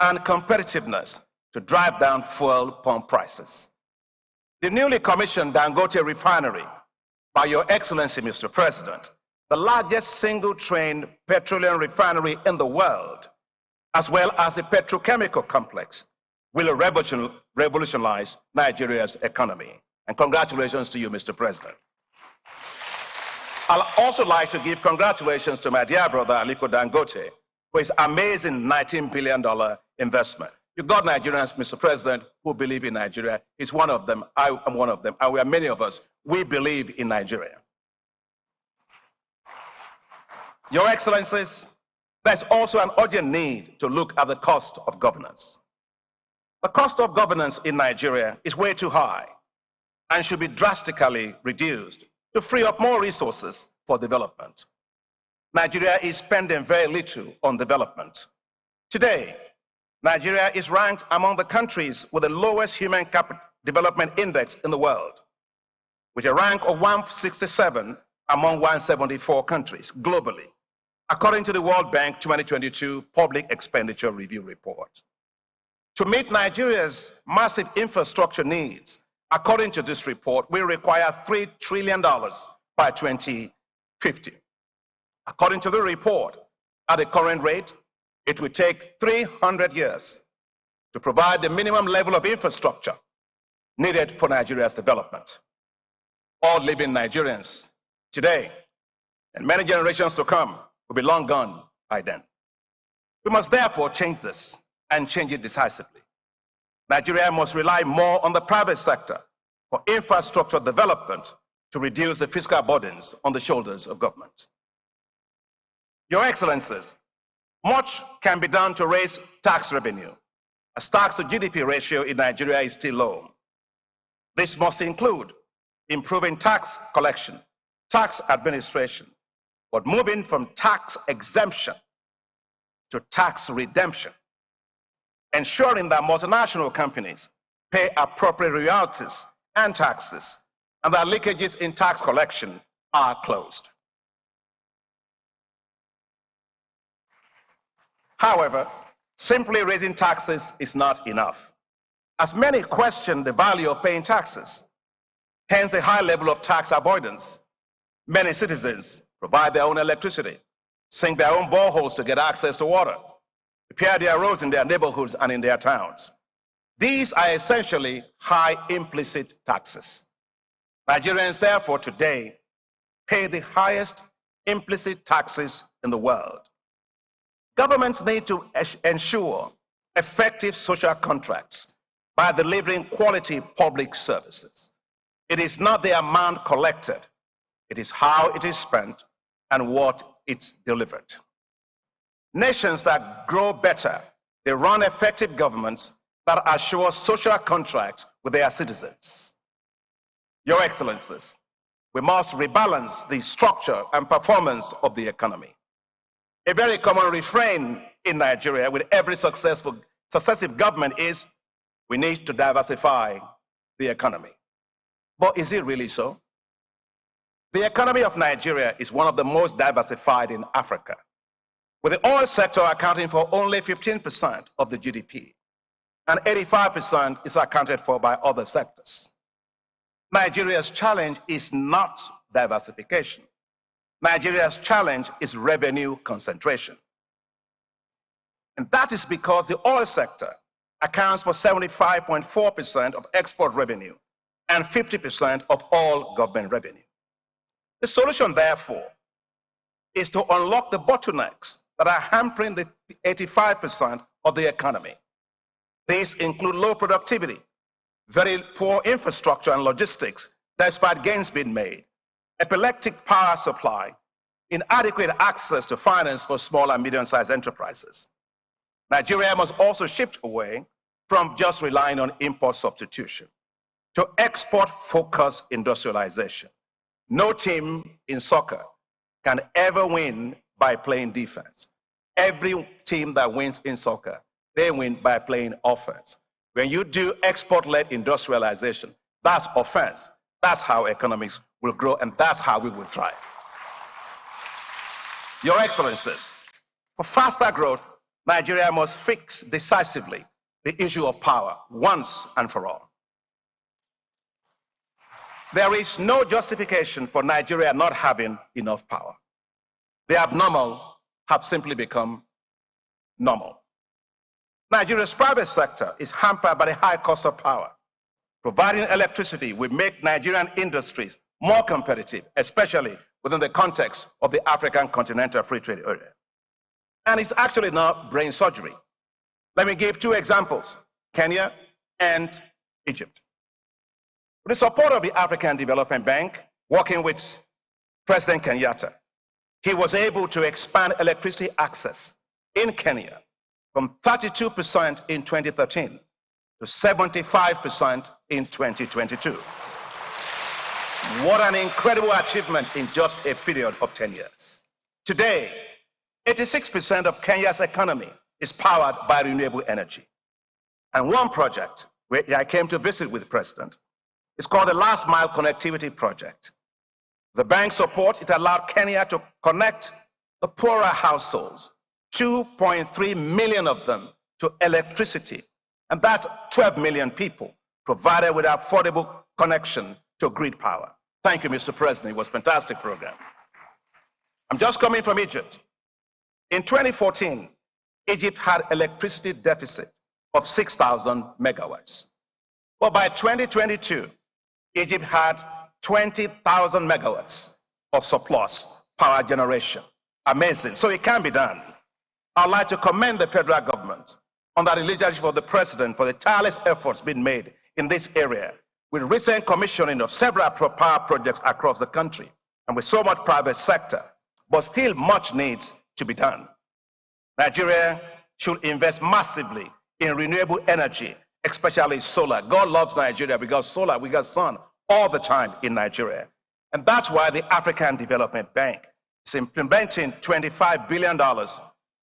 and competitiveness to drive down fuel pump prices. The newly commissioned Dangote refinery, by Your Excellency, Mr. President, the largest single-train petroleum refinery in the world, as well as the petrochemical complex, will revolutionize Nigeria's economy. And congratulations to you, Mr. President. I'd also like to give congratulations to my dear brother, Aliko Dangote, for his amazing $19 billion investment. You got Nigerians, Mr. President, who believe in Nigeria. He's one of them. I am one of them. And we are many of us. We believe in Nigeria. Your Excellencies, there's also an urgent need to look at the cost of governance. The cost of governance in Nigeria is way too high and should be drastically reduced to free up more resources for development. Nigeria is spending very little on development. Today, Nigeria is ranked among the countries with the lowest human capital development index in the world, with a rank of 167 among 174 countries globally, according to the World Bank 2022 Public Expenditure Review Report. To meet Nigeria's massive infrastructure needs, according to this report, we require $3 trillion by 2050. According to the report, at the current rate, it will take 300 years to provide the minimum level of infrastructure needed for Nigeria's development. All living Nigerians today and many generations to come will be long gone by then. We must therefore change this and change it decisively. Nigeria must rely more on the private sector for infrastructure development to reduce the fiscal burdens on the shoulders of government. Your Excellencies, much can be done to raise tax revenue, as tax to GDP ratio in Nigeria is still low. This must include improving tax collection, tax administration, but moving from tax exemption to tax redemption, ensuring that multinational companies pay appropriate royalties and taxes, and that leakages in tax collection are closed. However, simply raising taxes is not enough, as many question the value of paying taxes, hence a high level of tax avoidance. Many citizens provide their own electricity, sink their own boreholes to get access to water, repair their roads in their neighborhoods and in their towns. These are essentially high implicit taxes. Nigerians, therefore, today pay the highest implicit taxes in the world. Governments need to ensure effective social contracts by delivering quality public services. It is not the amount collected, it is how it is spent and what it's delivered. Nations that grow better, they run effective governments that assure social contracts with their citizens. Your Excellencies, we must rebalance the structure and performance of the economy. A very common refrain in Nigeria with every successive government is, we need to diversify the economy. But is it really so? The economy of Nigeria is one of the most diversified in Africa, with the oil sector accounting for only 15% of the GDP, and 85% is accounted for by other sectors. Nigeria's challenge is not diversification. Nigeria's challenge is revenue concentration. And that is because the oil sector accounts for 75.4% of export revenue and 50% of all government revenue. The solution, therefore, is to unlock the bottlenecks that are hampering the 85% of the economy. These include low productivity, very poor infrastructure and logistics, despite gains being made, epileptic power supply, inadequate access to finance for small and medium-sized enterprises. Nigeria must also shift away from just relying on import substitution to export-focused industrialization. No team in soccer can ever win by playing defense. Every team that wins in soccer, they win by playing offense. When you do export-led industrialization, that's offense. That's how economies will grow, and that's how we will thrive. Your Excellencies, for faster growth, Nigeria must fix decisively the issue of power once and for all. There is no justification for Nigeria not having enough power. The abnormal have simply become normal. Nigeria's private sector is hampered by the high cost of power. Providing electricity will make Nigerian industries more competitive, especially within the context of the African Continental Free Trade Area. And it's actually not brain surgery. Let me give two examples, Kenya and Egypt. With the support of the African Development Bank, working with President Kenyatta, he was able to expand electricity access in Kenya from 32% in 2013 to 75% in 2022. What an incredible achievement in just a period of 10 years. Today, 86% of Kenya's economy is powered by renewable energy. And one project where I came to visit with the President is called the Last Mile Connectivity Project. The bank's support, it allowed Kenya to connect the poorer households, 2.3 million of them, to electricity. And that's 12 million people provided with affordable connection to grid power. Thank you, Mr. President. It was a fantastic program. I'm just coming from Egypt. In 2014, Egypt had electricity deficit of 6,000 megawatts. But by 2022, Egypt had 20,000 megawatts of surplus power generation. Amazing. So it can be done. I'd like to commend the federal government under the leadership of the president for the tireless efforts being made in this area, with recent commissioning of several power projects across the country and with so much private sector. But still much needs to be done. Nigeria should invest massively in renewable energy, especially solar. God loves Nigeria because solar, we got sun all the time in Nigeria. And that's why the African Development Bank is implementing $25 billion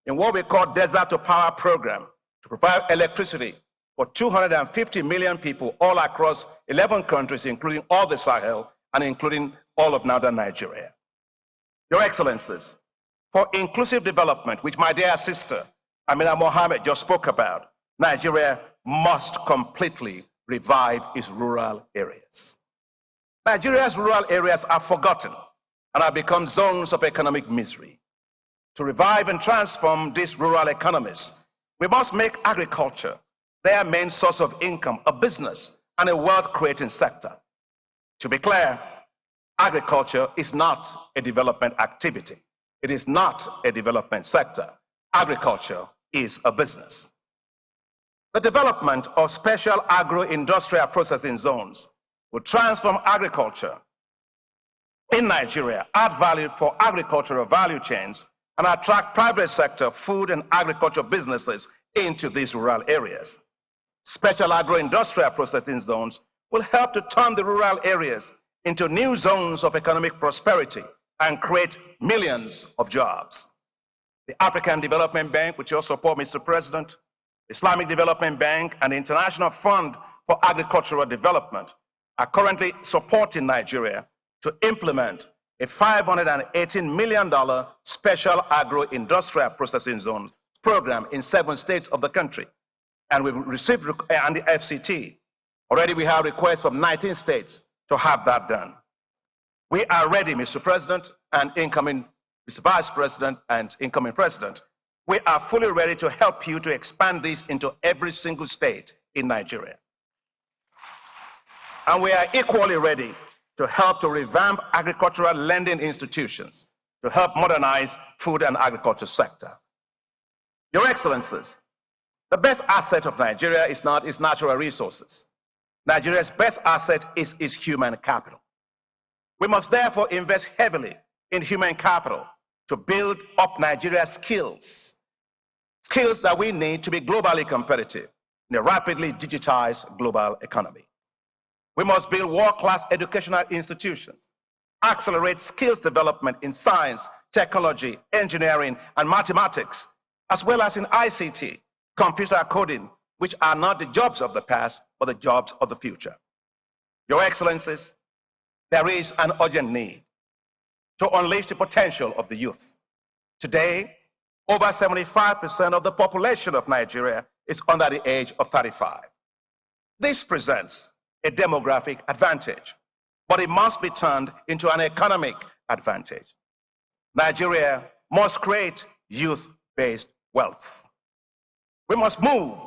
in what we call Desert to Power program to provide electricity for 250 million people all across 11 countries, including all the Sahel and including all of northern Nigeria. Your Excellencies, for inclusive development, which my dear sister Amina Mohammed just spoke about, Nigeria must completely revive its rural areas. Nigeria's rural areas are forgotten and have become zones of economic misery. To revive and transform these rural economies, we must make agriculture their main source of income, a business, and a wealth-creating sector. To be clear, agriculture is not a development activity. It is not a development sector. Agriculture is a business. The development of special agro-industrial processing zones will transform agriculture in Nigeria, add value for agricultural value chains, and attract private sector food and agriculture businesses into these rural areas. Special agro-industrial processing zones will help to turn the rural areas into new zones of economic prosperity and create millions of jobs. The African Development Bank, with your support, Mr. President, Islamic Development Bank, and the International Fund for Agricultural Development are currently supporting Nigeria to implement a $518 million special agro-industrial processing zone program in 7 states of the country. And we've received, and the FCT, already we have requests from 19 states to have that done. We are ready, Mr. President, and incoming Mr. Vice President and incoming President. We are fully ready to help you to expand this into every single state in Nigeria. And we are equally ready to help to revamp agricultural lending institutions to help modernize food and agriculture sector. Your Excellencies, the best asset of Nigeria is not its natural resources. Nigeria's best asset is its human capital. We must therefore invest heavily in human capital to build up Nigeria's skills that we need to be globally competitive in a rapidly digitized global economy. We must build world-class educational institutions, accelerate skills development in science, technology, engineering, and mathematics, as well as in ICT, computer coding, which are not the jobs of the past, but the jobs of the future. Your Excellencies, there is an urgent need to unleash the potential of the youth. Today, over 75% of the population of Nigeria is under the age of 35. This presents a demographic advantage, but it must be turned into an economic advantage. Nigeria must create youth-based wealth. We must move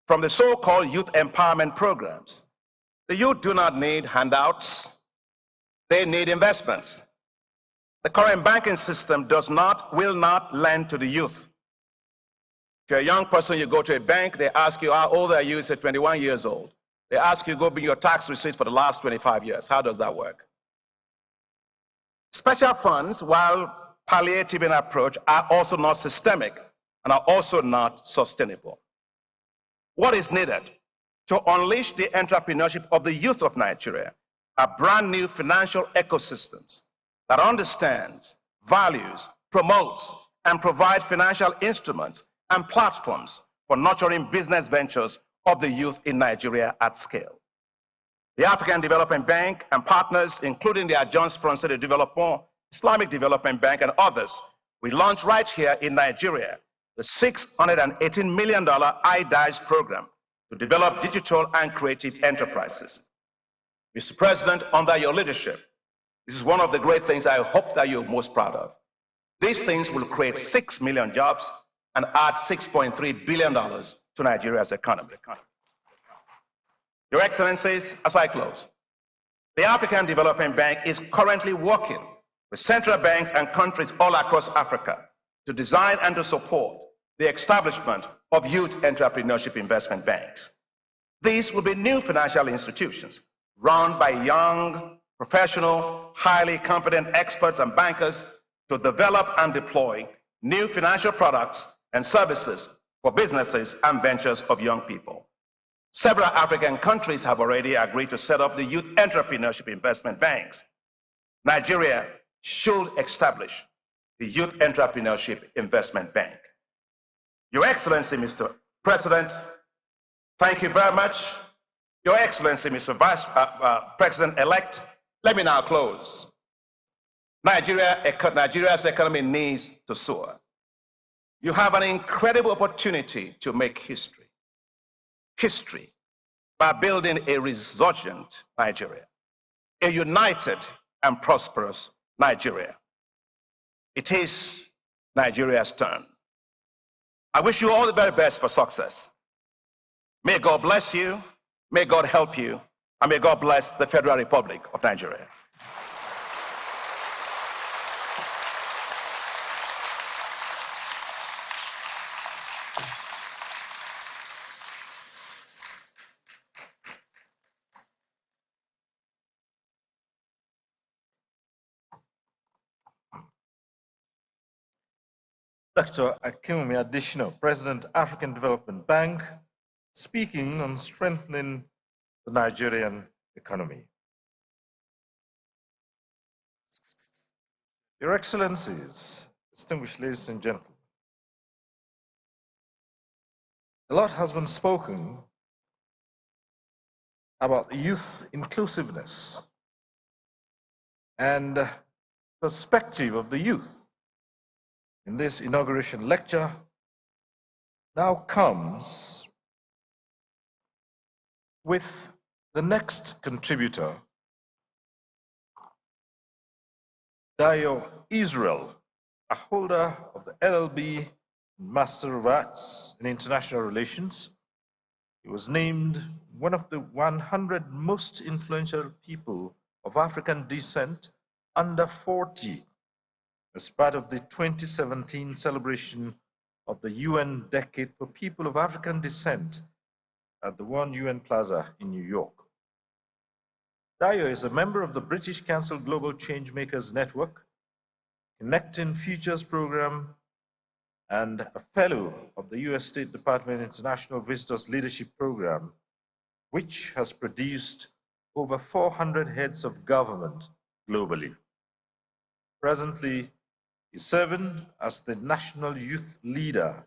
from the so-called youth empowerment programs. The youth do not need handouts, they need investments. The current banking system will not lend to the youth. If you're a young person, you go to a bank, they ask you, how old are you? You say 21 years old. They ask you, go bring your tax receipts for the last 25 years. How does that work? Special funds, while palliative in approach, are also not systemic and are also not sustainable. What is needed to unleash the entrepreneurship of the youth of Nigeria are brand new financial ecosystems that understands, values, promotes, and provide financial instruments and platforms for nurturing business ventures of the youth in Nigeria at scale. The African Development Bank and partners, including the Agence Française de Développement, Islamic Development Bank, and others, we launched right here in Nigeria the $618 million IDICE program to develop digital and creative enterprises. Mr. President, under your leadership, this is one of the great things I hope that you're most proud of. These things will create 6 million jobs and add $6.3 billion to Nigeria's economy. Your Excellencies, as I close, the African Development Bank is currently working with central banks and countries all across Africa to design and to support the establishment of youth entrepreneurship investment banks. These will be new financial institutions run by young, professional, highly competent experts and bankers to develop and deploy new financial products and services for businesses and ventures of young people. Several African countries have already agreed to set up the youth entrepreneurship investment banks. Nigeria should establish the Youth Entrepreneurship Investment Bank. Your Excellency, Mr. President, thank you very much. Your Excellency, Mr. Vice President-elect, let me now close. Nigeria's economy needs to soar. You have an incredible opportunity to make history. History by building a resurgent Nigeria, a united and prosperous Nigeria. It is Nigeria's turn. I wish you all the very best for success. May God bless you, may God help you, and may God bless the Federal Republic of Nigeria. Dr. Akinwumi Adesina, President, African Development Bank, speaking on strengthening the Nigerian economy. Your Excellencies, distinguished ladies and gentlemen, a lot has been spoken about youth inclusiveness and perspective of the youth in this inauguration lecture now comes with the next contributor, Dayo Israel, a holder of the LLB Master of Arts in International Relations. He was named one of the 100 most influential people of African descent under 40 as part of the 2017 celebration of the UN Decade for People of African Descent at the One UN Plaza in New York. Dayo is a member of the British Council Global Changemakers Network, Connecting Futures Program, and a fellow of the US State Department International Visitors Leadership Program, which has produced over 400 heads of government globally. Presently, he's serving as the National Youth Leader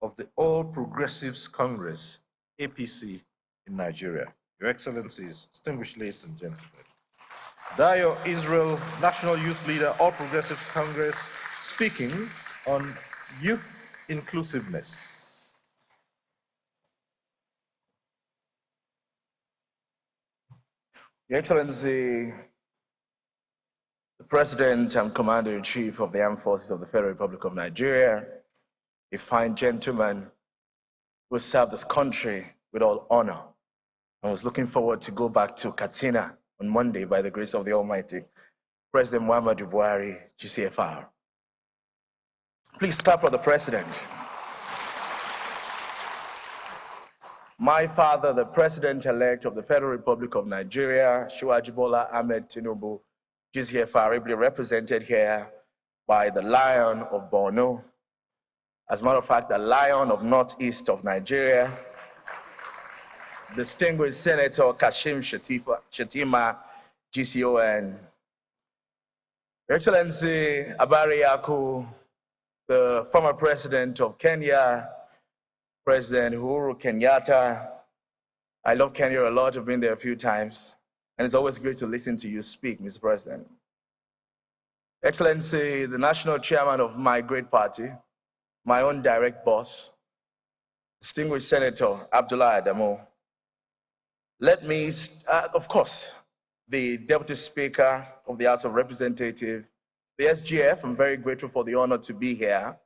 of the All Progressives Congress, APC, in Nigeria. Your Excellencies, distinguished ladies and gentlemen, Dayo Israel, National Youth Leader, All Progressives Congress, speaking on youth inclusiveness. Your Excellency, the President and Commander-in-Chief of the Armed Forces of the Federal Republic of Nigeria, a fine gentleman who served this country with all honor and was looking forward to go back to Katsina on Monday by the grace of the Almighty, President Muhammadu Buhari, GCFR. Please clap for the President. My father, the President-elect of the Federal Republic of Nigeria, Asiwaju Bola Ahmed Tinubu, GCFR, ably represented here by the Lion of Borno. As a matter of fact, the Lion of Northeast of Nigeria, distinguished Senator Kashim Shettima, GCON. Your Excellency Abari Yaku, the former President of Kenya, President Uhuru Kenyatta. I love Kenya a lot, I've been there a few times, and it's always great to listen to you speak, Mr. President. Excellency, the National Chairman of my great party, my own direct boss, distinguished Senator Abdullah Adamu. Let me, of course, the Deputy Speaker of the House of Representatives, the SGF, I'm very grateful for the honor to be here.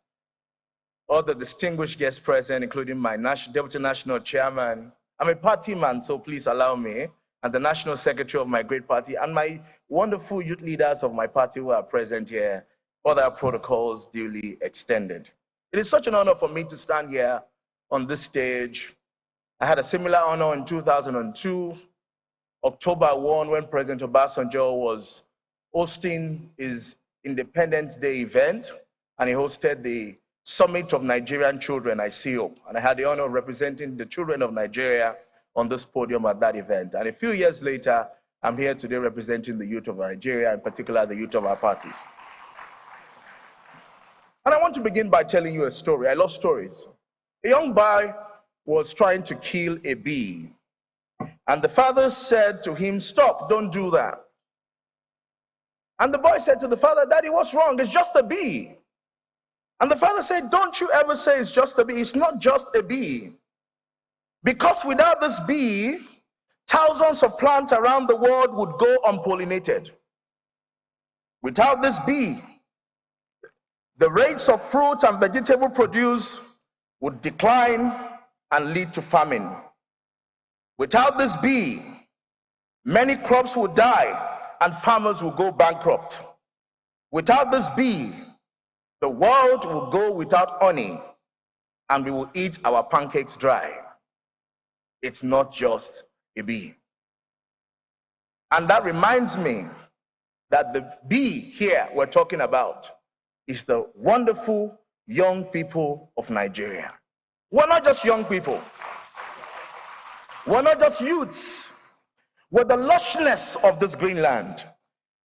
All the distinguished guests present, including my Deputy National Chairman. I'm a party man, so please allow me, and the National Secretary of my great party, and my wonderful youth leaders of my party who are present here, other protocols duly extended. It is such an honor for me to stand here on this stage. I had a similar honor in 2002, October 1, when President Obasanjo was hosting his Independence Day event, and he hosted the Summit of Nigerian Children, ICO, and I had the honor of representing the children of Nigeria on this podium at that event. And a few years later, I'm here today representing the youth of Nigeria, in particular the youth of our party. And I want to begin by telling you a story. I love stories. A young boy was trying to kill a bee, and the father said to him, "Stop, don't do that." And the boy said to the father, "Daddy, what's wrong? It's just a bee." And the father said, "Don't you ever say it's just a bee. It's not just a bee. Because without this bee, thousands of plants around the world would go unpollinated. Without this bee, the rates of fruit and vegetable produce would decline and lead to famine. Without this bee, many crops would die and farmers will go bankrupt. Without this bee, the world will go without honey and we will eat our pancakes dry. It's not just a bee. And that reminds me that the bee here we're talking about is the wonderful young people of Nigeria. We're not just young people. We're not just youths. We're the lushness of this green land.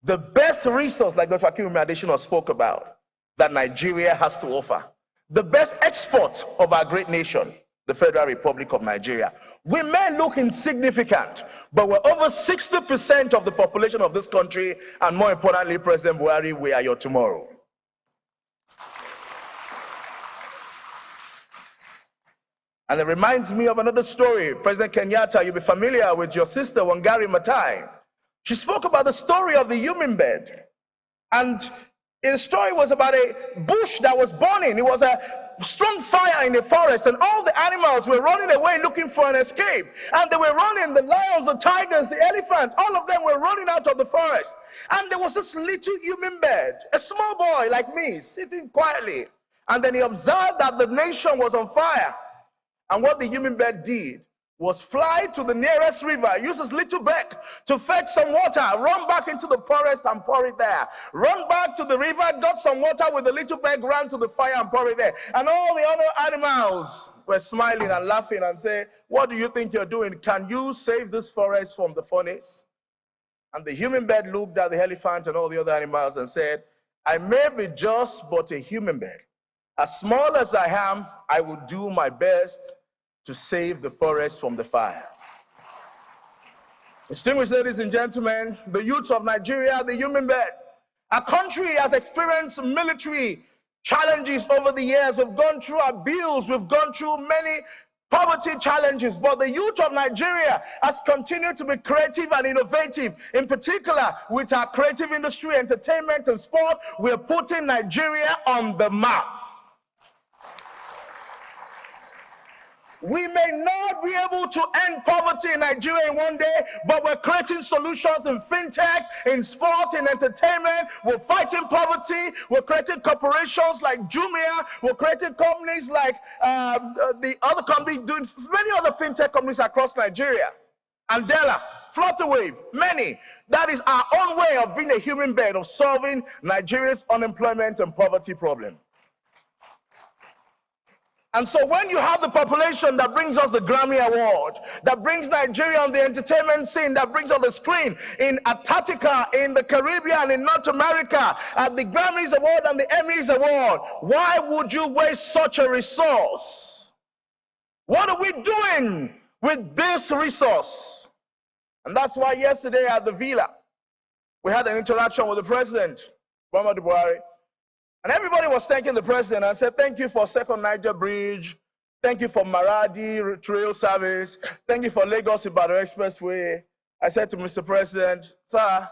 The best resource, like Dr. Akinwumi Adesina spoke about, that Nigeria has to offer. The best export of our great nation, the Federal Republic of Nigeria. We may look insignificant, but we're over 60% of the population of this country, and more importantly, President Buhari, we are your tomorrow. And it reminds me of another story. President Kenyatta, you'll be familiar with your sister, Wangari Maathai. She spoke about the story of the human bed. And the story was about a bush that was burning. It was a strong fire in the forest, and all the animals were running away looking for an escape. And they were running, the lions, the tigers, the elephants, all of them were running out of the forest. And there was this little human bed, a small boy like me, sitting quietly. And then he observed that the nation was on fire. And what the human bed did was fly to the nearest river, use his little beak to fetch some water, run back into the forest and pour it there. Run back to the river, got some water with the little beak, ran to the fire and pour it there. And all the other animals were smiling and laughing and say, what do you think you're doing? Can you save this forest from the furnace? And the human bed looked at the elephant and all the other animals and said, I may be just but a human bed. As small as I am, I will do my best to save the forest from the fire. Distinguished ladies and gentlemen, the youth of Nigeria, the human bed. Our country has experienced military challenges over the years. We've gone through abuse, we've gone through many poverty challenges, but the youth of Nigeria has continued to be creative and innovative. In particular, with our creative industry, entertainment and sport, we're putting Nigeria on the map. We may not be able to end poverty in Nigeria in one day, but we're creating solutions in fintech, in sport, in entertainment. We're fighting poverty. We're creating corporations like Jumia. We're creating companies like the other company doing many other fintech companies across Nigeria. Andela, Flutterwave, many. That is our own way of being a human being, of solving Nigeria's unemployment and poverty problem. And so when you have the population that brings us the Grammy Award, that brings Nigeria on the entertainment scene, that brings on the screen in Antarctica, in the Caribbean, in North America, at the Grammys Award and the Emmys Award, why would you waste such a resource? What are we doing with this resource? And that's why yesterday at the Villa, we had an interaction with the president, Muhammadu Buhari. And everybody was thanking the president and said, thank you for Second Niger Bridge. Thank you for Maradi Trail Service. Thank you for Lagos-Ibadan Expressway. I said to Mr. President, sir,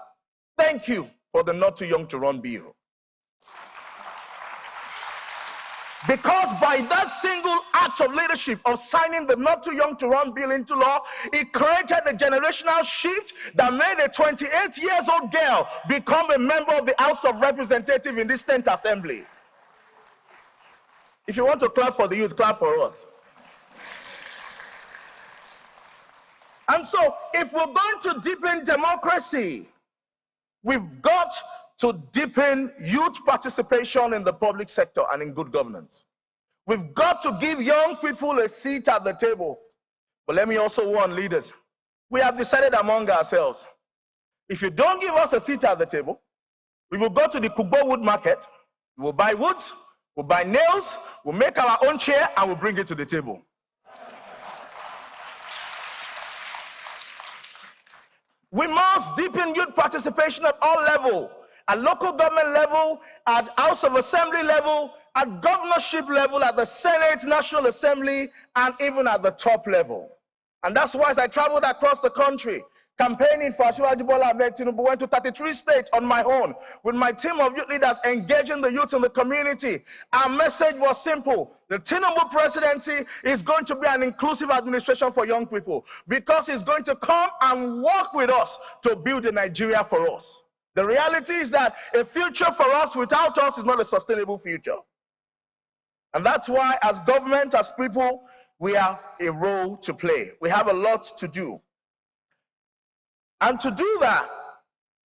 thank you for the Not Too Young to Run bill. Because by that single act of leadership of signing the Not Too Young to Run bill into law, it created a generational shift that made a 28-year-old girl become a member of the House of Representatives in this 10th Assembly. If you want to clap for the youth, clap for us. And so, if we're going to deepen democracy, we've got to deepen youth participation in the public sector and in good governance. We've got to give young people a seat at the table. But let me also warn leaders. We have decided among ourselves, if you don't give us a seat at the table, we will go to the Kugbo wood market, we will buy wood, we'll buy nails, we'll make our own chair, and we'll bring it to the table. We must deepen youth participation at all levels. At local government level, at House of Assembly level, at governorship level, at the Senate, National Assembly, and even at the top level. And that's why as I traveled across the country, campaigning for Asiwaju Bola Ahmed Tinubu, went to 33 states on my own with my team of youth leaders engaging the youth in the community. Our message was simple. The Tinubu presidency is going to be an inclusive administration for young people because it's going to come and work with us to build a Nigeria for us. The reality is that a future for us without us is not a sustainable future. And that's why as government, as people, we have a role to play. We have a lot to do. And to do that,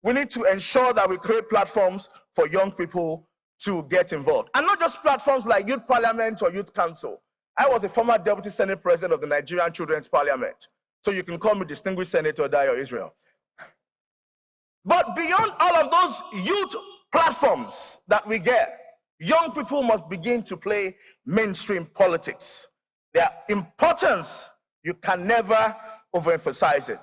we need to ensure that we create platforms for young people to get involved. And not just platforms like Youth Parliament or Youth Council. I was a former Deputy Senate President of the Nigerian Children's Parliament. So you can call me Distinguished Senator Dayo Israel. But beyond all of those youth platforms that we get, young people must begin to play mainstream politics. Their importance, you can never overemphasize it.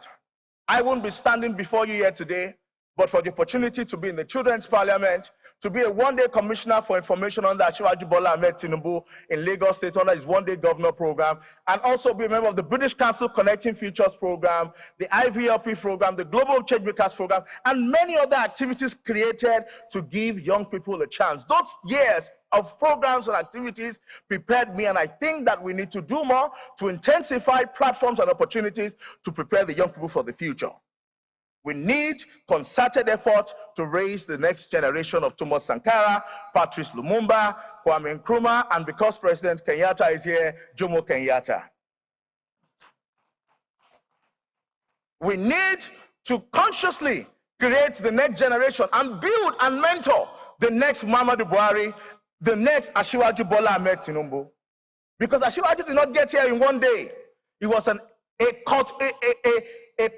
I won't be standing before you here today, but for the opportunity to be in the Children's Parliament, to be a one-day commissioner for information under Asiwaju Bola Ahmed Tinubu in Lagos State under his one-day governor program, and also be a member of the British Council Connecting Futures program, the IVLP program, the Global Changemakers program, and many other activities created to give young people a chance. Those years of programs and activities prepared me, and I think that we need to do more to intensify platforms and opportunities to prepare the young people for the future. We need concerted effort to raise the next generation of Thomas Sankara, Patrice Lumumba, Kwame Nkrumah, and because President Kenyatta is here, Jomo Kenyatta. We need to consciously create the next generation and build and mentor the next Muhammadu Buhari, the next Asiwaju Bola Ahmed Tinubu. Because Asiwaju did not get here in one day. It was a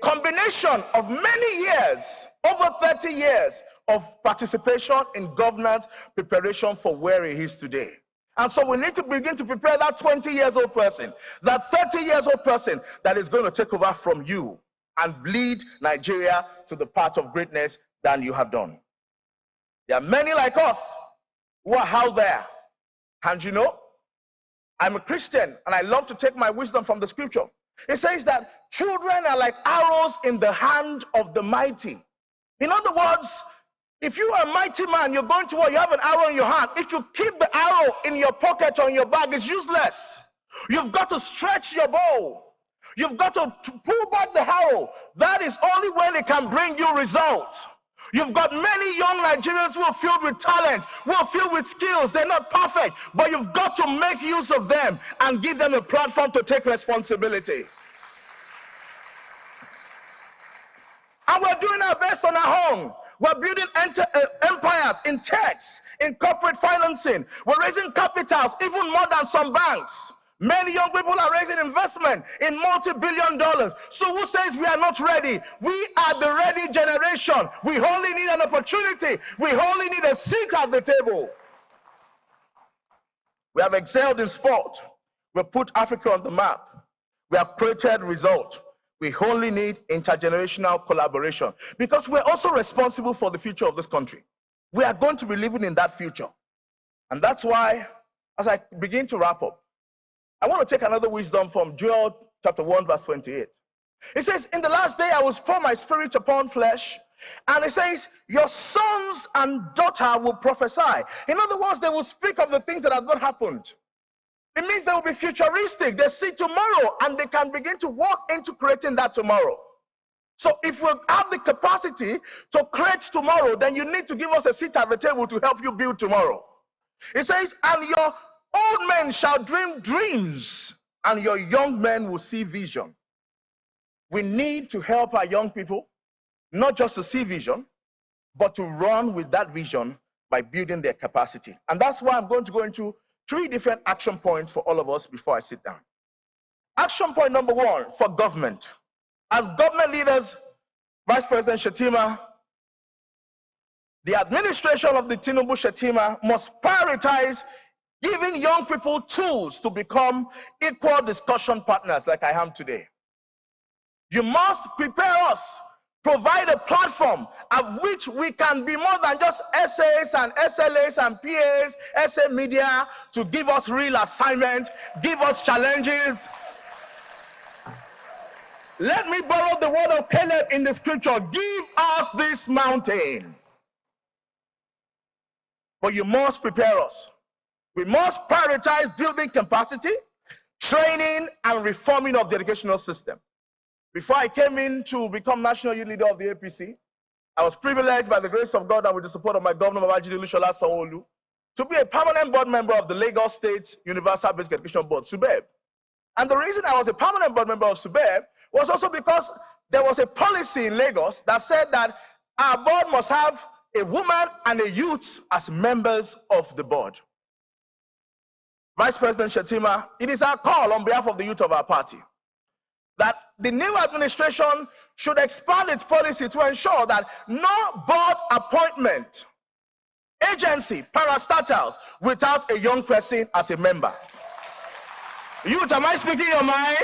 combination of many years, over 30 years of participation in governance preparation for where he is today. And so we need to begin to prepare that 20-year-old person, that 30-year-old person that is going to take over from you and lead Nigeria to the path of greatness than you have done. There are many like us who are out there. And you know, I'm a Christian and I love to take my wisdom from the scripture. It says that children are like arrows in the hand of the mighty. In other words, if you are a mighty man, you're going to war, you have an arrow in your hand. If you keep the arrow in your pocket or in your bag, it's useless. You've got to stretch your bow. You've got to pull back the arrow. That is only when it can bring you results. You've got many young Nigerians who are filled with talent, who are filled with skills. They're not perfect, but you've got to make use of them and give them a platform to take responsibility. And we're doing our best on our own. We're building empires in techs, in corporate financing. We're raising capitals, even more than some banks. Many young people are raising investment in multi-billion dollars. So who says we are not ready? We are the ready generation. We only need an opportunity. We only need a seat at the table. We have excelled in sport. We've put Africa on the map. We have created results. We only need intergenerational collaboration because we're also responsible for the future of this country. We are going to be living in that future. And that's why, as I begin to wrap up, I want to take another wisdom from Joel chapter 1, verse 28. It says, in the last day I will pour my spirit upon flesh. And it says, your sons and daughter will prophesy. In other words, they will speak of the things that have not happened. It means they will be futuristic. They see tomorrow and they can begin to walk into creating that tomorrow. So if we have the capacity to create tomorrow, then you need to give us a seat at the table to help you build tomorrow. It says, and your old men shall dream dreams, and your young men will see vision. We need to help our young people, not just to see vision, but to run with that vision by building their capacity. And that's why I'm going to go into 3 different action points for all of us before I sit down. Action point number 1 for government. As government leaders, Vice President Shettima, the administration of the Tinubu Shettima must prioritize giving young people tools to become equal discussion partners like I am today. You must prepare us, provide a platform of which we can be more than just essays and SLAs and PAs, essay media, to give us real assignment, give us challenges. Let me borrow the word of Caleb in the scripture. Give us this mountain. But you must prepare us. We must prioritize building capacity, training, and reforming of the educational system. Before I came in to become national youth leader of the APC, I was privileged by the grace of God and with the support of my governor, Babajide Olusola Sanwo-Olu, to be a permanent board member of the Lagos State Universal Basic Education Board, SUBEB. And the reason I was a permanent board member of SUBEB was also because there was a policy in Lagos that said that our board must have a woman and a youth as members of the board. Vice President Shettima, it is our call on behalf of the youth of our party that the new administration should expand its policy to ensure that no board appointment, agency, parastatals without a young person as a member. Youth, am I speaking your mind?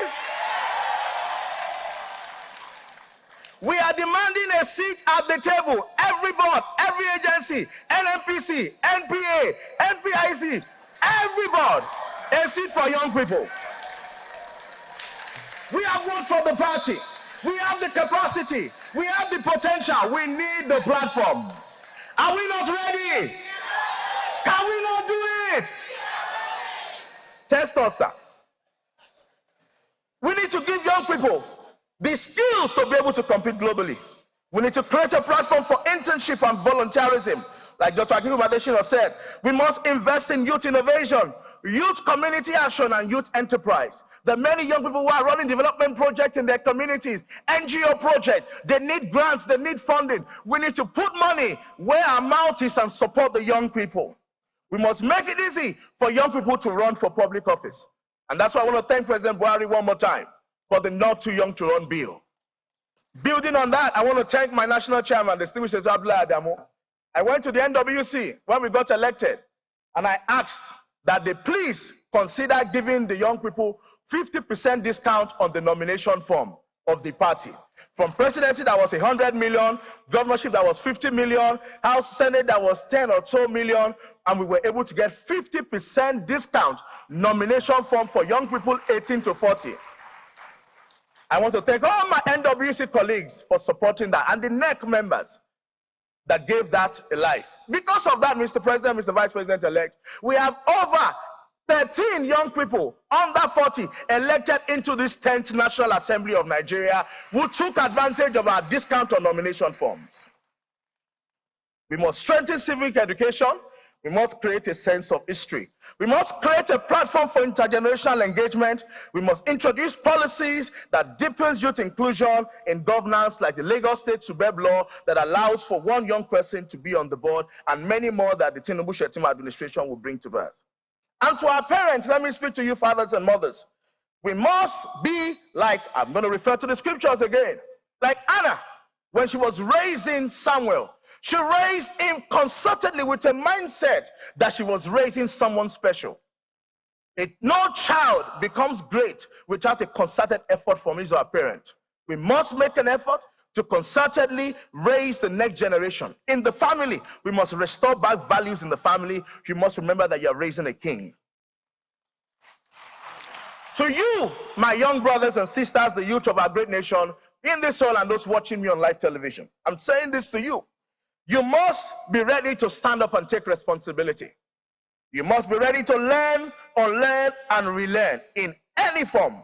We are demanding a seat at the table. Every board, every agency, NNPC, NPA, NPIC, every board, a seat for young people. We have worked for the party. We have the capacity. We have the potential. We need the platform. Are we not ready? Can we not do it? Test us, sir. We need to give young people the skills to be able to compete globally. We need to create a platform for internship and volunteerism. Like Dr. Akiru Madeshina said, we must invest in youth innovation, youth community action, and youth enterprise. There are many young people who are running development projects in their communities, NGO projects. They need grants, they need funding. We need to put money where our mouth is and support the young people. We must make it easy for young people to run for public office. And that's why I want to thank President Buhari one more time for the Not Too Young to Run bill. Building on that, I want to thank my national chairman, distinguished Senator Abdullahi Adamu. I went to the NWC when we got elected, and I asked that they please consider giving the young people 50% discount on the nomination form of the party. From presidency, that was 100 million, governorship, that was 50 million, House Senate, that was 10 or 12 million, and we were able to get 50% discount nomination form for young people 18 to 40. I want to thank all my NWC colleagues for supporting that, and the NEC members that gave that a life. Because of that, Mr. President, Mr. Vice President-elect, we have over 13 young people under 40 elected into this 10th National Assembly of Nigeria who took advantage of our discount on nomination forms. We must strengthen civic education. We must create a sense of history. We must create a platform for intergenerational engagement. We must introduce policies that deepens youth inclusion in governance, like the Lagos State SUBEB law that allows for one young person to be on the board, and many more that the Tinubu-Shettima administration will bring to birth. And to our parents, let me speak to you fathers and mothers. We must be like, I'm going to refer to the scriptures again, like Anna, when she was raising Samuel. She raised him concertedly with a mindset that she was raising someone special. No child becomes great without a concerted effort from his or her parent. We must make an effort to concertedly raise the next generation. In the family, we must restore back values in the family. You must remember that you're raising a king. To you, my young brothers and sisters, the youth of our great nation, in this hall and those watching me on live television, I'm saying this to you. You must be ready to stand up and take responsibility. You must be ready to learn, unlearn, and relearn in any form,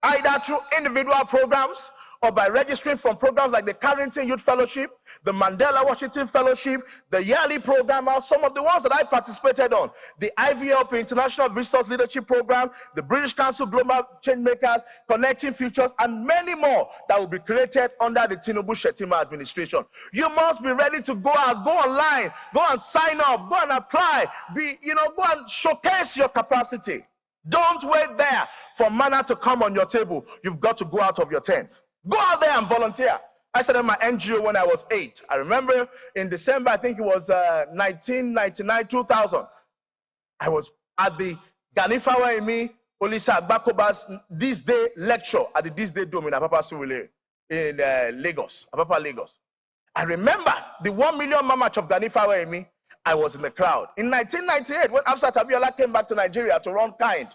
either through individual programs or by registering from programs like the Carrington Youth Fellowship, the Mandela Washington Fellowship, the yearly program, or some of the ones that I participated on, the IVLP International Visitors Leadership Program, the British Council Global Changemakers, Connecting Futures, and many more that will be created under the Tinubu-Shettima administration. You must be ready to go out, go online, go and sign up, go and apply, go and showcase your capacity. Don't wait there for manna to come on your table. You've got to go out of your tent. Go out there and volunteer. I started my NGO when I was 8. I remember in December, I think it was 1999, 2000. I was at the Ganifawa Emi Olisa Agbakoba's This Day lecture at the This Day Dome in Apapa Surulere in Lagos, Apapa, Lagos. I remember the 1 million march of Ganifawa Emi. I was in the crowd. In 1998, when Afsat Abiola came back to Nigeria to run Kind,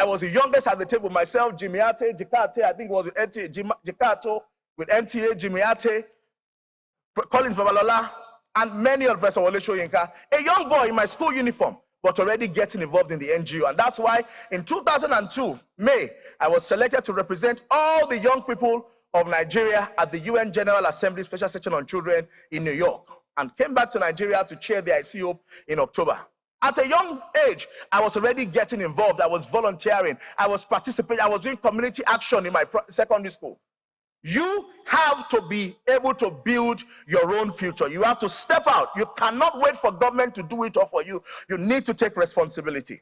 I was the youngest at the table. Myself, Jimmy Ate, Jikate, I think it was with Jikato, with MTA, Jimmy Ate, Collins Babalola, and many of us, Yinka, a young boy in my school uniform, but already getting involved in the NGO. And that's why in 2002, May, I was selected to represent all the young people of Nigeria at the UN General Assembly Special Session on Children in New York, and came back to Nigeria to chair the ICO in October. At a young age, I was already getting involved. I was volunteering. I was participating. I was doing community action in my secondary school. You have to be able to build your own future. You have to step out. You cannot wait for government to do it all for you. You need to take responsibility.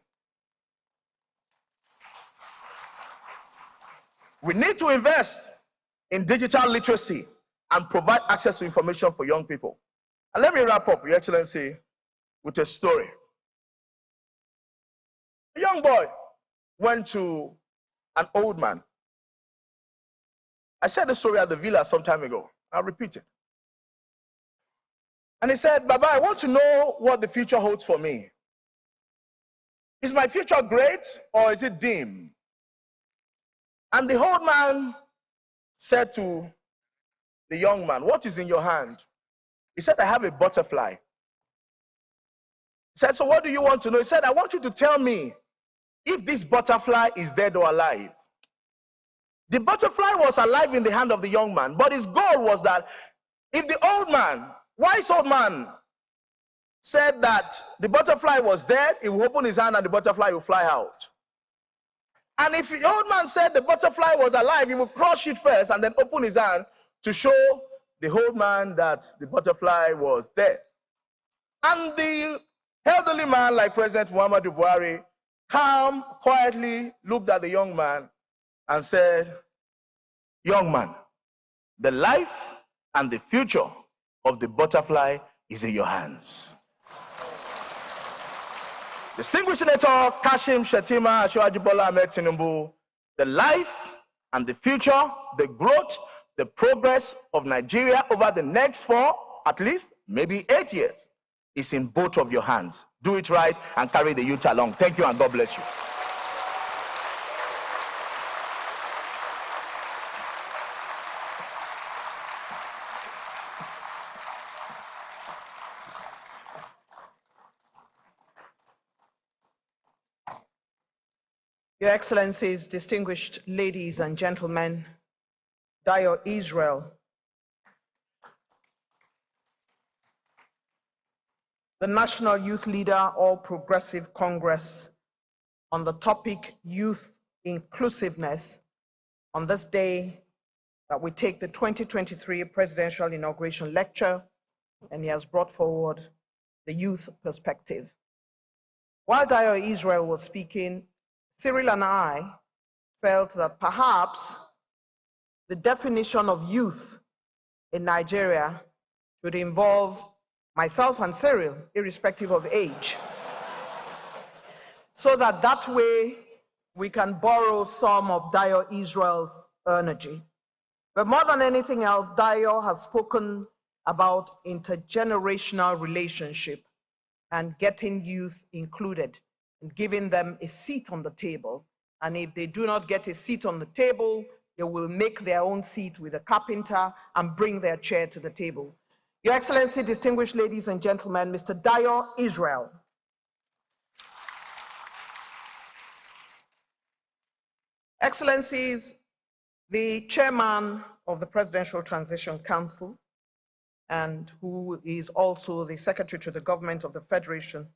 We need to invest in digital literacy and provide access to information for young people. And let me wrap up, Your Excellency, with a story. A young boy went to an old man. I said the story at the villa some time ago. I'll repeat it. And he said, Baba, I want to know what the future holds for me. Is my future great or is it dim? And the old man said to the young man, what is in your hand? He said, I have a butterfly. He said, so what do you want to know? He said, I want you to tell me if this butterfly is dead or alive. The butterfly was alive in the hand of the young man, but his goal was that if the old man, wise old man, said that the butterfly was dead, he would open his hand and the butterfly would fly out. And if the old man said the butterfly was alive, he would crush it first and then open his hand to show the old man that the butterfly was dead. And the elderly man, like President Muhammadu Buhari, calm, quietly looked at the young man and said, young man, the life and the future of the butterfly is in your hands. Distinguished Senator Kashim Shettima Asiwaju Bola Ahmed Tinubu, the life and the future, the growth, the progress of Nigeria over the next 4, at least, maybe 8 years, is in both of your hands. Do it right and carry the youth along. Thank you and God bless you. Your Excellencies, distinguished ladies and gentlemen, Dio Israel, the National Youth Leader, All Progressive Congress, on the topic Youth Inclusiveness, on this day that we take the 2023 Presidential Inauguration Lecture, and he has brought forward the youth perspective. While Dio Israel was speaking, Cyril and I felt that perhaps the definition of youth in Nigeria should involve myself and Cyril, irrespective of age, so that way we can borrow some of Dio Israel's energy. But more than anything else, Dio has spoken about intergenerational relationship and getting youth included and giving them a seat on the table. And if they do not get a seat on the table, they will make their own seat with a carpenter and bring their chair to the table. Your Excellency, distinguished ladies and gentlemen, Mr. Dio Israel. Excellencies, the chairman of the Presidential Transition Council, and who is also the secretary to the government of the Federation,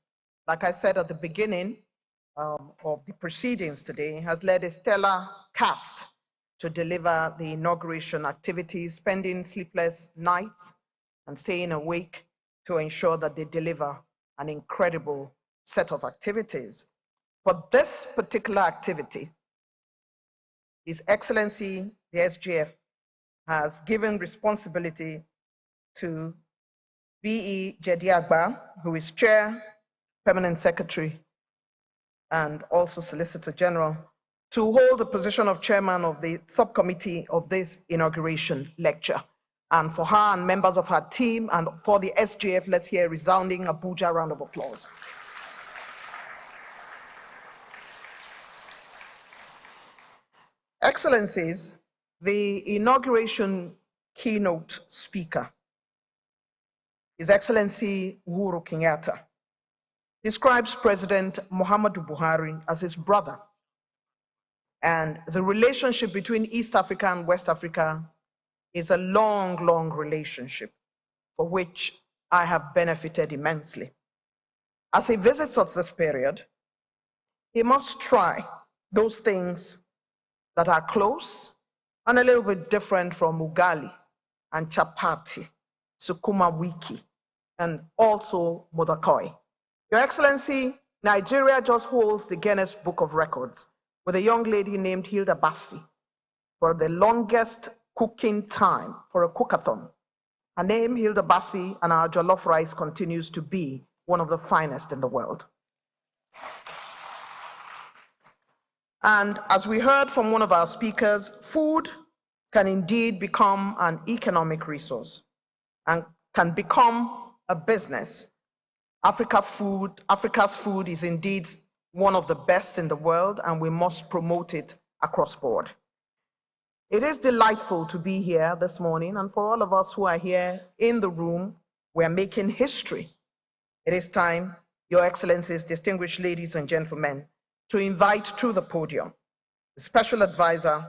like I said at the beginning of the proceedings today, has led a stellar cast to deliver the inauguration activities, spending sleepless nights and staying awake to ensure that they deliver an incredible set of activities. For this particular activity, His Excellency, the SGF, has given responsibility to B.E. Jediagba, who is Chair, Permanent Secretary, and also Solicitor General, to hold the position of Chairman of the subcommittee of this inauguration lecture. And for her and members of her team and for the SGF, let's hear a resounding Abuja round of applause. Excellencies, the inauguration keynote speaker, His Excellency Uhuru Kenyatta, describes President Muhammadu Buhari as his brother, and the relationship between East Africa and West Africa is a long, long relationship for which I have benefited immensely. As he visits us this period, he must try those things that are close and a little bit different from ugali and chapati, sukuma wiki, and also mudakoi. Your Excellency, Nigeria just holds the Guinness Book of Records with a young lady named Hilda Bassi for the longest cooking time for a cookathon. Her name, Hilda Bassi, and our jollof rice continues to be one of the finest in the world. And as we heard from one of our speakers, food can indeed become an economic resource and can become a business. Africa's food is indeed one of the best in the world, and we must promote it across board. It is delightful to be here this morning, and for all of us who are here in the room, we're making history. It is time, Your Excellencies, distinguished ladies and gentlemen, to invite to the podium the Special Advisor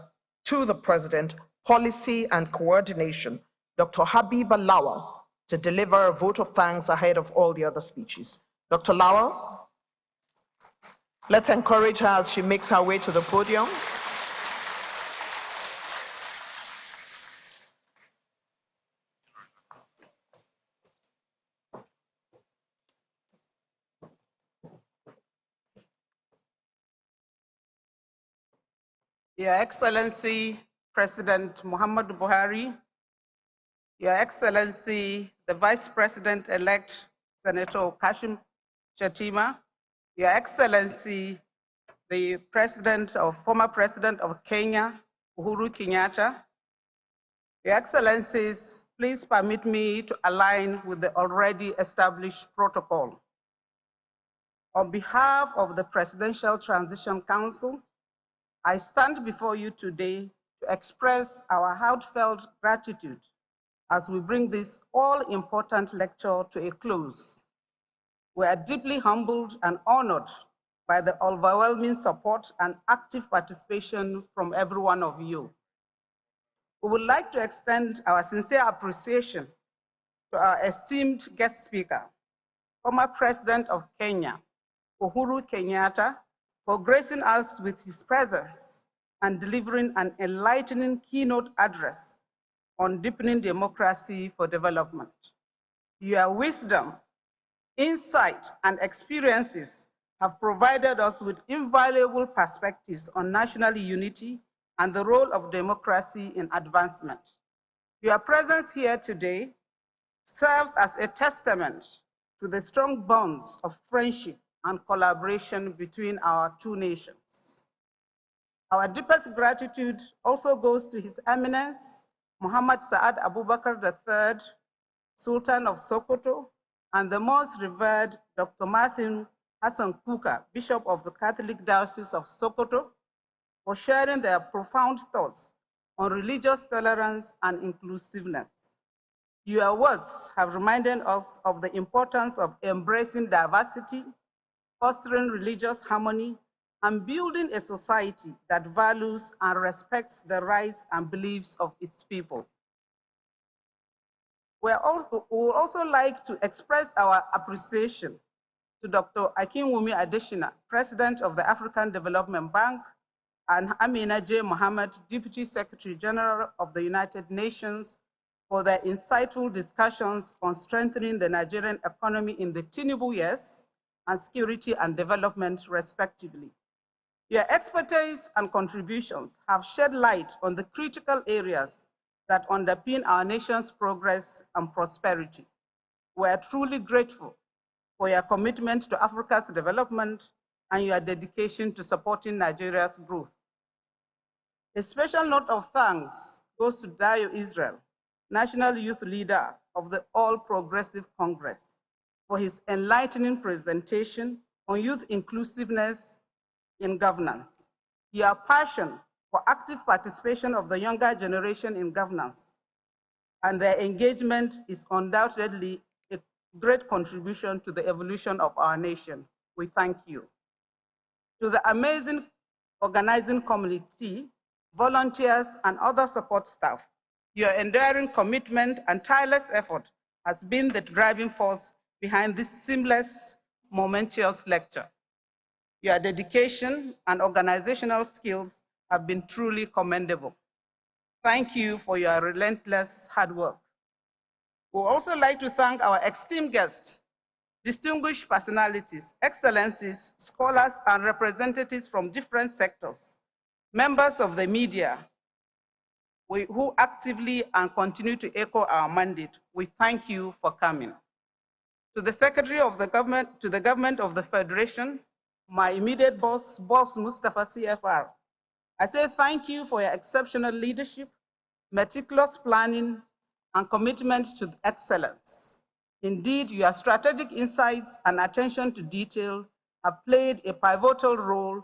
to the President, Policy and Coordination, Dr. Habiba Lawal, to deliver a vote of thanks ahead of all the other speeches. Dr. Lawal, let's encourage her as she makes her way to the podium. Your Excellency, President Muhammadu Buhari, Your Excellency, the Vice President-elect, Senator Kashim Shettima, Your Excellency, the former President of Kenya, Uhuru Kenyatta, Your Excellencies, please permit me to align with the already established protocol. On behalf of the Presidential Transition Council, I stand before you today to express our heartfelt gratitude as we bring this all-important lecture to a close. We are deeply humbled and honored by the overwhelming support and active participation from every one of you. We would like to extend our sincere appreciation to our esteemed guest speaker, former President of Kenya, Uhuru Kenyatta, for gracing us with his presence and delivering an enlightening keynote address on deepening democracy for development. Your wisdom, insight, and experiences have provided us with invaluable perspectives on national unity and the role of democracy in advancement. Your presence here today serves as a testament to the strong bonds of friendship and collaboration between our two nations. Our deepest gratitude also goes to His Eminence, Muhammad Saad Abubakar III, Sultan of Sokoto, and the most revered Dr. Martin Hassan Kuka, Bishop of the Catholic Diocese of Sokoto, for sharing their profound thoughts on religious tolerance and inclusiveness. Your words have reminded us of the importance of embracing diversity, fostering religious harmony, and building a society that values and respects the rights and beliefs of its people. We would also like to express our appreciation to Dr. Akinwumi Adesina, President of the African Development Bank, and Amina J. Mohammed, Deputy Secretary General of the United Nations, for their insightful discussions on strengthening the Nigerian economy in the Tinubu years and security and development, respectively. Your expertise and contributions have shed light on the critical areas that underpin our nation's progress and prosperity. We are truly grateful for your commitment to Africa's development and your dedication to supporting Nigeria's growth. A special note of thanks goes to Dayo Israel, National Youth Leader of the All Progressive Congress, for his enlightening presentation on youth inclusiveness in governance. Your passion for active participation of the younger generation in governance, and their engagement is undoubtedly a great contribution to the evolution of our nation. We thank you. To the amazing organizing community, volunteers, and other support staff, your enduring commitment and tireless effort has been the driving force behind this seamless, momentous lecture. Your dedication and organizational skills have been truly commendable. Thank you for your relentless hard work. We would also like to thank our esteemed guests, distinguished personalities, excellencies, scholars, and representatives from different sectors, members of the media, who actively and continue to echo our mandate. We thank you for coming. To the Secretary of the Government, to the Government of the Federation, my immediate boss Mustafa CFR, I say thank you for your exceptional leadership, meticulous planning, and commitment to excellence. Indeed, your strategic insights and attention to detail have played a pivotal role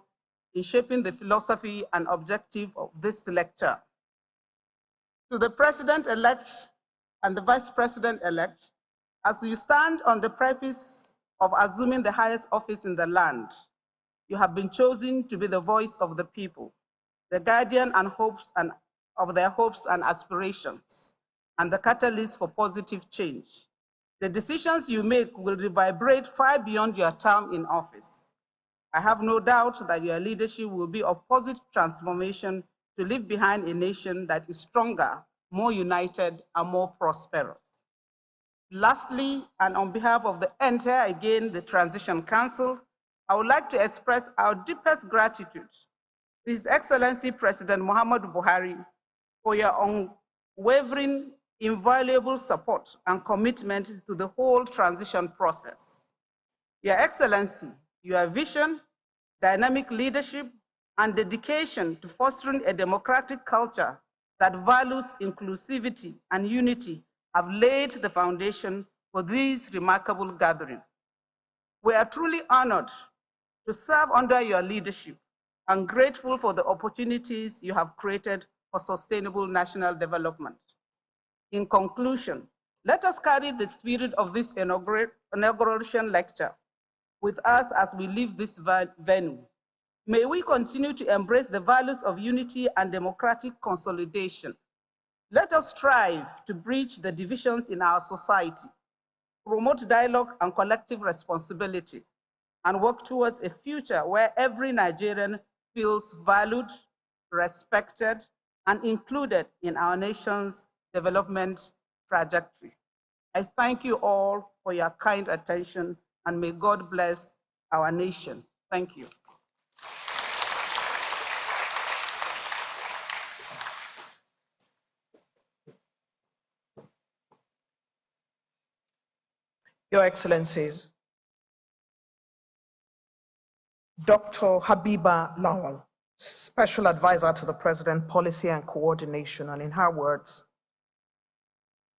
in shaping the philosophy and objective of this lecture. To the President-elect and the Vice President-elect, as you stand on the precipice of assuming the highest office in the land, you have been chosen to be the voice of the people, the guardian and of their hopes and aspirations, and the catalyst for positive change. The decisions you make will reverberate far beyond your term in office. I have no doubt that your leadership will be of positive transformation to leave behind a nation that is stronger, more united, and more prosperous. Lastly, and on behalf of the entire, the Transition Council, I would like to express our deepest gratitude to His Excellency President Muhammadu Buhari for your unwavering, invaluable support and commitment to the whole transition process. Your Excellency, your vision, dynamic leadership, and dedication to fostering a democratic culture that values inclusivity and unity have laid the foundation for this remarkable gathering. We are truly honored to serve under your leadership and grateful for the opportunities you have created for sustainable national development. In conclusion, let us carry the spirit of this inauguration lecture with us as we leave this venue. May we continue to embrace the values of unity and democratic consolidation. Let us strive to bridge the divisions in our society, promote dialogue and collective responsibility, and work towards a future where every Nigerian feels valued, respected, and included in our nation's development trajectory. I thank you all for your kind attention, and may God bless our nation. Thank you. Your Excellencies, Dr. Habiba Lawal, Special Advisor to the President, Policy and Coordination, and in her words,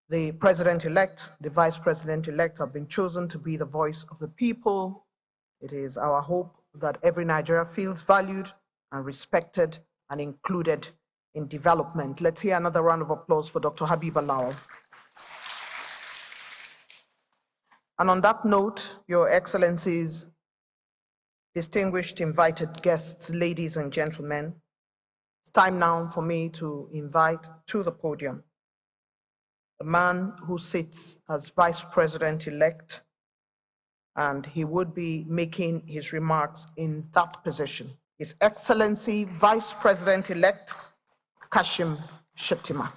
the President-elect, the Vice President-elect have been chosen to be the voice of the people. It is our hope that every Nigerian feels valued and respected and included in development. Let's hear another round of applause for Dr. Habiba Lawal. And on that note, Your Excellencies, distinguished invited guests, ladies and gentlemen, it's time now for me to invite to the podium the man who sits as Vice President-elect, and he would be making his remarks in that position. His Excellency Vice President-elect Kashim Shettima.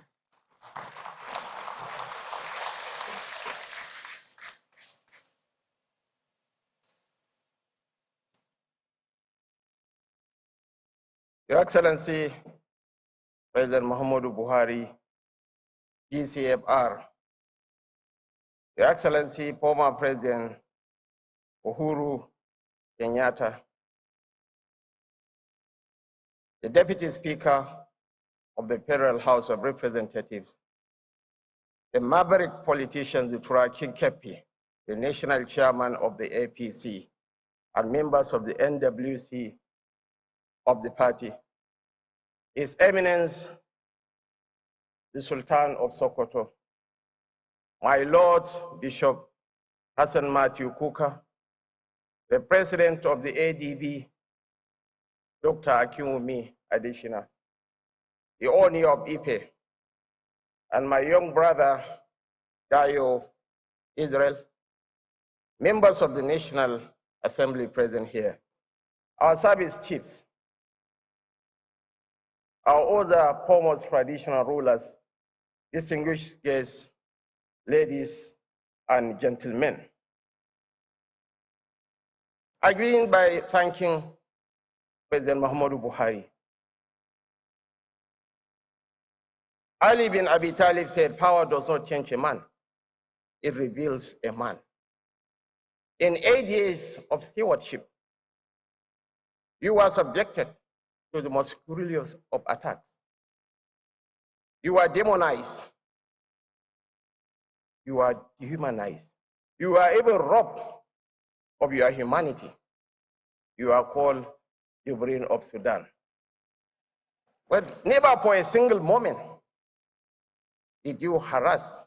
Your Excellency, President Muhammadu Buhari, GCFR, Your Excellency, former President Uhuru Kenyatta, the Deputy Speaker of the Federal House of Representatives, the maverick politician Zufra Kinkepi, the National Chairman of the APC, and members of the NWC of the party, His Eminence, the Sultan of Sokoto, my Lord Bishop Hassan Matthew Kuka, the President of the ADB, Dr. Akinwumi Adesina, the Oni of Ipe, and my young brother, Dayo Israel, members of the National Assembly present here, our service chiefs, our other foremost traditional rulers, distinguished guests, ladies and gentlemen. I begin by thanking President Muhammadu Buhari. Ali bin Abi Talib said, power does not change a man, it reveals a man. In 8 years of stewardship, you were subjected to the most cruelest of attacks. You were demonized. You are dehumanized. You are even robbed of your humanity. You are called Sovereign of Sudan. But never for a single moment did you harass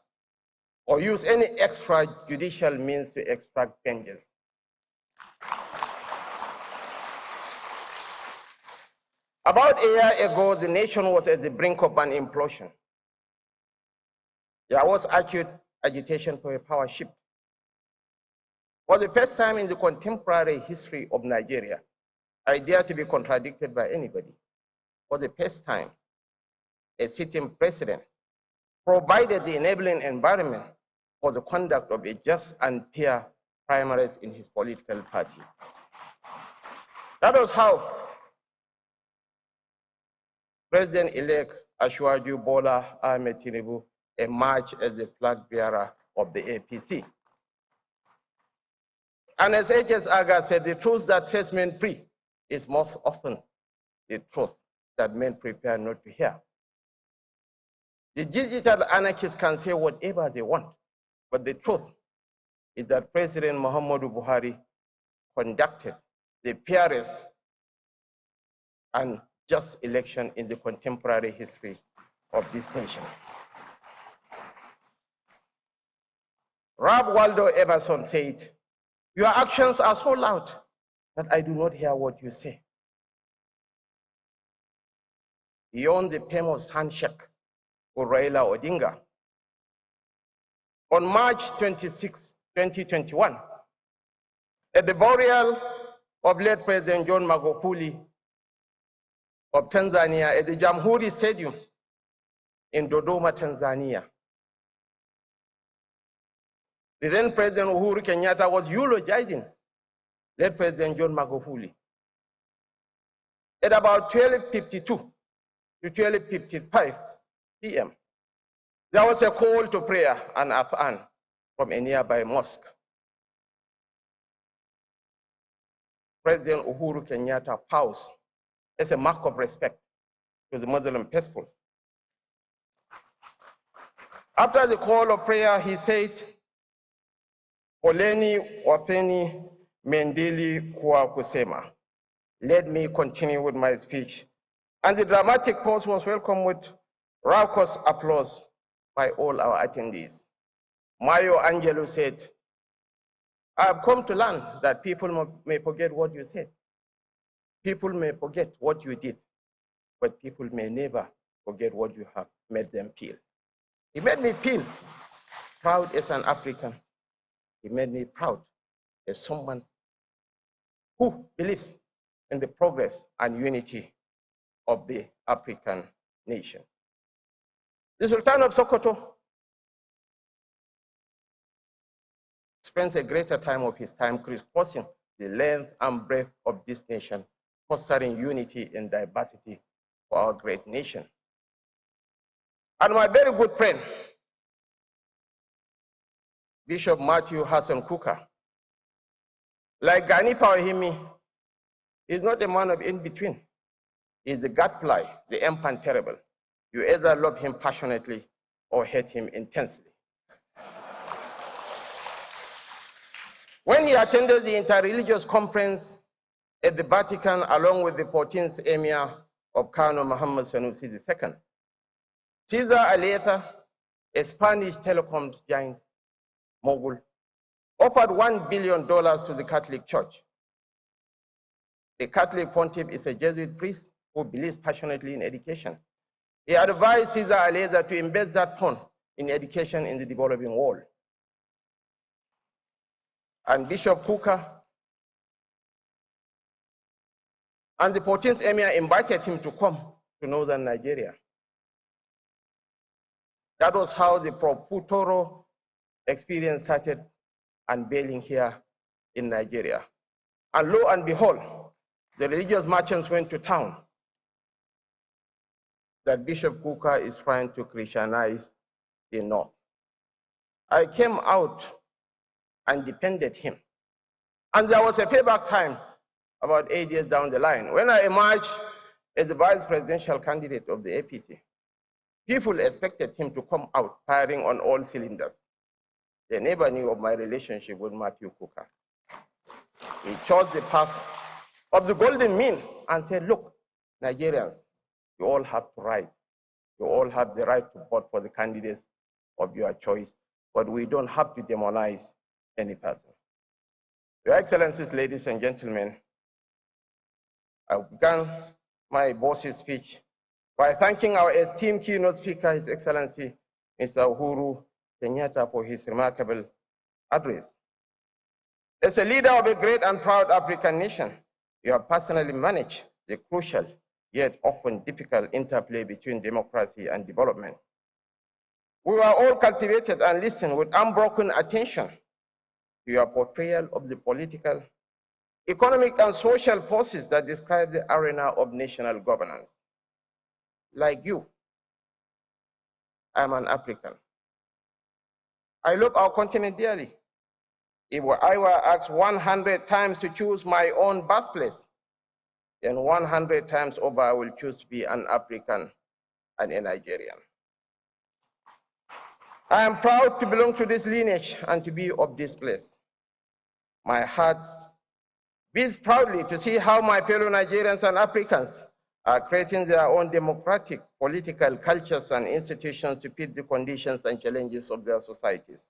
or use any extrajudicial means to extract vengeance. About a year ago, the nation was at the brink of an implosion. There was acute agitation for a power shift. For the first time in the contemporary history of Nigeria, I dare to be contradicted by anybody. For the first time, a sitting president provided the enabling environment for the conduct of a just and fair primaries in his political party. That was how President-elect Asiwaju Bola Ahmed Tinubu emerged as the flag bearer of the APC. And as H.S. Aga said, the truth that sets men free is most often the truth that men prepare not to hear. The digital anarchists can say whatever they want, but the truth is that President Muhammadu Buhari conducted the fairest and just election in the contemporary history of this nation. Ralph Waldo Emerson said, your actions are so loud that I do not hear what you say. Beyond the famous handshake with Raila Odinga, on March 26, 2021, at the burial of late President John Magufuli of Tanzania at the Jamhuri Stadium in Dodoma, Tanzania, the then President Uhuru Kenyatta was eulogizing late President John Magufuli. At about 12:52 to 12:55 p.m., there was a call to prayer and adhan from a nearby mosque. President Uhuru Kenyatta paused as a mark of respect to the Muslim faithful. After the call of prayer, he said, Poleni wafeni mendili kwa kusema. Let me continue with my speech. And the dramatic pause was welcomed with raucous applause by all our attendees. Mayo Angelo said, I have come to learn that people may forget what you said. People may forget what you did, but people may never forget what you have made them feel. It made me feel proud as an African. It made me proud as someone who believes in the progress and unity of the African nation. The Sultan of Sokoto spends a greater time of his time crisscrossing the length and breadth of this nation, fostering unity and diversity for our great nation. And my very good friend, Bishop Matthew Hassan Kuka, like Gani Pawahimi, is not a man of in-between. He's the gadfly, the infant terrible. You either love him passionately or hate him intensely. When he attended the interreligious conference at the Vatican along with the 14th Emir of Colonel Muhammad Sanusi II. Cesar Aleta, a Spanish telecoms giant mogul, offered $1 billion to the Catholic Church. The Catholic pontiff is a Jesuit priest who believes passionately in education. He advised Cesar Aleta to invest that fund in education in the developing world. And Bishop Kuka and the 14th Emir invited him to come to northern Nigeria. That was how the Proputoro experience started unveiling here in Nigeria. And lo and behold, the religious merchants went to town that Bishop Kuka is trying to Christianize the North. I came out and defended him. And there was a payback time about 8 years down the line. When I emerged as the vice presidential candidate of the APC, people expected him to come out firing on all cylinders. They never knew of my relationship with Matthew Kuka. He chose the path of the golden mean and said, look, Nigerians, you all have to write. You all have the right to vote for the candidates of your choice, but we don't have to demonize any person. Your Excellencies, ladies and gentlemen, I began my boss's speech by thanking our esteemed keynote speaker, His Excellency, Mr. Uhuru Kenyatta, for his remarkable address. As a leader of a great and proud African nation, you have personally managed the crucial yet often difficult interplay between democracy and development. We were all cultivated and listened with unbroken attention to your portrayal of the political, economic, and social forces that describe the arena of national governance. Like you, I'm an African. I love our continent dearly. If I were asked 100 times to choose my own birthplace, then 100 times over I will choose to be an African and a Nigerian. I am proud to belong to this lineage and to be of this place. My heart beats proudly to see how my fellow Nigerians and Africans are creating their own democratic, political cultures and institutions to fit the conditions and challenges of their societies.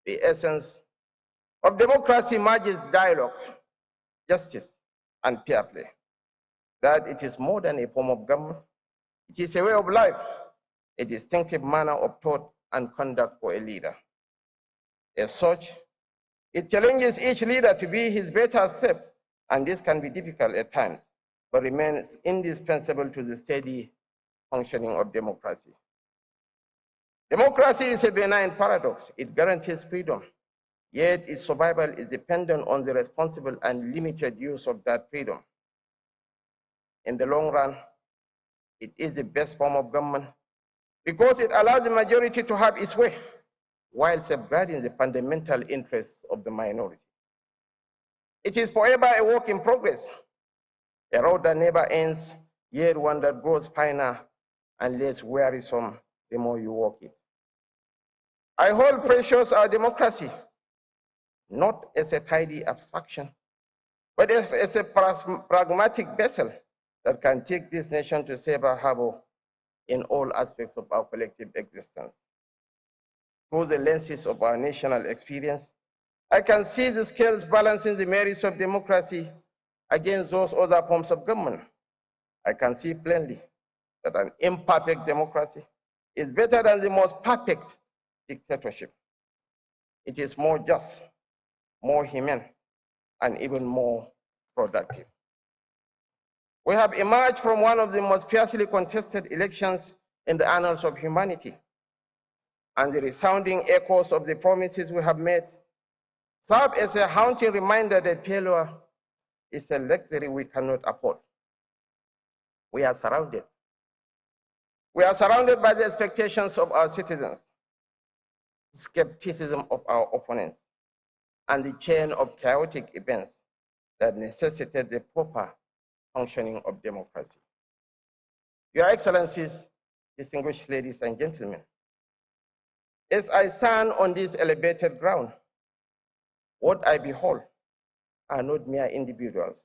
The essence of democracy emerges dialogue, justice, and fair play. That it is more than a form of government. It is a way of life, a distinctive manner of thought and conduct for a leader. As such, it challenges each leader to be his better self, and this can be difficult at times, but remains indispensable to the steady functioning of democracy. Democracy is a benign paradox. It guarantees freedom, yet its survival is dependent on the responsible and limited use of that freedom. In the long run, it is the best form of government because it allows the majority to have its way while safeguarding the fundamental interests of the minority. It is forever a work in progress, a road that never ends, yet one that grows finer and less wearisome the more you walk it. I hold precious our democracy, not as a tidy abstraction, but as a pragmatic vessel that can take this nation to safer harbor in all aspects of our collective existence. Through the lenses of our national experience, I can see the scales balancing the merits of democracy against those other forms of government. I can see plainly that an imperfect democracy is better than the most perfect dictatorship. It is more just, more humane, and even more productive. We have emerged from one of the most fiercely contested elections in the annals of humanity, and the resounding echoes of the promises we have made serve as a haunting reminder that failure is a luxury we cannot afford. We are surrounded. We are surrounded by the expectations of our citizens, skepticism of our opponents, and the chain of chaotic events that necessitate the proper functioning of democracy. Your Excellencies, distinguished ladies and gentlemen, as I stand on this elevated ground, what I behold are not mere individuals.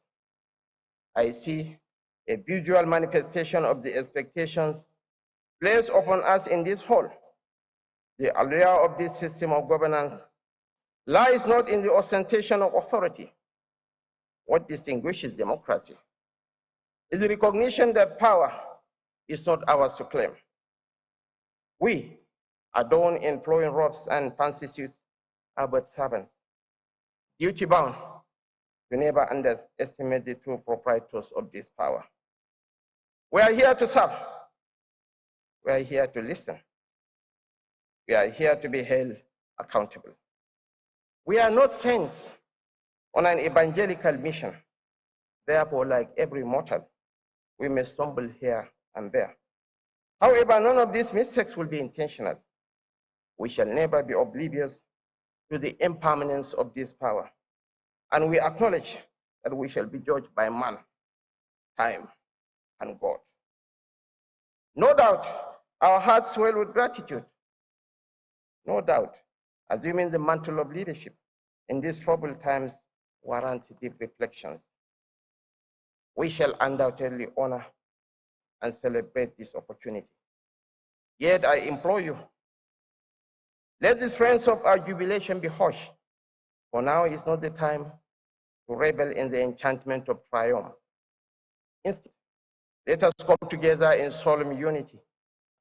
I see a visual manifestation of the expectations placed upon us in this hall. The allure of this system of governance lies not in the ostentation of authority. What distinguishes democracy is the recognition that power is not ours to claim. We, adorned in flowing robes and fancy suits, are but servants, duty-bound to never underestimate the true proprietors of this power. We are here to serve. We are here to listen. We are here to be held accountable. We are not saints on an evangelical mission. Therefore, like every mortal, we may stumble here and there. However, none of these mistakes will be intentional. We shall never be oblivious to the impermanence of this power. And we acknowledge that we shall be judged by man, time, and God. No doubt, our hearts swell with gratitude. No doubt, assuming the mantle of leadership in these troubled times warrant deep reflections. We shall undoubtedly honor and celebrate this opportunity. Yet I implore you, let the strains of our jubilation be hushed, for now is not the time to revel in the enchantment of triumph. Instead, let us come together in solemn unity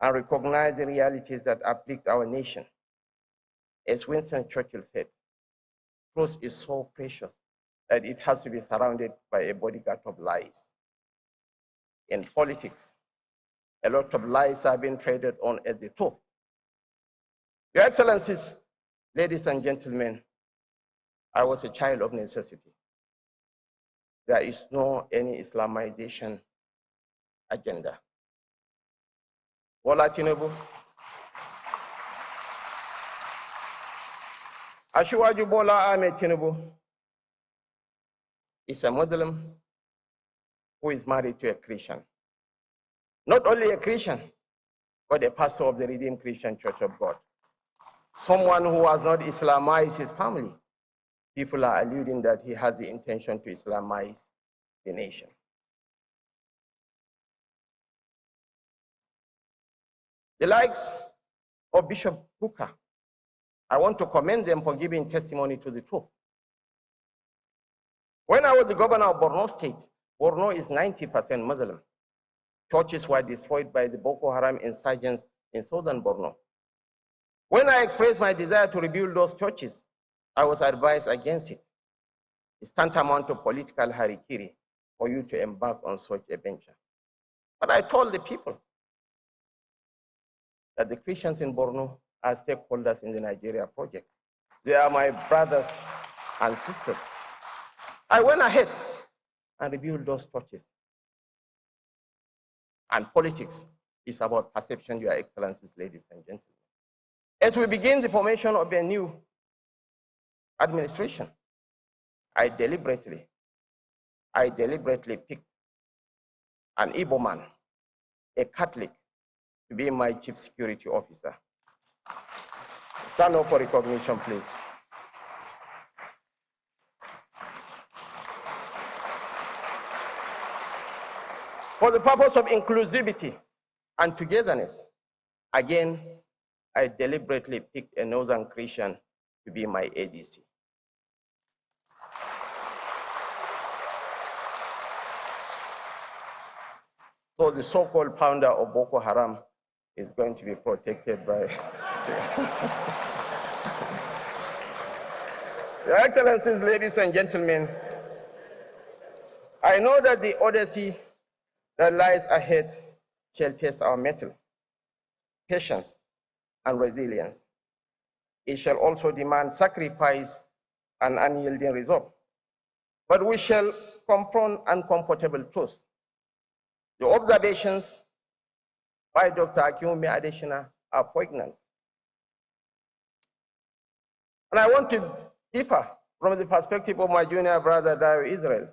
and recognize the realities that afflict our nation. As Winston Churchill said, truth is so precious that it has to be surrounded by a bodyguard of lies. In politics, a lot of lies are being traded on at the top. Your Excellencies, ladies and gentlemen, I was a child of necessity. There is no any Islamization agenda. Bola Tinubu, Asiwaju Bola Ahmed Tinubu is a Muslim who is married to a Christian. Not only a Christian, but a pastor of the Redeemed Christian Church of God. Someone who has not Islamized his family. People are alluding that he has the intention to Islamize the nation. The likes of Bishop Booker, I want to commend them for giving testimony to the truth. When I was the governor of Borno State, Borno is 90% Muslim. Churches were destroyed by the Boko Haram insurgents in southern Borno. When I expressed my desire to rebuild those churches, I was advised against it. It's tantamount to political harikiri for you to embark on such a venture. But I told the people that the Christians in Borno are stakeholders in the Nigeria project. They are my brothers and sisters. I went ahead and rebuilt those churches. And politics is about perception, Your Excellencies, ladies and gentlemen. As we begin the formation of a new administration, I deliberately picked an Igbo man, a Catholic, to be my chief security officer. Stand up for recognition, please. For the purpose of inclusivity and togetherness, again, I deliberately picked a Northern Christian to be my ADC. So the so-called founder of Boko Haram is going to be protected by... Your Excellencies, ladies and gentlemen, I know that the odyssey that lies ahead shall test our mettle, patience, and resilience. It shall also demand sacrifice and unyielding resolve. But we shall confront uncomfortable truths. The observations by Dr. Akinwumi Adesina are poignant. And I want to differ from the perspective of my junior brother, Dayo Israel.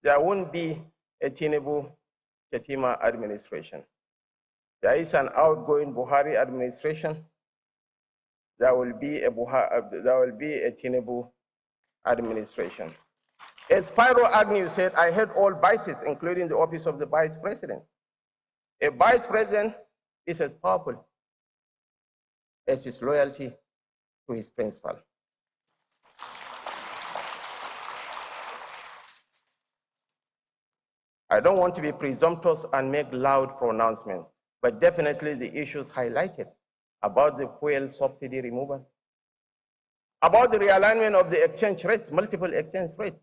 There won't be a Tinubu-Shetima administration. There is an outgoing Buhari administration. There will be a Tinubu administration. As Spiro Agnew said, I hate all vices, including the office of the vice president. A vice president is as powerful as his loyalty to his principal. I don't want to be presumptuous and make loud pronouncements, but definitely the issues highlighted about the fuel subsidy removal, about the realignment of the exchange rates, multiple exchange rates,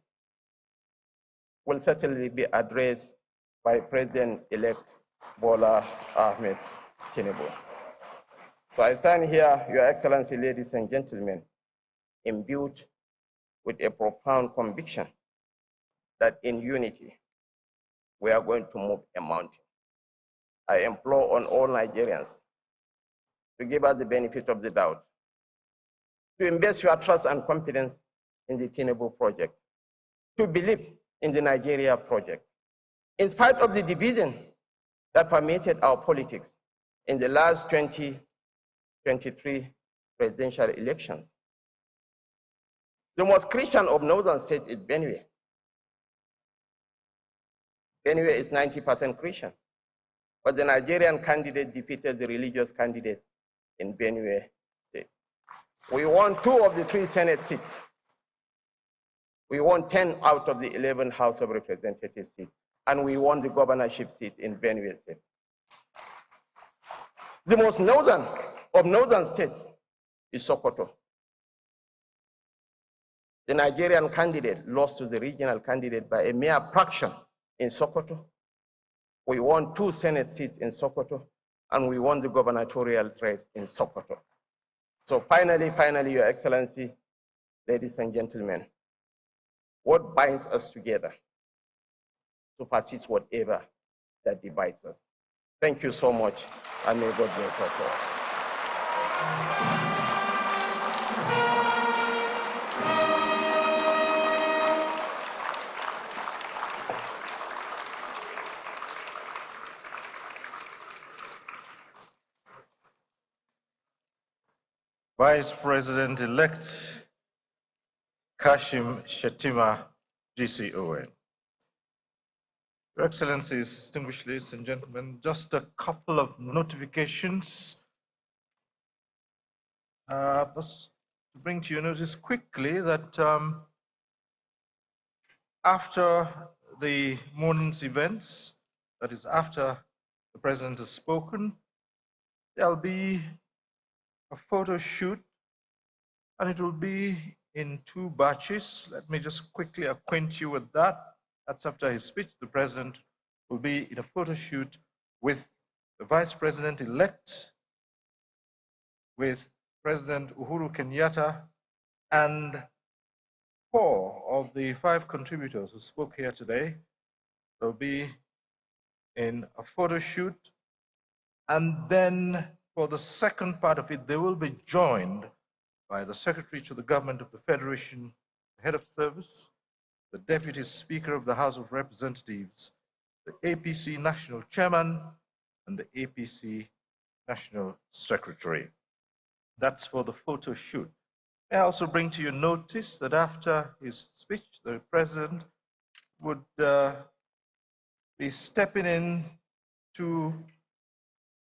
will certainly be addressed by President-elect Bola Ahmed Tinubu. So I stand here, Your Excellency, ladies and gentlemen, imbued with a profound conviction that in unity, we are going to move a mountain. I implore on all Nigerians to give us the benefit of the doubt, to invest your trust and confidence in the Tinubu project, to believe in the Nigeria project. In spite of the division that permeated our politics in the last 2023 presidential elections, the most Christian of northern states is Benue. Benue is 90% Christian, but the Nigerian candidate defeated the religious candidate in Benue state. We won 2 of the 3 Senate seats. We won 10 out of the 11 House of Representatives seats, and we won the governorship seat in Benue state. The most northern of northern states is Sokoto. The Nigerian candidate lost to the regional candidate by a mere fraction in Sokoto. We won 2 Senate seats in Sokoto, and we won the gubernatorial race in Sokoto. So finally, Your Excellency, ladies and gentlemen, what binds us together to persist whatever that divides us? Thank you so much, and may God bless us all. Vice President-elect Kashim Shettima, GCON. Your Excellencies, distinguished ladies and gentlemen, just a couple of notifications. Just to bring to your notice quickly that after the morning's events, that is after the President has spoken, there'll be a photo shoot, and it will be in 2 batches. Let me just quickly acquaint you with that. That's after his speech. The President will be in a photo shoot with the Vice President-elect, with President Uhuru Kenyatta, and 4 of the 5 contributors who spoke here today. They'll be in a photo shoot, and then for the second part of it, they will be joined by the Secretary to the Government of the Federation, the Head of Service, the Deputy Speaker of the House of Representatives, the APC National Chairman, and the APC National Secretary. That's for the photo shoot. I also bring to your notice that after his speech, the President would be stepping in to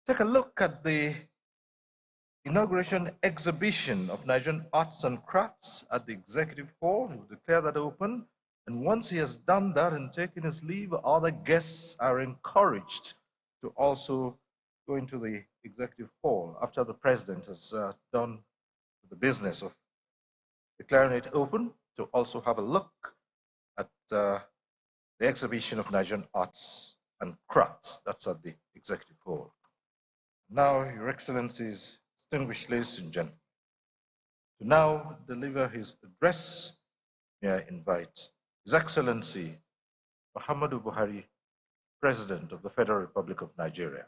take a look at the inauguration exhibition of Nigerian arts and crafts at the Executive Hall. He will declare that open. And once he has done that and taken his leave, other guests are encouraged to also go into the Executive Hall after the President has done the business of declaring it open, to also have a look at the exhibition of Nigerian arts and crafts. That's at the Executive Hall. Now, Your Excellencies, distinguished ladies and gentlemen, to now deliver his address, may I invite His Excellency Muhammadu Buhari, President of the Federal Republic of Nigeria.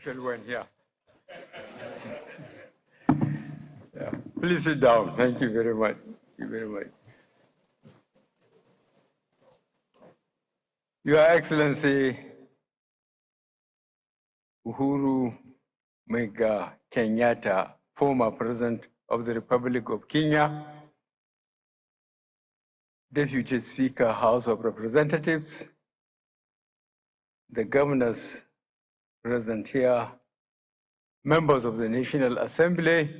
official one here. Yeah. Please sit down. Thank you very much. Thank you very much. Your Excellency Uhuru Muigai Kenyatta, former President of the Republic of Kenya, Deputy Speaker, House of Representatives, the governors present here, members of the National Assembly,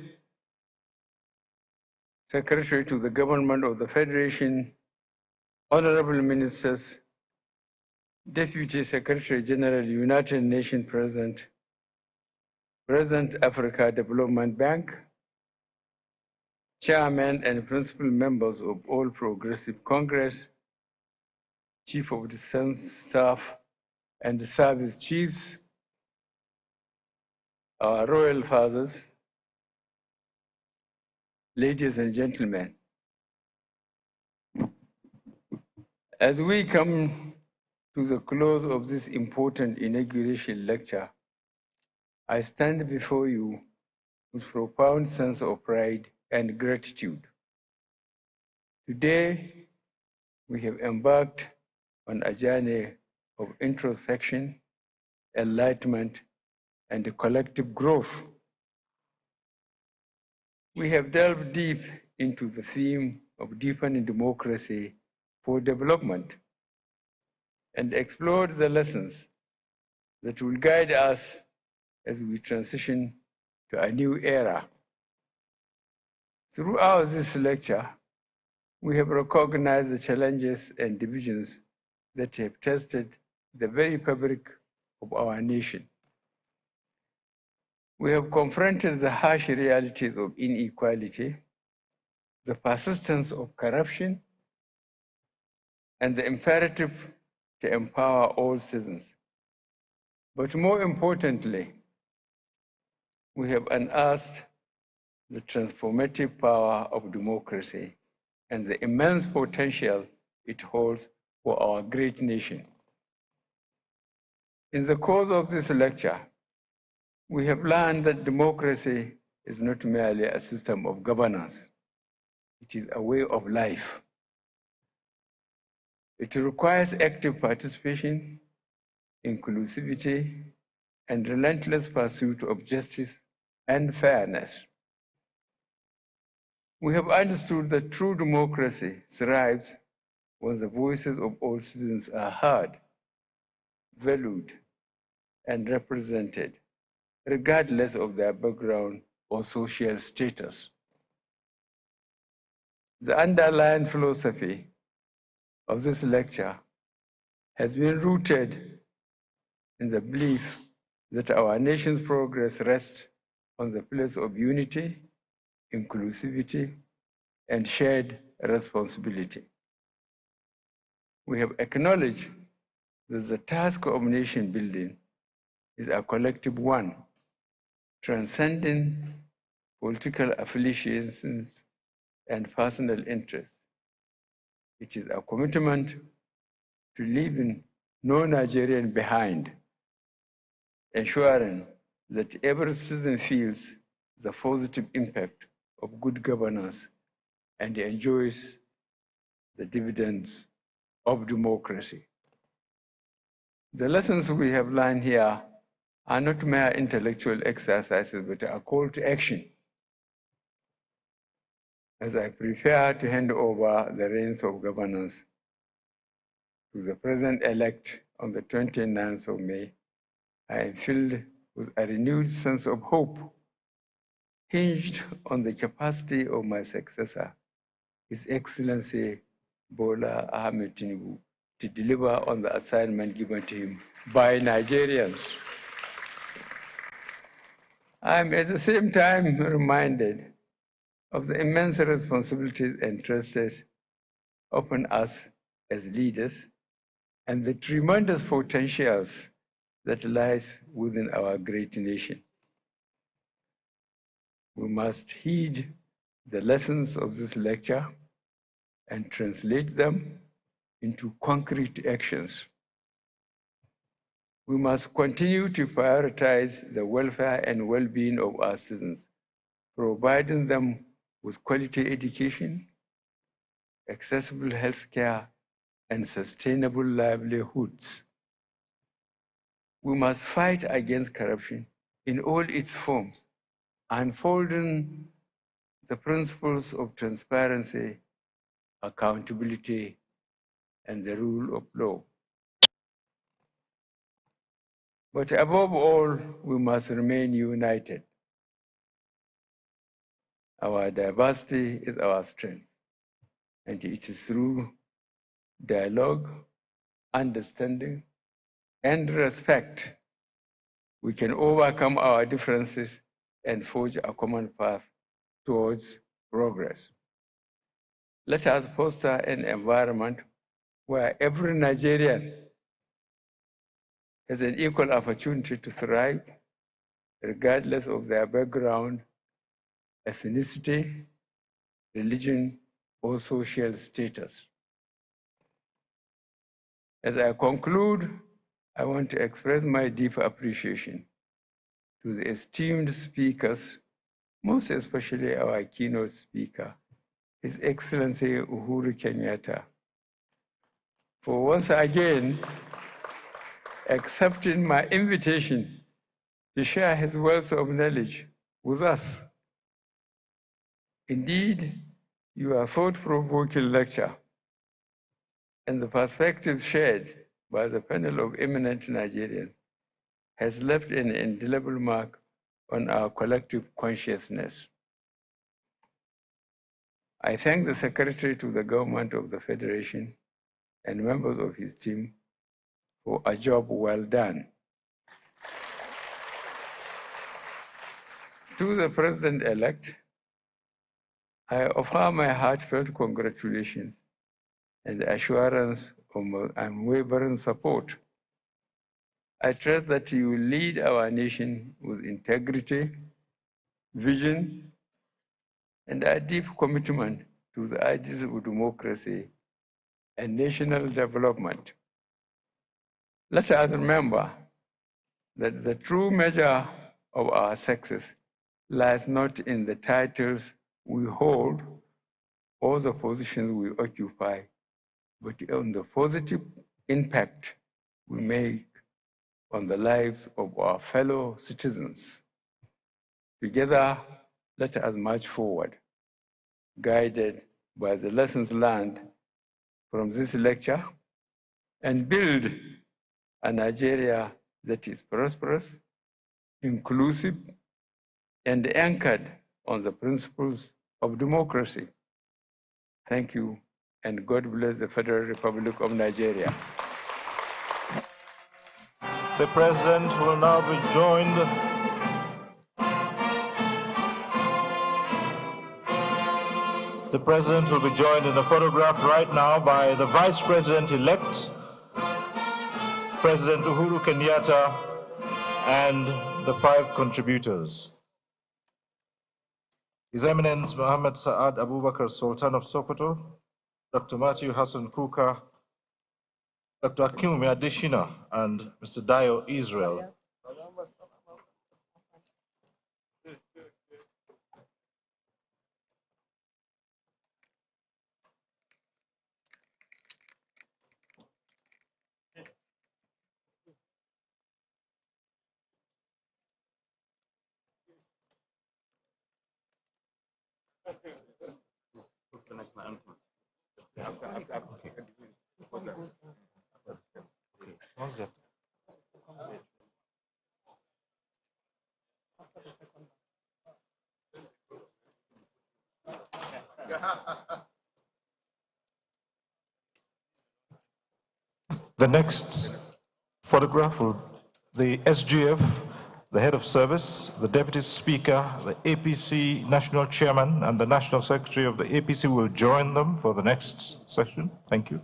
Secretary to the Government of the Federation, honorable ministers, Deputy Secretary General, United Nations President, President Africa Development Bank, Chairman and principal members of All Progressive Congress, Chief of the Staff and the Service Chiefs, our Royal Fathers, ladies and gentlemen, as we come to the close of this important inauguration lecture, I stand before you with profound sense of pride and gratitude. Today, we have embarked on a journey of introspection, enlightenment, and collective growth. We have delved deep into the theme of deepening democracy for development and explored the lessons that will guide us as we transition to a new era. Throughout this lecture, we have recognized the challenges and divisions that have tested the very fabric of our nation. We have confronted the harsh realities of inequality, the persistence of corruption, and the imperative to empower all citizens. But more importantly, we have unearthed the transformative power of democracy and the immense potential it holds for our great nation. In the course of this lecture, we have learned that democracy is not merely a system of governance. It is a way of life. It requires active participation, inclusivity, and relentless pursuit of justice and fairness. We have understood that true democracy thrives when the voices of all citizens are heard, valued, and represented, regardless of their background or social status. The underlying philosophy of this lecture has been rooted in the belief that our nation's progress rests on the pillars of unity, inclusivity, and shared responsibility. We have acknowledged that the task of nation building is a collective one, transcending political affiliations and personal interests. It is a commitment to leaving no Nigerian behind, ensuring that every citizen feels the positive impact of good governance and enjoys the dividends of democracy. The lessons we have learned here are not mere intellectual exercises, but a call to action. As I prepare to hand over the reins of governance to the President-elect on the 29th of May, I am filled with a renewed sense of hope, hinged on the capacity of my successor, His Excellency Bola Ahmed Tinubu, to deliver on the assignment given to him by Nigerians. I am at the same time reminded of the immense responsibilities entrusted upon us as leaders and the tremendous potentials that lies within our great nation. We must heed the lessons of this lecture and translate them into concrete actions. We must continue to prioritize the welfare and well-being of our citizens, providing them with quality education, accessible health care, and sustainable livelihoods. We must fight against corruption in all its forms, unfolding the principles of transparency, accountability, and the rule of law. But above all, we must remain united. Our diversity is our strength, and it is through dialogue, understanding, and respect we can overcome our differences and forge a common path towards progress. Let us foster an environment where every Nigerian has an equal opportunity to thrive, regardless of their background, ethnicity, religion, or social status. As I conclude, I want to express my deep appreciation to the esteemed speakers, most especially our keynote speaker, His Excellency Uhuru Kenyatta, for once again accepting my invitation to share his wealth of knowledge with us. Indeed, your thought-provoking lecture and the perspective shared by the panel of eminent Nigerians has left an indelible mark on our collective consciousness. I thank the Secretary to the Government of the Federation and members of his team for a job well done. To the President-elect, I offer my heartfelt congratulations and assurance of my unwavering support. I trust that you will lead our nation with integrity, vision, and a deep commitment to the ideals of democracy and national development. Let us remember that the true measure of our success lies not in the titles we hold or the positions we occupy, but on the positive impact we make on the lives of our fellow citizens. Together, let us march forward, guided by the lessons learned from this lecture, and build a Nigeria that is prosperous, inclusive, and anchored on the principles of democracy. Thank you, and God bless the Federal Republic of Nigeria. The President will now be joined in a photograph right now by the Vice President-elect, President Uhuru Kenyatta, and the 5 contributors. His Eminence Mohammed Saad Abubakar, Sultan of Sokoto, Dr. Matthew Hassan Kuka, Dr. Akinwumi Adeshina, and Mr. Dayo Israel. The next photograph will the SGF, the head of service, the deputy speaker, the APC national chairman, and the national secretary of the APC will join them for the next session. Thank you.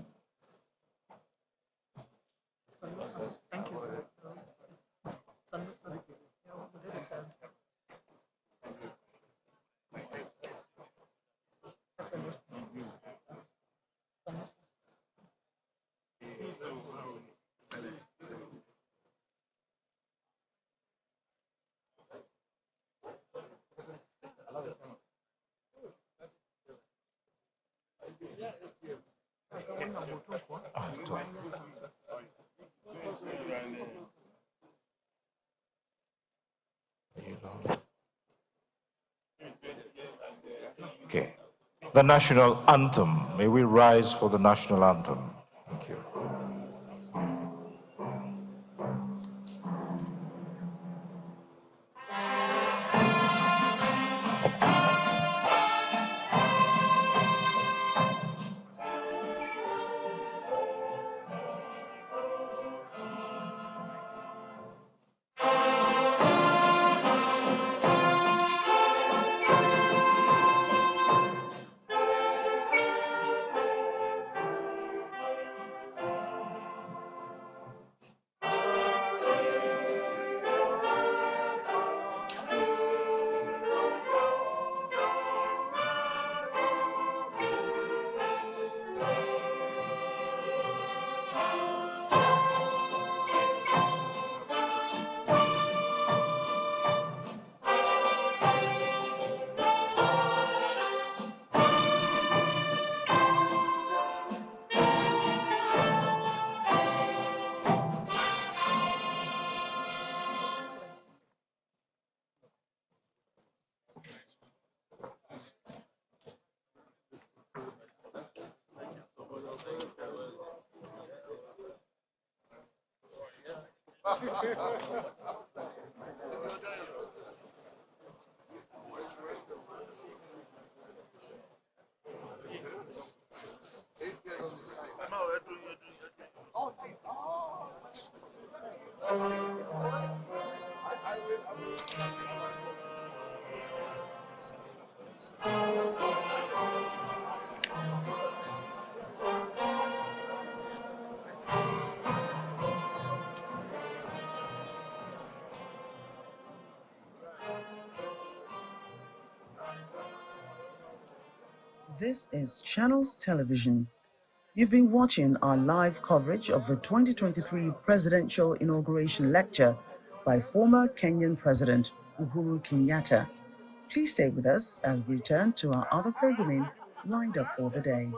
Okay. The national anthem. May we rise for the national anthem. Thank you. This is Channels Television. You've been watching our live coverage of the 2023 Presidential Inauguration Lecture by former Kenyan President Uhuru Kenyatta. Please stay with us as we return to our other programming lined up for the day.